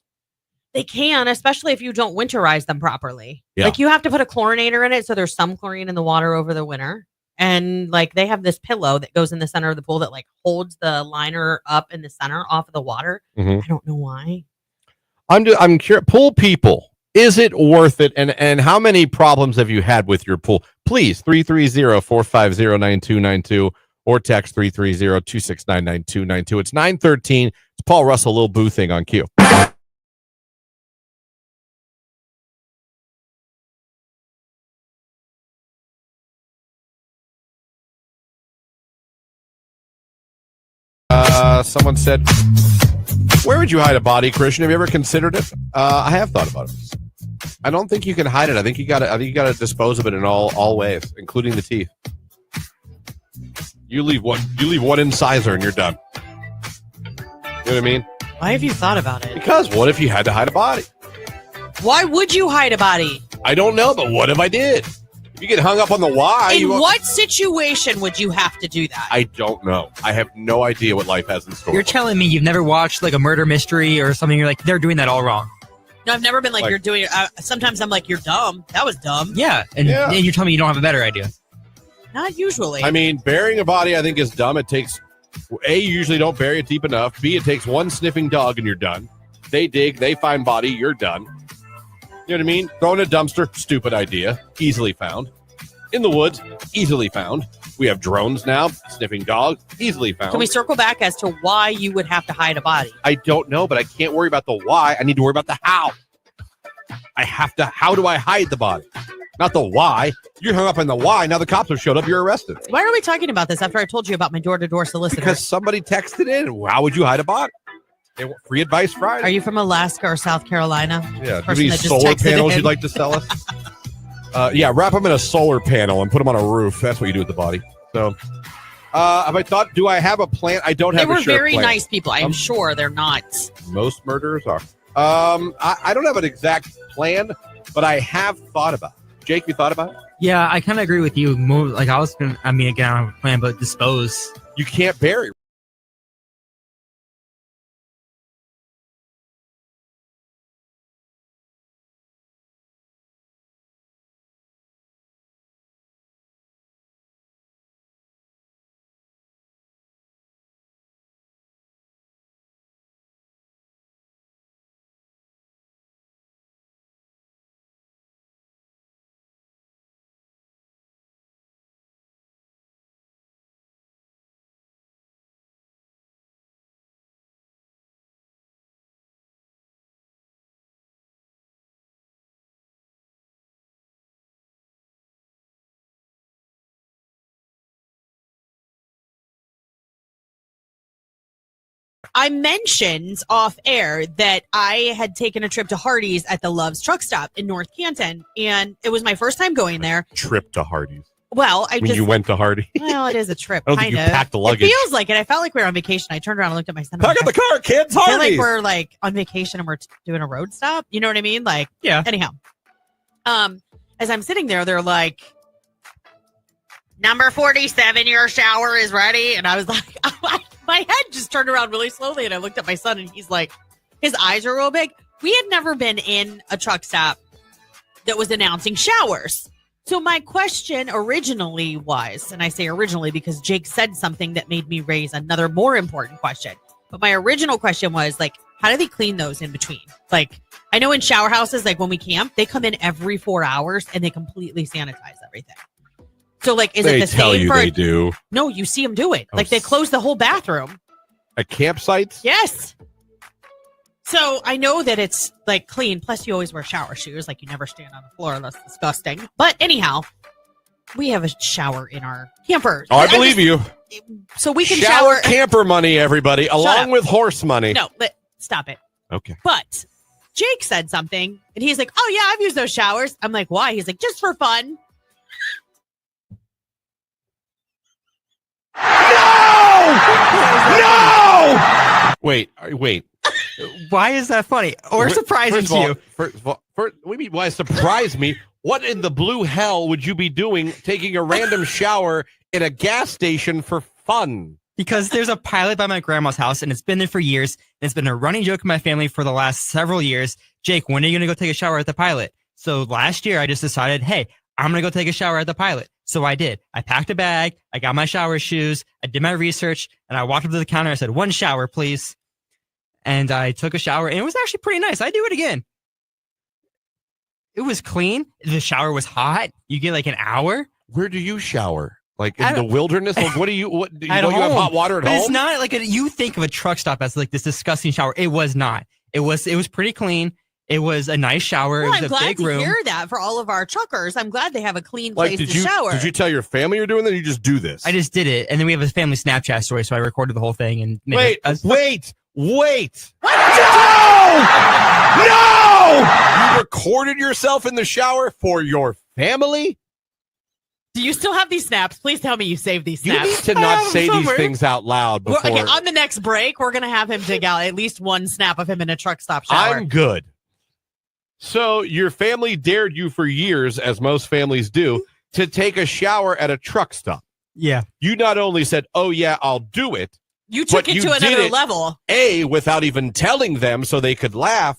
They can, especially if you don't winterize them properly. Yeah. Like, you have to put a chlorinator in it, so there's some chlorine in the water over the winter. And like they have this pillow that goes in the center of the pool that like holds the liner up in the center off of the water. I don't know why. I'm curious. Pool people, is it worth it? And how many problems have you had with your pool? Please, 330-450-9292 or text 330-269-9292. It's 9:13. It's Paul Russell, Lil Boo thing on Q. Someone said, where would you hide a body, Christian? Have you ever considered it? I have thought about it. I don't think you can hide it. I think you got to dispose of it in all ways, including the teeth. You leave one incisor and you're done. You know what I mean? Why have you thought about it? Because what if you had to hide a body? Why would you hide a body? I don't know, but what if I did? If you get hung up on the why. In what situation would you have to do that? I don't know. I have no idea what life has in store. You're telling me you've never watched like a murder mystery or something? You're like, they're doing that all wrong. No, I've never been like you're doing it. Sometimes I'm like, you're dumb. That was dumb. Yeah, and you're telling me you don't have a better idea. Not usually. I mean, burying a body, I think, is dumb. It takes, A, you usually don't bury it deep enough. B, it takes one sniffing dog and you're done. They dig, they find body, you're done. You know what I mean? Throw in a dumpster, stupid idea. Easily found. In the woods, easily found. We have drones now, sniffing dogs, easily found. Can we circle back as to why you would have to hide a body? I don't know, but I can't worry about the why. I need to worry about the how. How do I hide the body? Not the why. You're hung up on the why. Now the cops have showed up. You're arrested. Why are we talking about this after I told you about my door-to-door solicitor? Because somebody texted in. How would you hide a body? They want free advice Friday. Are you from Alaska or South Carolina? Yeah. Do you have any solar panels you'd like to sell us? Yeah, wrap them in a solar panel and put them on a roof. That's what you do with the body. So, have I thought, do I have a plan? I don't have a sure plan. They were very nice people. I'm sure they're not. Most murderers are. I don't have an exact plan, but I have thought about it. Jake, you thought about it? Yeah, I kind of agree with you. More like again, I don't have a plan, but dispose. You can't bury. I mentioned off air that I had taken a trip to Hardee's at the Love's truck stop in North Canton, and it was my first time going there. Trip to Hardee's. Well, you went to Hardee's. Well, it is a trip. I don't think you packed the luggage. It feels like it. I felt like we were on vacation. I turned around and looked at my son. Pack up the car, kids. Hardee's. I feel like we're like on vacation and we're doing a road stop. You know what I mean? Like, yeah. Anyhow, as I'm sitting there, they're like, "Number 47, your shower is ready," and I was like, my head just turned around really slowly, and I looked at my son, and he's like, his eyes are real big. We had never been in a truck stop that was announcing showers. So my question originally was, and I say originally because Jake said something that made me raise another more important question. But my original question was like, how do they clean those in between? Like, I know in shower houses, like when we camp, they come in every 4 hours and they completely sanitize everything. So like, is it the same for? They do. No, you see them do it. Like they close the whole bathroom. At campsites? Yes. So I know that it's like clean. Plus, you always wear shower shoes. Like you never stand on the floor. That's disgusting. But anyhow, we have a shower in our camper. Oh, I believe you. So we can shower camper money, everybody, along with horse money. No, stop it. Okay. But Jake said something, and he's like, "Oh yeah, I've used those showers." I'm like, "Why?" He's like, "Just for fun." No! Wait. Why is that funny or surprising to you? First of all, what do you mean, why surprise me? What in the blue hell would you be doing taking a random shower in a gas station for fun? Because there's a pilot by my grandma's house, and it's been there for years. And it's been a running joke in my family for the last several years. Jake, when are you going to go take a shower at the pilot? So last year, I just decided, hey, I'm going to go take a shower at the pilot. So I did. I packed a bag. I got my shower shoes. I did my research, and I walked up to the counter. I said, 1 shower, please. And I took a shower, and it was actually pretty nice. I'd do it again. It was clean. The shower was hot. You get like an hour. Where do you shower? Like in the wilderness? Like, what do you you have hot water at But home? it's not like you think of a truck stop as like this disgusting shower. It was not. It was pretty clean. It was a nice shower. Well, it was I'm a glad big to room. hear that for all of our truckers. I'm glad they have a clean Like, place to shower. Did you tell your family you're doing that? Or you just do this? I just did it, and then we have a family Snapchat story, so I recorded the whole thing and made Wait! No! You recorded yourself in the shower for your family? Do you still have these snaps? Please tell me you saved these You snaps. need to not say these things out loud before. Okay, on the next break, we're going to have him dig out at least one snap of him in a truck stop shower. I'm good. So your family dared you for years, as most families do, to take a shower at a truck stop. Yeah. You not only said, "Oh yeah, I'll do it," You took but it you to did another it, level. without even telling them so they could laugh,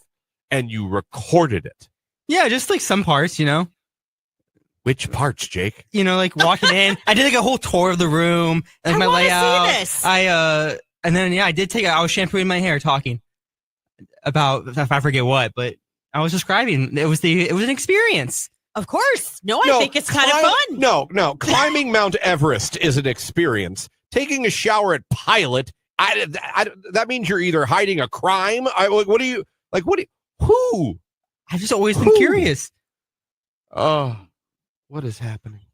and you recorded it. Yeah, just like some parts, you know. Which parts, Jake? You know, like walking in. I did like a whole tour of the room, like my layout. See this. And then I did I was shampooing my hair, talking about I forget what, but I was describing. It was an experience. Of course. No, I think it's kind of fun. No. Climbing Mount Everest is an experience. Taking a shower at Pilot, that means you're either hiding a crime. Who? I've just always been curious. Oh, what is happening?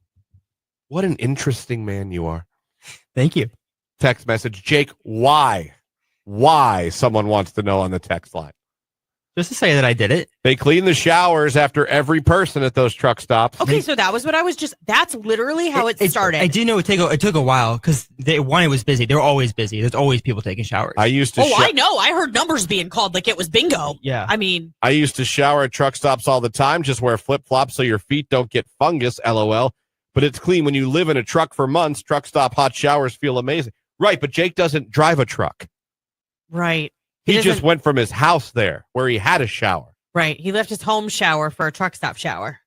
What an interesting man you are. Thank you. Text message, Jake, why? Why? Someone wants to know on the text line. Just to say that I did it. They clean the showers after every person at those truck stops. Okay, so that was what I was that's literally how it started. I do know it took a while because it was busy. They were always busy. There's always people taking showers. I used to. I know. I heard numbers being called like it was bingo. Yeah. I mean, I used to shower at truck stops all the time. Just wear flip flops so your feet don't get fungus. LOL. But it's clean when you live in a truck for months. Truck stop hot showers feel amazing. Right, but Jake doesn't drive a truck. Right. He just went from his house there where he had a shower. Right. He left his home shower for a truck stop shower.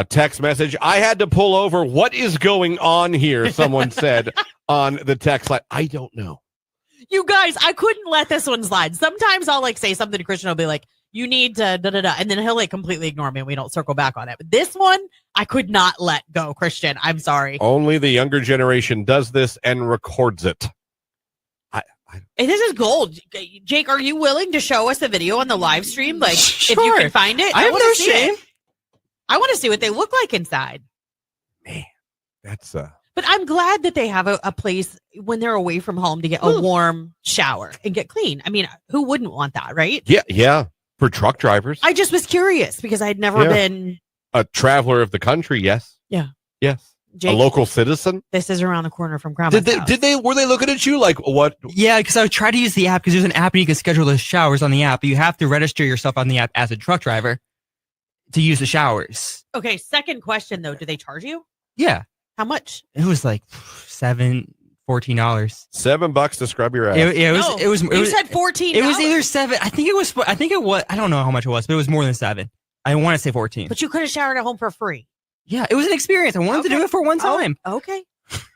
Text message. I had to pull over. What is going on here? Someone said on the text line. I don't know. You guys, I couldn't let this one slide. Sometimes I'll say something to Christian. I'll be like, you need to da-da-da. And then he'll completely ignore me and we don't circle back on it. But this one, I could not let go, Christian. I'm sorry. Only the younger generation does this and records it. This is gold. Jake, are you willing to show us a video on the live stream? Sure. If you can find it. I have no shame. I want to see what they look like inside. Man, that's But I'm glad that they have a place when they're away from home to get a warm shower and get clean. I mean, who wouldn't want that, right? Yeah. For truck drivers. I just was curious because I'd never been a traveler of the country. Yes. Yeah. Yes. Jake, a local citizen. This is around the corner from Grandma's house. Were they looking at you like what? Yeah, because I would try to use the app because there's an app and you can schedule the showers on the app, but you have to register yourself on the app as a truck driver to use the showers. Okay, second question though, do they charge you? Yeah. How much? It was like $14. $7 to scrub your ass. It was. You said $14. It was either $7. I think it was. I don't know how much it was, but it was more than $7. I want to say 14. But you could have showered at home for free. Yeah, it was an experience. I wanted to do it for one time. Okay.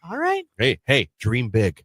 All right. Hey, dream big.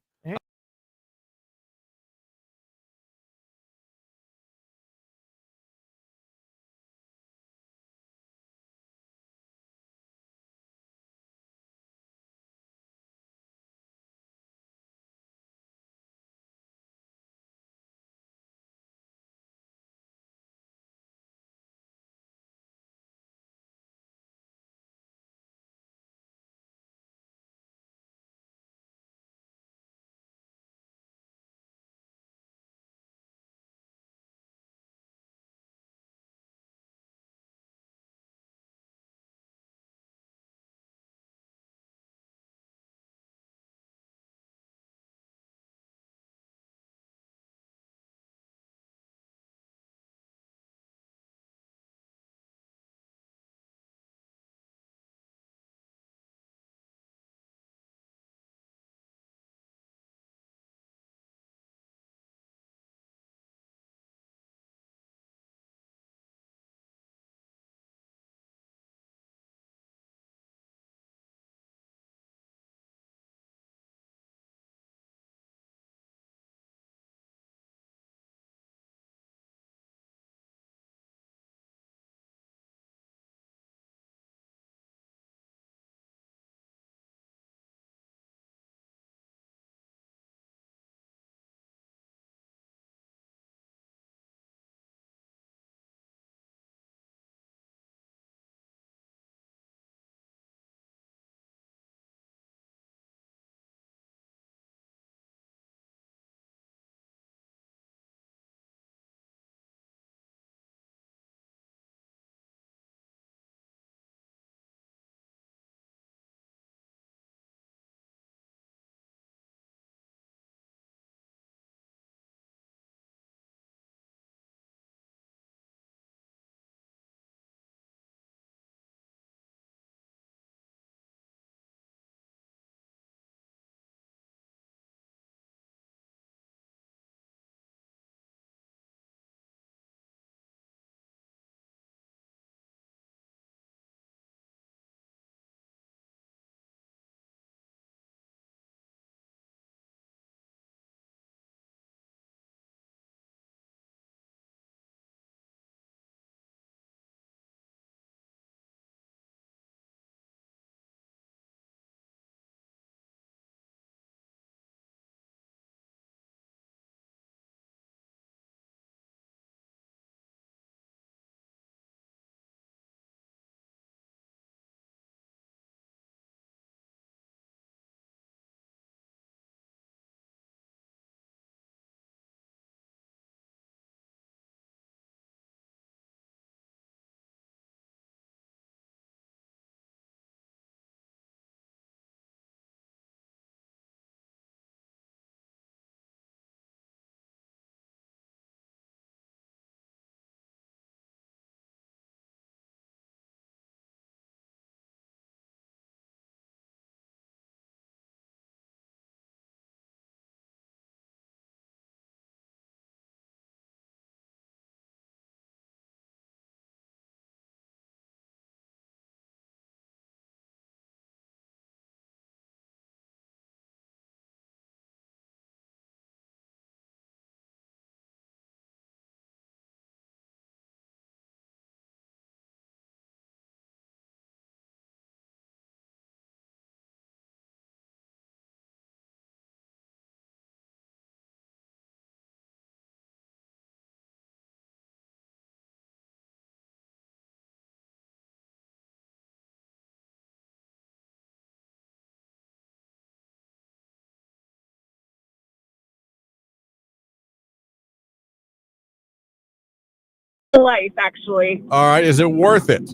life, actually. All right. Is it worth it?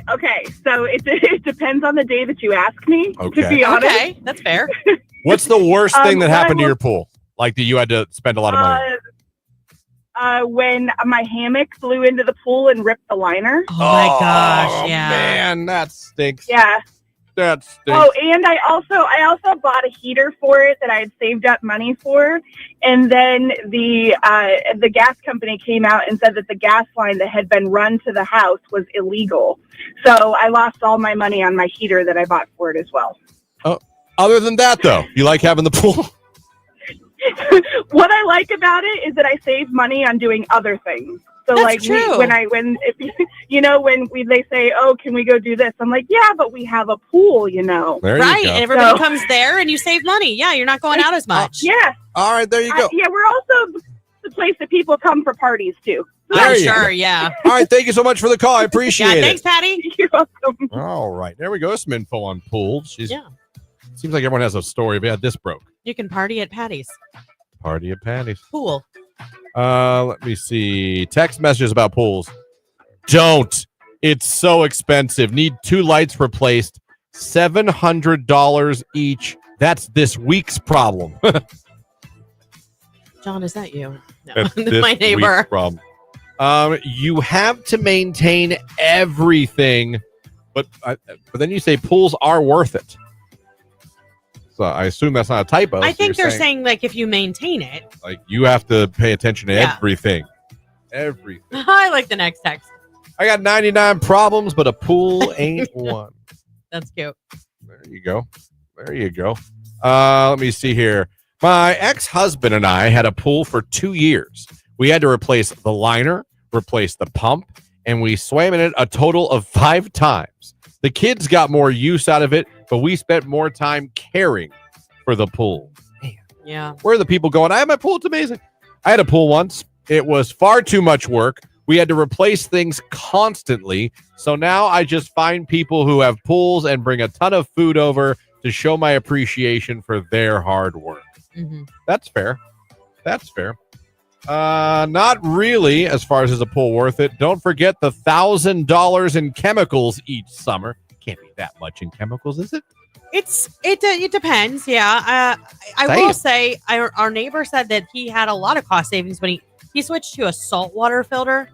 Okay, so it depends on the day that you ask me, Okay. to be honest. Okay, that's fair. What's the worst thing that what I happened to will- your pool? Like that you had to spend a lot of money? When my hammock flew into the pool and ripped the liner. Oh my gosh, yeah. Man, that stinks. Yeah. That stinks. Oh, and I also bought a heater for it that I had saved up money for, and then the gas company came out and said that the gas line that had been run to the house was illegal. So I lost all my money on my heater that I bought for it as well. Oh, other than that, though, you like having the pool? What I like about it is that I save money on doing other things. So That's like true. when they say, "Oh, can we go do this?" I'm like, "Yeah, but we have a pool, you know." There Right, you go. and everybody comes there and you save money. Yeah, you're not going out as much. Yeah. All right, there you go. Yeah, we're also the place that people come for parties too. There I'm you go. sure, yeah. All right, thank you so much for the call. I appreciate Yeah, it. thanks, Patty. You're welcome. All right, there we go. Some info on pools. Yeah. Seems like everyone has a story. Yeah, this broke. You can party at Patty's Party at Patty's. pool. Let me see. Text messages about pools. Don't. It's so expensive. Need 2 lights replaced. $700 each. That's this week's problem. John, is that you? No, That's this my neighbor. week's problem. You have to maintain everything, but then you say pools are worth it. So I assume that's not a typo. I So think you're they're saying like if you maintain it. like you have to pay attention to Yeah. everything. Everything. I like the next text. I got 99 problems, but a pool ain't one. That's cute. There you go. There you go. Let me see here. My ex-husband and I had a pool for 2 years. We had to replace the liner, replace the pump, and we swam in it a total of 5 times. The kids got more use out of it, but we spent more time caring for the pool. Man, Yeah. where are the people going? I have my pool. It's amazing. I had a pool once. It was far too much work. We had to replace things constantly. So now I just find people who have pools and bring a ton of food over to show my appreciation for their hard work. Mm-hmm. That's fair. That's fair. Not really, as far as is a pool worth it. Don't forget the $1,000 in chemicals each summer. Can't be that much in chemicals, is it? It depends. Yeah. I Damn. will say our neighbor said that he had a lot of cost savings when he switched to a saltwater filter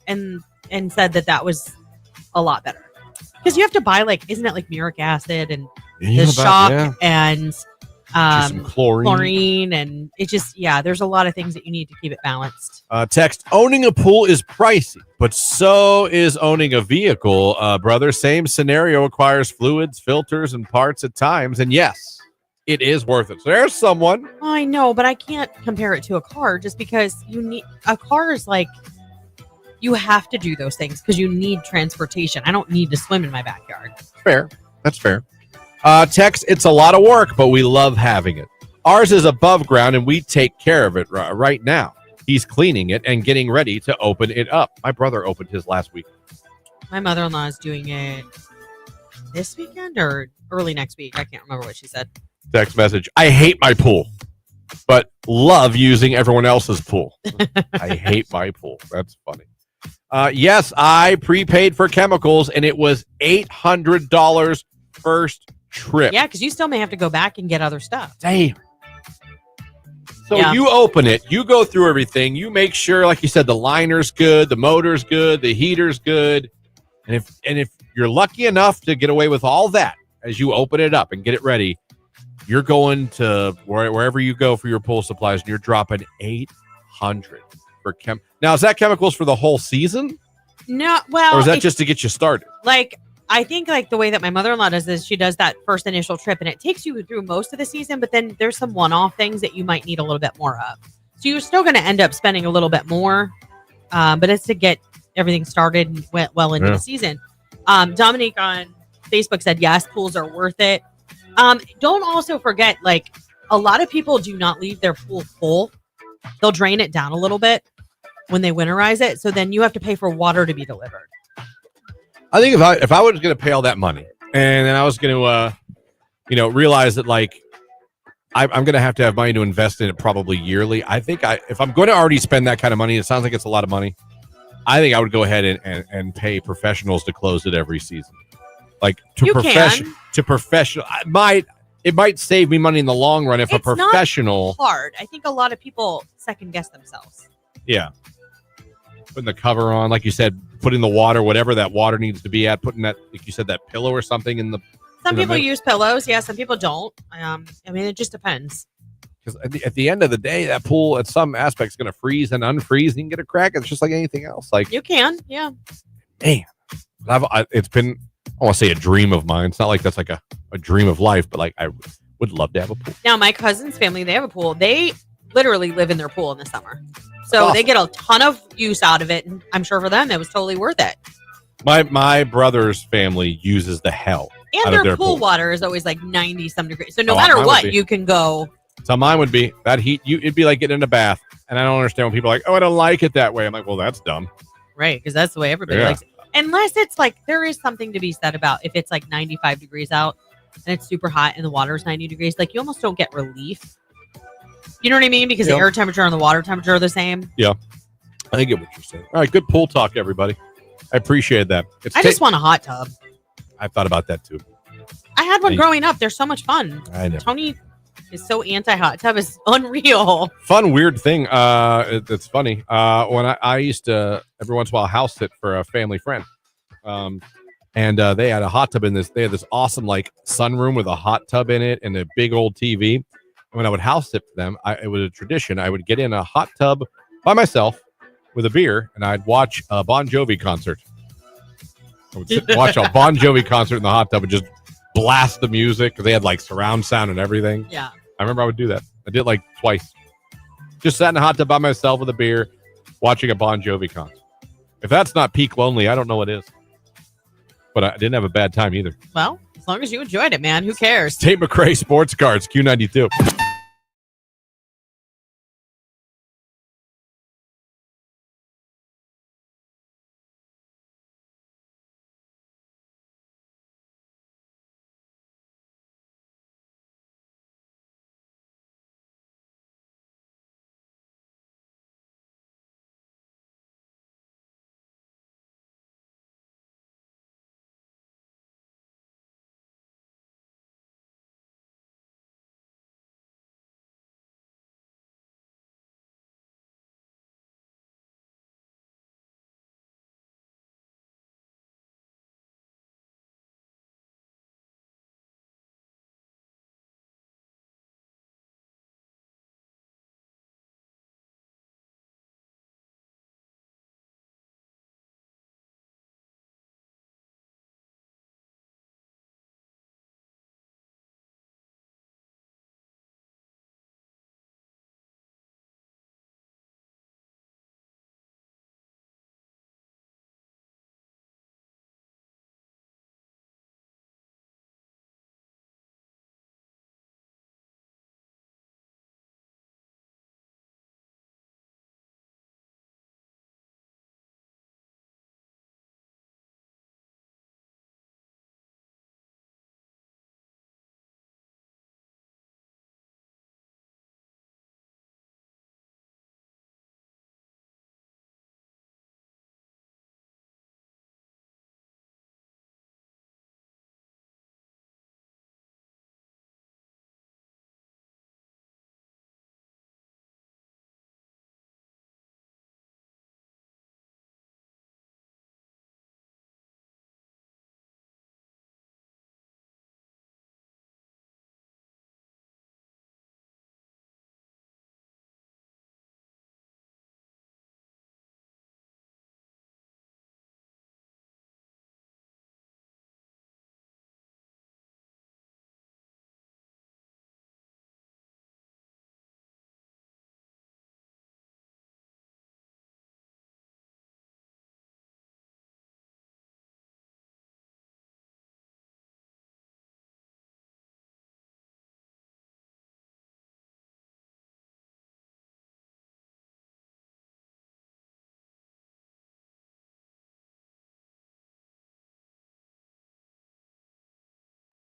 and said that was a lot better because you have to buy isn't it like uric acid and the shock and some chlorine. and it just there's a lot of things that you need to keep it balanced. Text, owning a pool is pricey, but so is owning a vehicle, brother. Same scenario, requires fluids, filters, and parts at times. And yes, it is worth it. So there's someone. I know, but I can't compare it to a car just because a car is like you have to do those things because you need transportation. I don't need to swim in my backyard. Fair. That's fair. Text, it's a lot of work, but we love having it. Ours is above ground, and we take care of it right now. He's cleaning it and getting ready to open it up. My brother opened his last week. My mother-in-law is doing it this weekend or early next week. I can't remember what she said. Text message, I hate my pool, but love using everyone else's pool. I hate my pool. That's funny. Yes, I prepaid for chemicals, and it was $800 first trip. Yeah, because you still may have to go back and get other stuff. Damn. So Yeah. you open it, you go through everything, you make sure, like you said, the liner's good, the motor's good, the heater's good. And if you're lucky enough to get away with all that as you open it up and get it ready, you're going to wherever you go for your pool supplies, and you're dropping $800 for Now, is that chemicals for the whole season? No, well, Or is that just to get you started? I think the way that my mother-in-law does is she does that first initial trip and it takes you through most of the season, but then there's some one-off things that you might need a little bit more of. So you're still going to end up spending a little bit more, but it's to get everything started and went well into the season. Dominique on Facebook said, yes, pools are worth it. Don't also forget, a lot of people do not leave their pool full. They'll drain it down a little bit when they winterize it. So then you have to pay for water to be delivered. I think if I was going to pay all that money and then I was going to, realize that I'm going to have money to invest in it probably yearly. I think if I'm going to already spend that kind of money, it sounds like it's a lot of money. I think I would go ahead and pay professionals to close it every season. Like to professional. It might save me money in the long run if a professional. Not hard. I think a lot of people second guess themselves. Yeah. Putting the cover on, like you said, putting the water, whatever that water needs to be at, putting that, like you said, that pillow or something in the. Some people use pillows. Yeah, some people don't. I mean, it just depends. Because at the end of the day, that pool at some aspects is going to freeze and unfreeze, and you can get a crack. It's just like anything else. Like you can, yeah. Man, it's been, I want to say, a dream of mine. It's not like that's like a dream of life, but like I would love to have a pool. Now, my cousin's family, they have a pool. They literally live in their pool in the summer, so they get a ton of use out of it. And I'm sure for them, it was totally worth it. My brother's family uses the hell. And their pool water is always like 90-some degrees. So no matter what, you can go. So mine would be that heat. It'd be like getting in a bath. And I don't understand when people are like, oh, I don't like it that way. I'm like, well, that's dumb. Right, because that's the way everybody likes it. Unless it's like, there is something to be said about if it's like 95 degrees out and it's super hot and the water is 90 degrees, like you almost don't get relief. You know what I mean? Because the air temperature and the water temperature are the same. Yeah. I get what you're saying. All right, good pool talk, everybody. I appreciate that. I just want a hot tub. I thought about that too. I had one growing up. They're so much fun. I know. Tony is so anti-hot tub. It's unreal. Fun, weird thing. It's funny. When I used to every once in a while house sit for a family friend. And they had a hot tub in this. They had this awesome like sunroom with a hot tub in it and a big old TV. And when I would house sit for them, it was a tradition. I would get in a hot tub by myself with a beer, and I'd watch a Bon Jovi concert. I would sit and watch a Bon Jovi concert in the hot tub and just blast the music because they had like surround sound and everything. Yeah. I remember I would do that. I did it like twice. Just sat in a hot tub by myself with a beer, watching a Bon Jovi concert. If that's not peak lonely, I don't know what is. But I didn't have a bad time either. Well, as long as you enjoyed it, man, who cares? Tate McRae Sports Cards, Q92.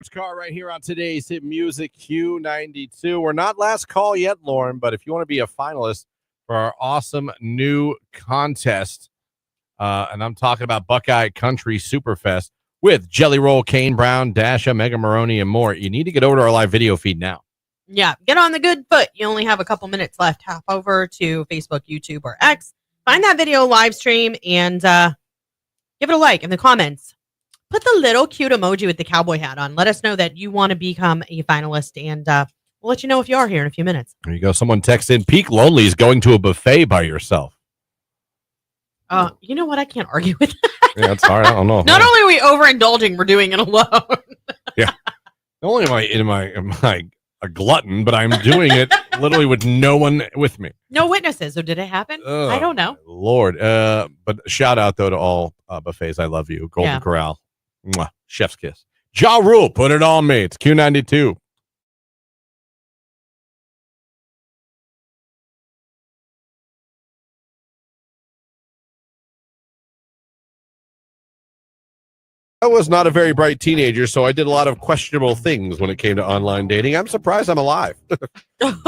Car right here on today's Hit Music Q92. We're not last call yet, Lauren, but if you want to be a finalist for our awesome new contest, and I'm talking about Buckeye Country Superfest with Jelly Roll, Kane Brown, Dasha, Mega Maroney, and more, you need to get over to our live video feed now. Yeah, get on the good foot. You only have a couple minutes left. Hop over to Facebook, YouTube, or X. Find that video live stream and give it a like in the comments. Put the little cute emoji with the cowboy hat on. Let us know that you want to become a finalist, and we'll let you know if you are here in a few minutes. There you go. Someone texts in, Peak Lonely is going to a buffet by yourself. You know what? I can't argue with that. Yeah, it's hard. I don't know. Not only are we overindulging, we're doing it alone. Yeah. Not only am I a glutton, but I'm doing it literally with no one with me. No witnesses. So did it happen? I don't know. Lord. But shout out, though, to all buffets. I love you. Golden Corral. Mwah. Chef's kiss. Ja Rule, put it on me. It's Q92. I was not a very bright teenager, so I did a lot of questionable things when it came to online dating. I'm surprised I'm alive. I'm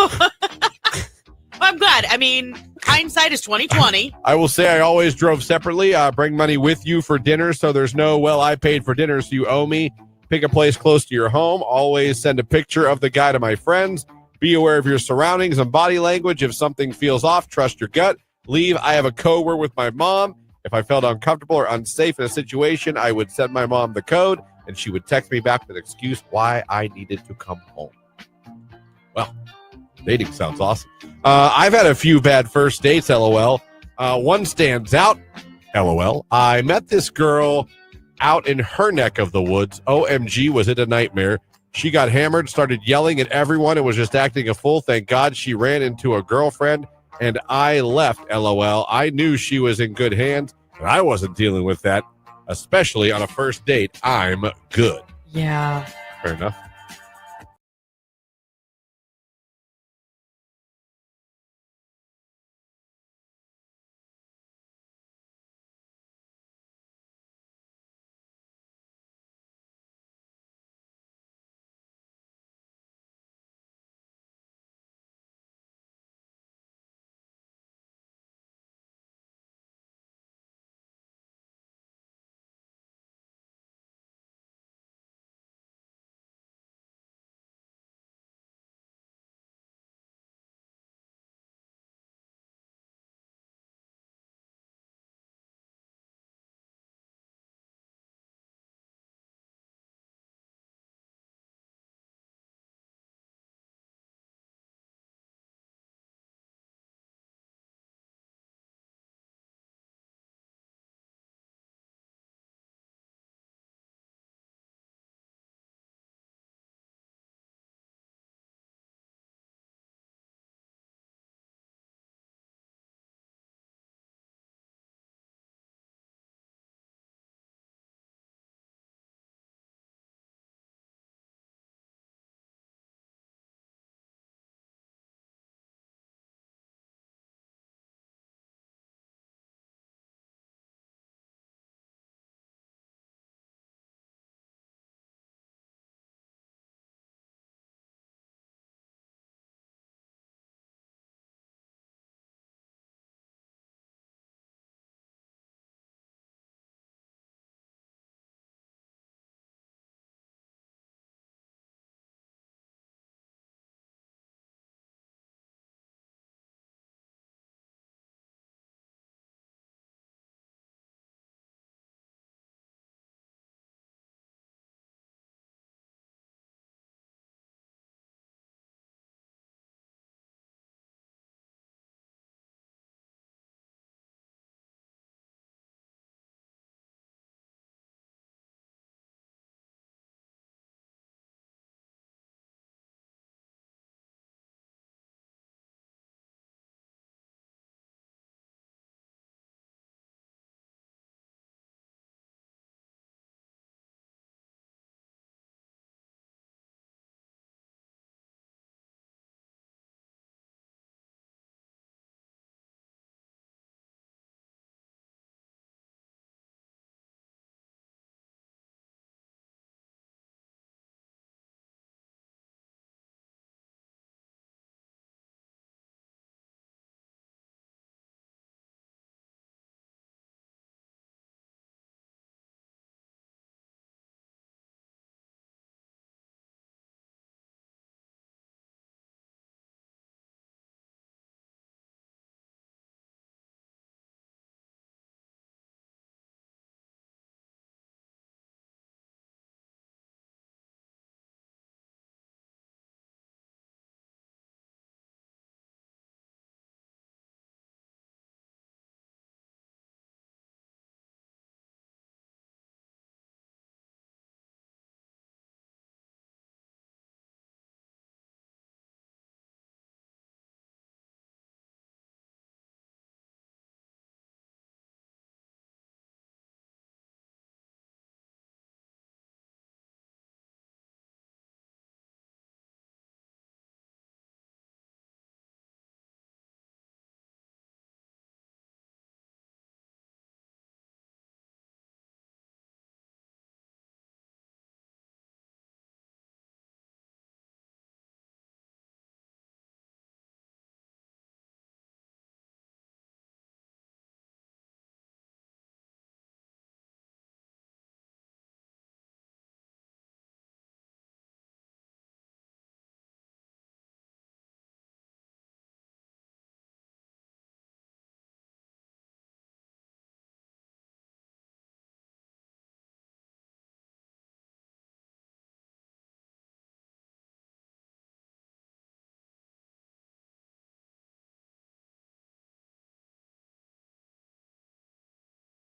glad. I mean, hindsight is 2020. I will say I always drove separately. Bring money with you for dinner, so there's no, well, I paid for dinner, so you owe me. Pick a place close to your home. Always send a picture of the guy to my friends. Be aware of your surroundings and body language. If something feels off, trust your gut. Leave. I have a code word with my mom. If I felt uncomfortable or unsafe in a situation, I would send my mom the code, and she would text me back with an excuse why I needed to come home. Well, dating sounds awesome. I've had a few bad first dates, LOL. One stands out, LOL. I met this girl out in her neck of the woods. OMG, was it a nightmare. She got hammered, started yelling at everyone, and was just acting a fool. Thank God she ran into a girlfriend, and I left, LOL. I knew she was in good hands, and I wasn't dealing with that, especially on a first date. I'm good. Yeah. Fair enough.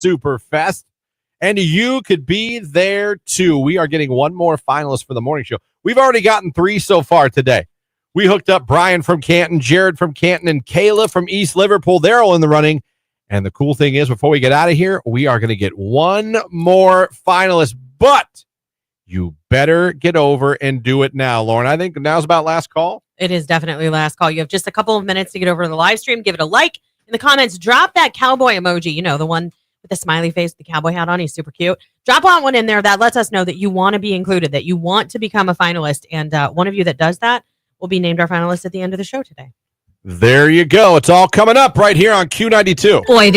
Superfest. And you could be there too. We are getting one more finalist for the morning show. We've already gotten 3 so far today. We hooked up Brian from Canton, Jared from Canton, and Kayla from East Liverpool. They're all in the running. And the cool thing is, before we get out of here, we are going to get one more finalist. But you better get over and do it now, Lauren. I think now's about last call. It is definitely last call. You have just a couple of minutes to get over to the live stream. Give it a like. In the comments, drop that cowboy emoji. You know, the one with the smiley face with the cowboy hat on. He's super cute. Drop on one in there. That lets us know that you want to be included, that you want to become a finalist. And one of you that does that will be named our finalist at the end of the show today. There you go. It's all coming up right here on Q92. Boy,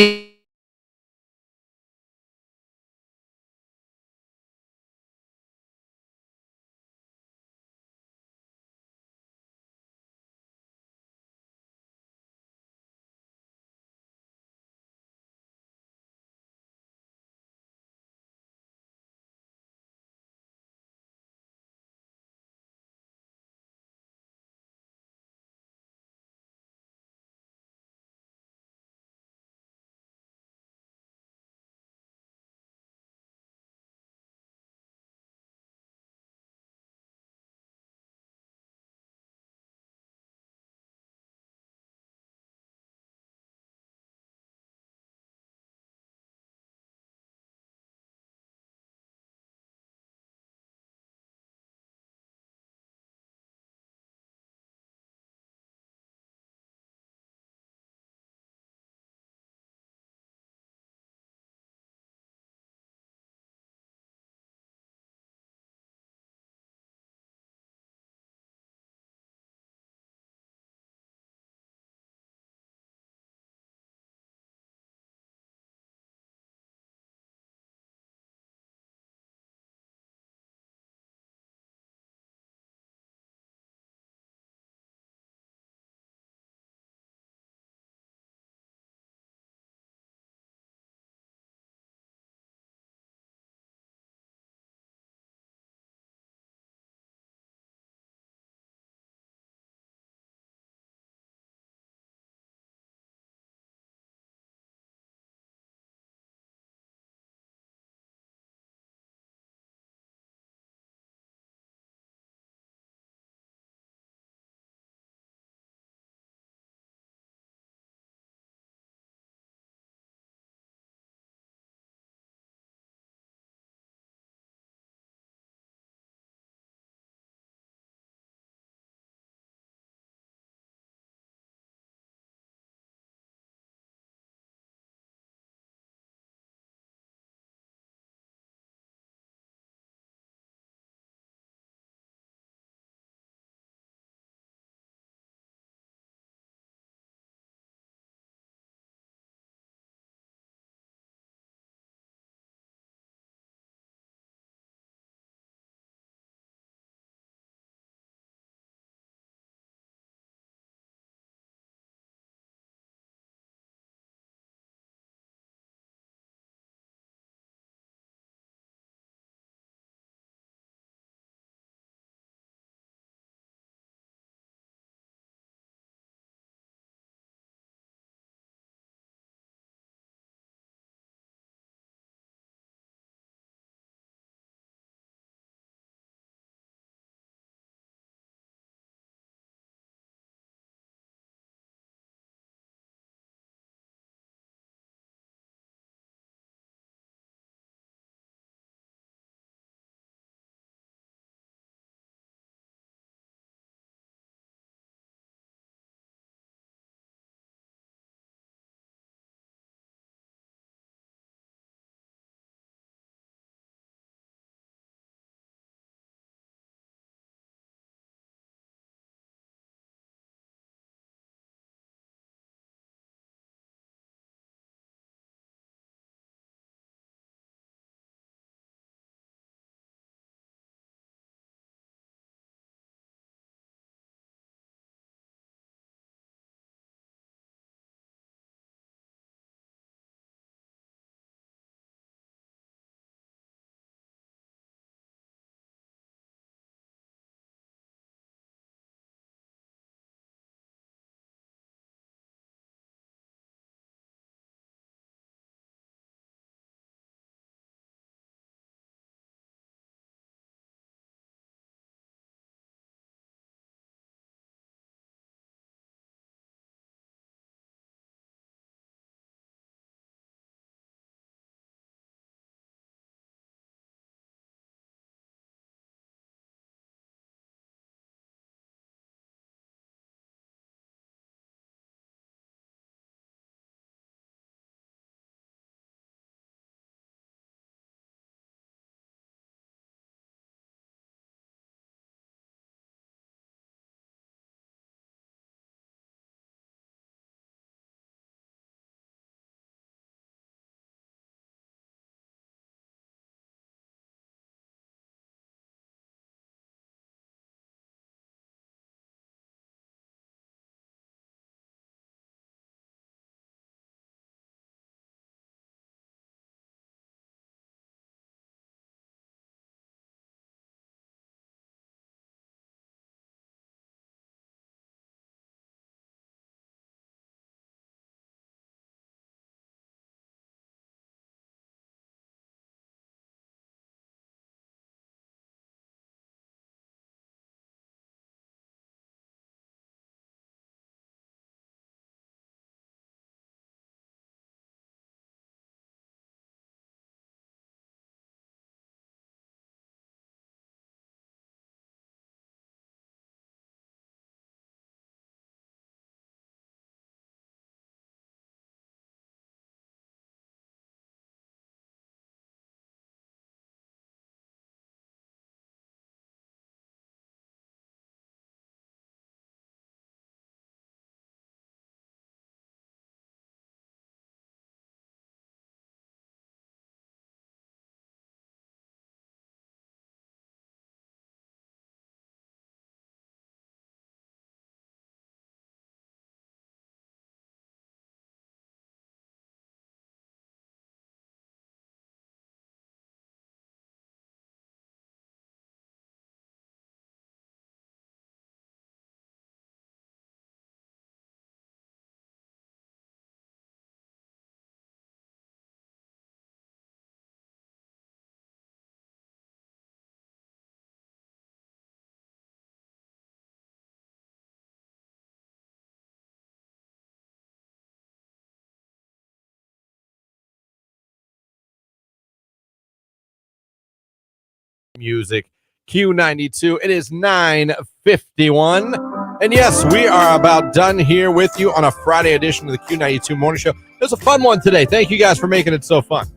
music. Q92. It is 9:51. And yes, we are about done here with you on a Friday edition of the Q92 Morning Show. It was a fun one today. Thank you guys for making it so fun.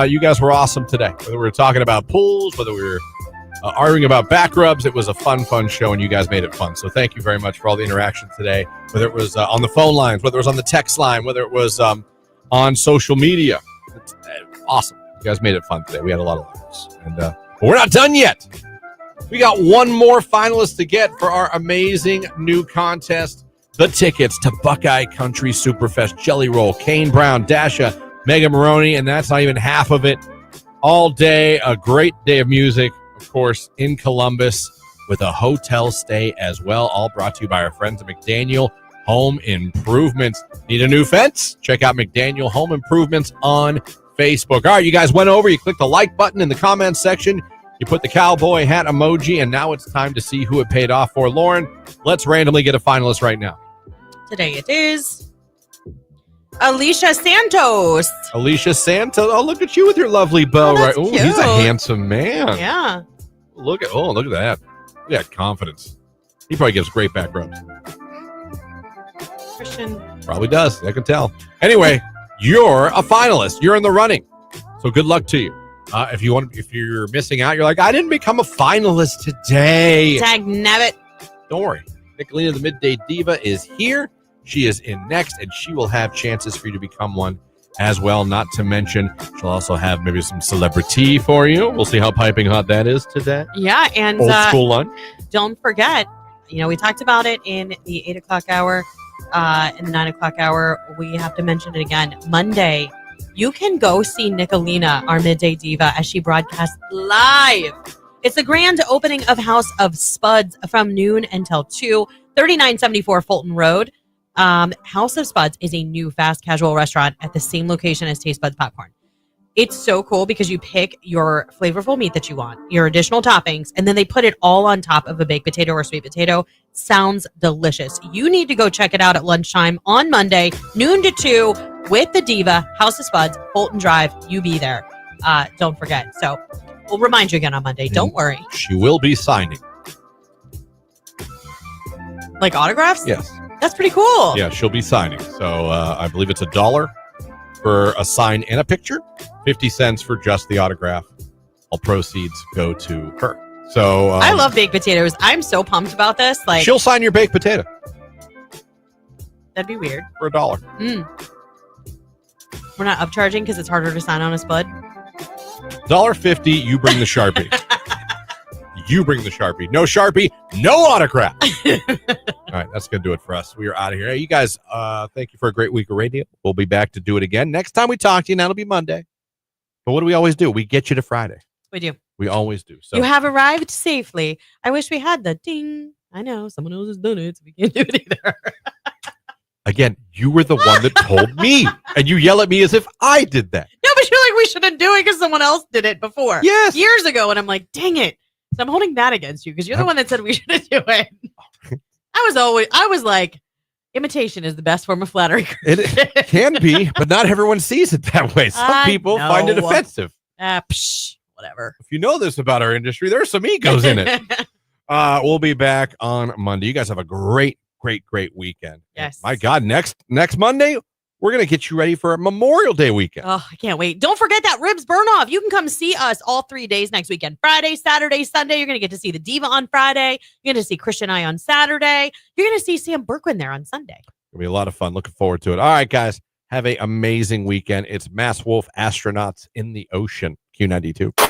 You guys were awesome today. Whether we were talking about pools, whether we were arguing about back rubs, it was a fun show, and you guys made it fun. So thank you very much for all the interaction today, whether it was on the phone lines, whether it was on the text line, whether it was on social media. It's awesome. You guys made it fun today. We had a lot of laughs. And but we're not done yet. We got one more finalist to get for our amazing new contest. The tickets to Buckeye Country Superfest, Jelly Roll, Kane Brown, Dasha, Mega Maroney, and that's not even half of it. All day, a great day of music, of course, in Columbus with a hotel stay as well, all brought to you by our friends at McDaniel Home Improvements. Need a new fence? Check out McDaniel Home Improvements on Facebook. All right, you guys went over, you clicked the like button in the comments section, you put the cowboy hat emoji, and now it's time to see who it paid off for. Lauren, let's randomly get a finalist right now. Today it is Alicia Santos. Alicia Santos. Oh, look at you with your lovely bow, right? Oh, cute. He's a handsome man. Yeah. Look at that. Look at that confidence. He probably gives great back rubs. Christian. Probably does. I can tell. Anyway, you're a finalist. You're in the running. So good luck to you. If you're missing out, you're like, I didn't become a finalist today. Tag nabbit. Don't worry. Nicolina, the Midday Diva, is here. She is in next, and she will have chances for you to become one as well. Not to mention, she'll also have maybe some celebrity for you. We'll see how piping hot that is today. Yeah, and old school lunch. Don't forget, we talked about it in the 8 o'clock hour, in the 9 o'clock hour. We have to mention it again. Monday, you can go see Nicolina, our Midday Diva, as she broadcasts live. It's the grand opening of House of Spuds from noon until 2, 3974 Fulton Road. House of Spuds is a new fast casual restaurant at the same location as Taste Buds Popcorn. It's so cool because you pick your flavorful meat that you want, your additional toppings, and then they put it all on top of a baked potato or sweet potato. Sounds delicious. You need to go check it out at lunchtime on Monday, noon to 2, with the Diva, House of Spuds, Fulton Drive. You be there. Don't forget. So we'll remind you again on Monday. Don't worry. She will be signing. Like autographs? Yes. That's pretty cool. Yeah, she'll be signing. So I believe it's $1 for a sign and a picture, 50 cents for just the autograph. All proceeds go to her. So I love baked potatoes. I'm so pumped about this. Like, she'll sign your baked potato. That'd be weird. For $1. We're not upcharging because it's harder to sign on a spud. $1.50, you bring the Sharpie. You bring the Sharpie. No Sharpie, no autograph. All right, that's going to do it for us. We are out of here. Hey, you guys, thank you for a great week of radio. We'll be back to do it again. Next time we talk to you, and that'll be Monday. But what do we always do? We get you to Friday. We do. We always do. So you have arrived safely. I wish we had the ding. I know, someone else has done it, so we can't do it either. Again, you were the one that told me, and you yell at me as if I did that. No, but you're like, we shouldn't do it because someone else did it before. Yes. Years ago, and I'm like, dang it. So I'm holding that against you because you're the one that said we shouldn't do it. I was like, imitation is the best form of flattery. It can be, but not everyone sees it that way. Some people find it offensive. Whatever. If you know this about our industry, there's some egos in it. We'll be back on Monday. You guys have a great weekend. Yes. My God, next Monday, we're going to get you ready for a Memorial Day weekend. Oh, I can't wait. Don't forget that ribs burn off. You can come see us all 3 days next weekend. Friday, Saturday, Sunday. You're going to get to see the Diva on Friday. You're going to see Christian and I on Saturday. You're going to see Sam Berkwin there on Sunday. It'll be a lot of fun. Looking forward to it. All right, guys. Have an amazing weekend. It's Mass Wolf Astronauts in the Ocean. Q92.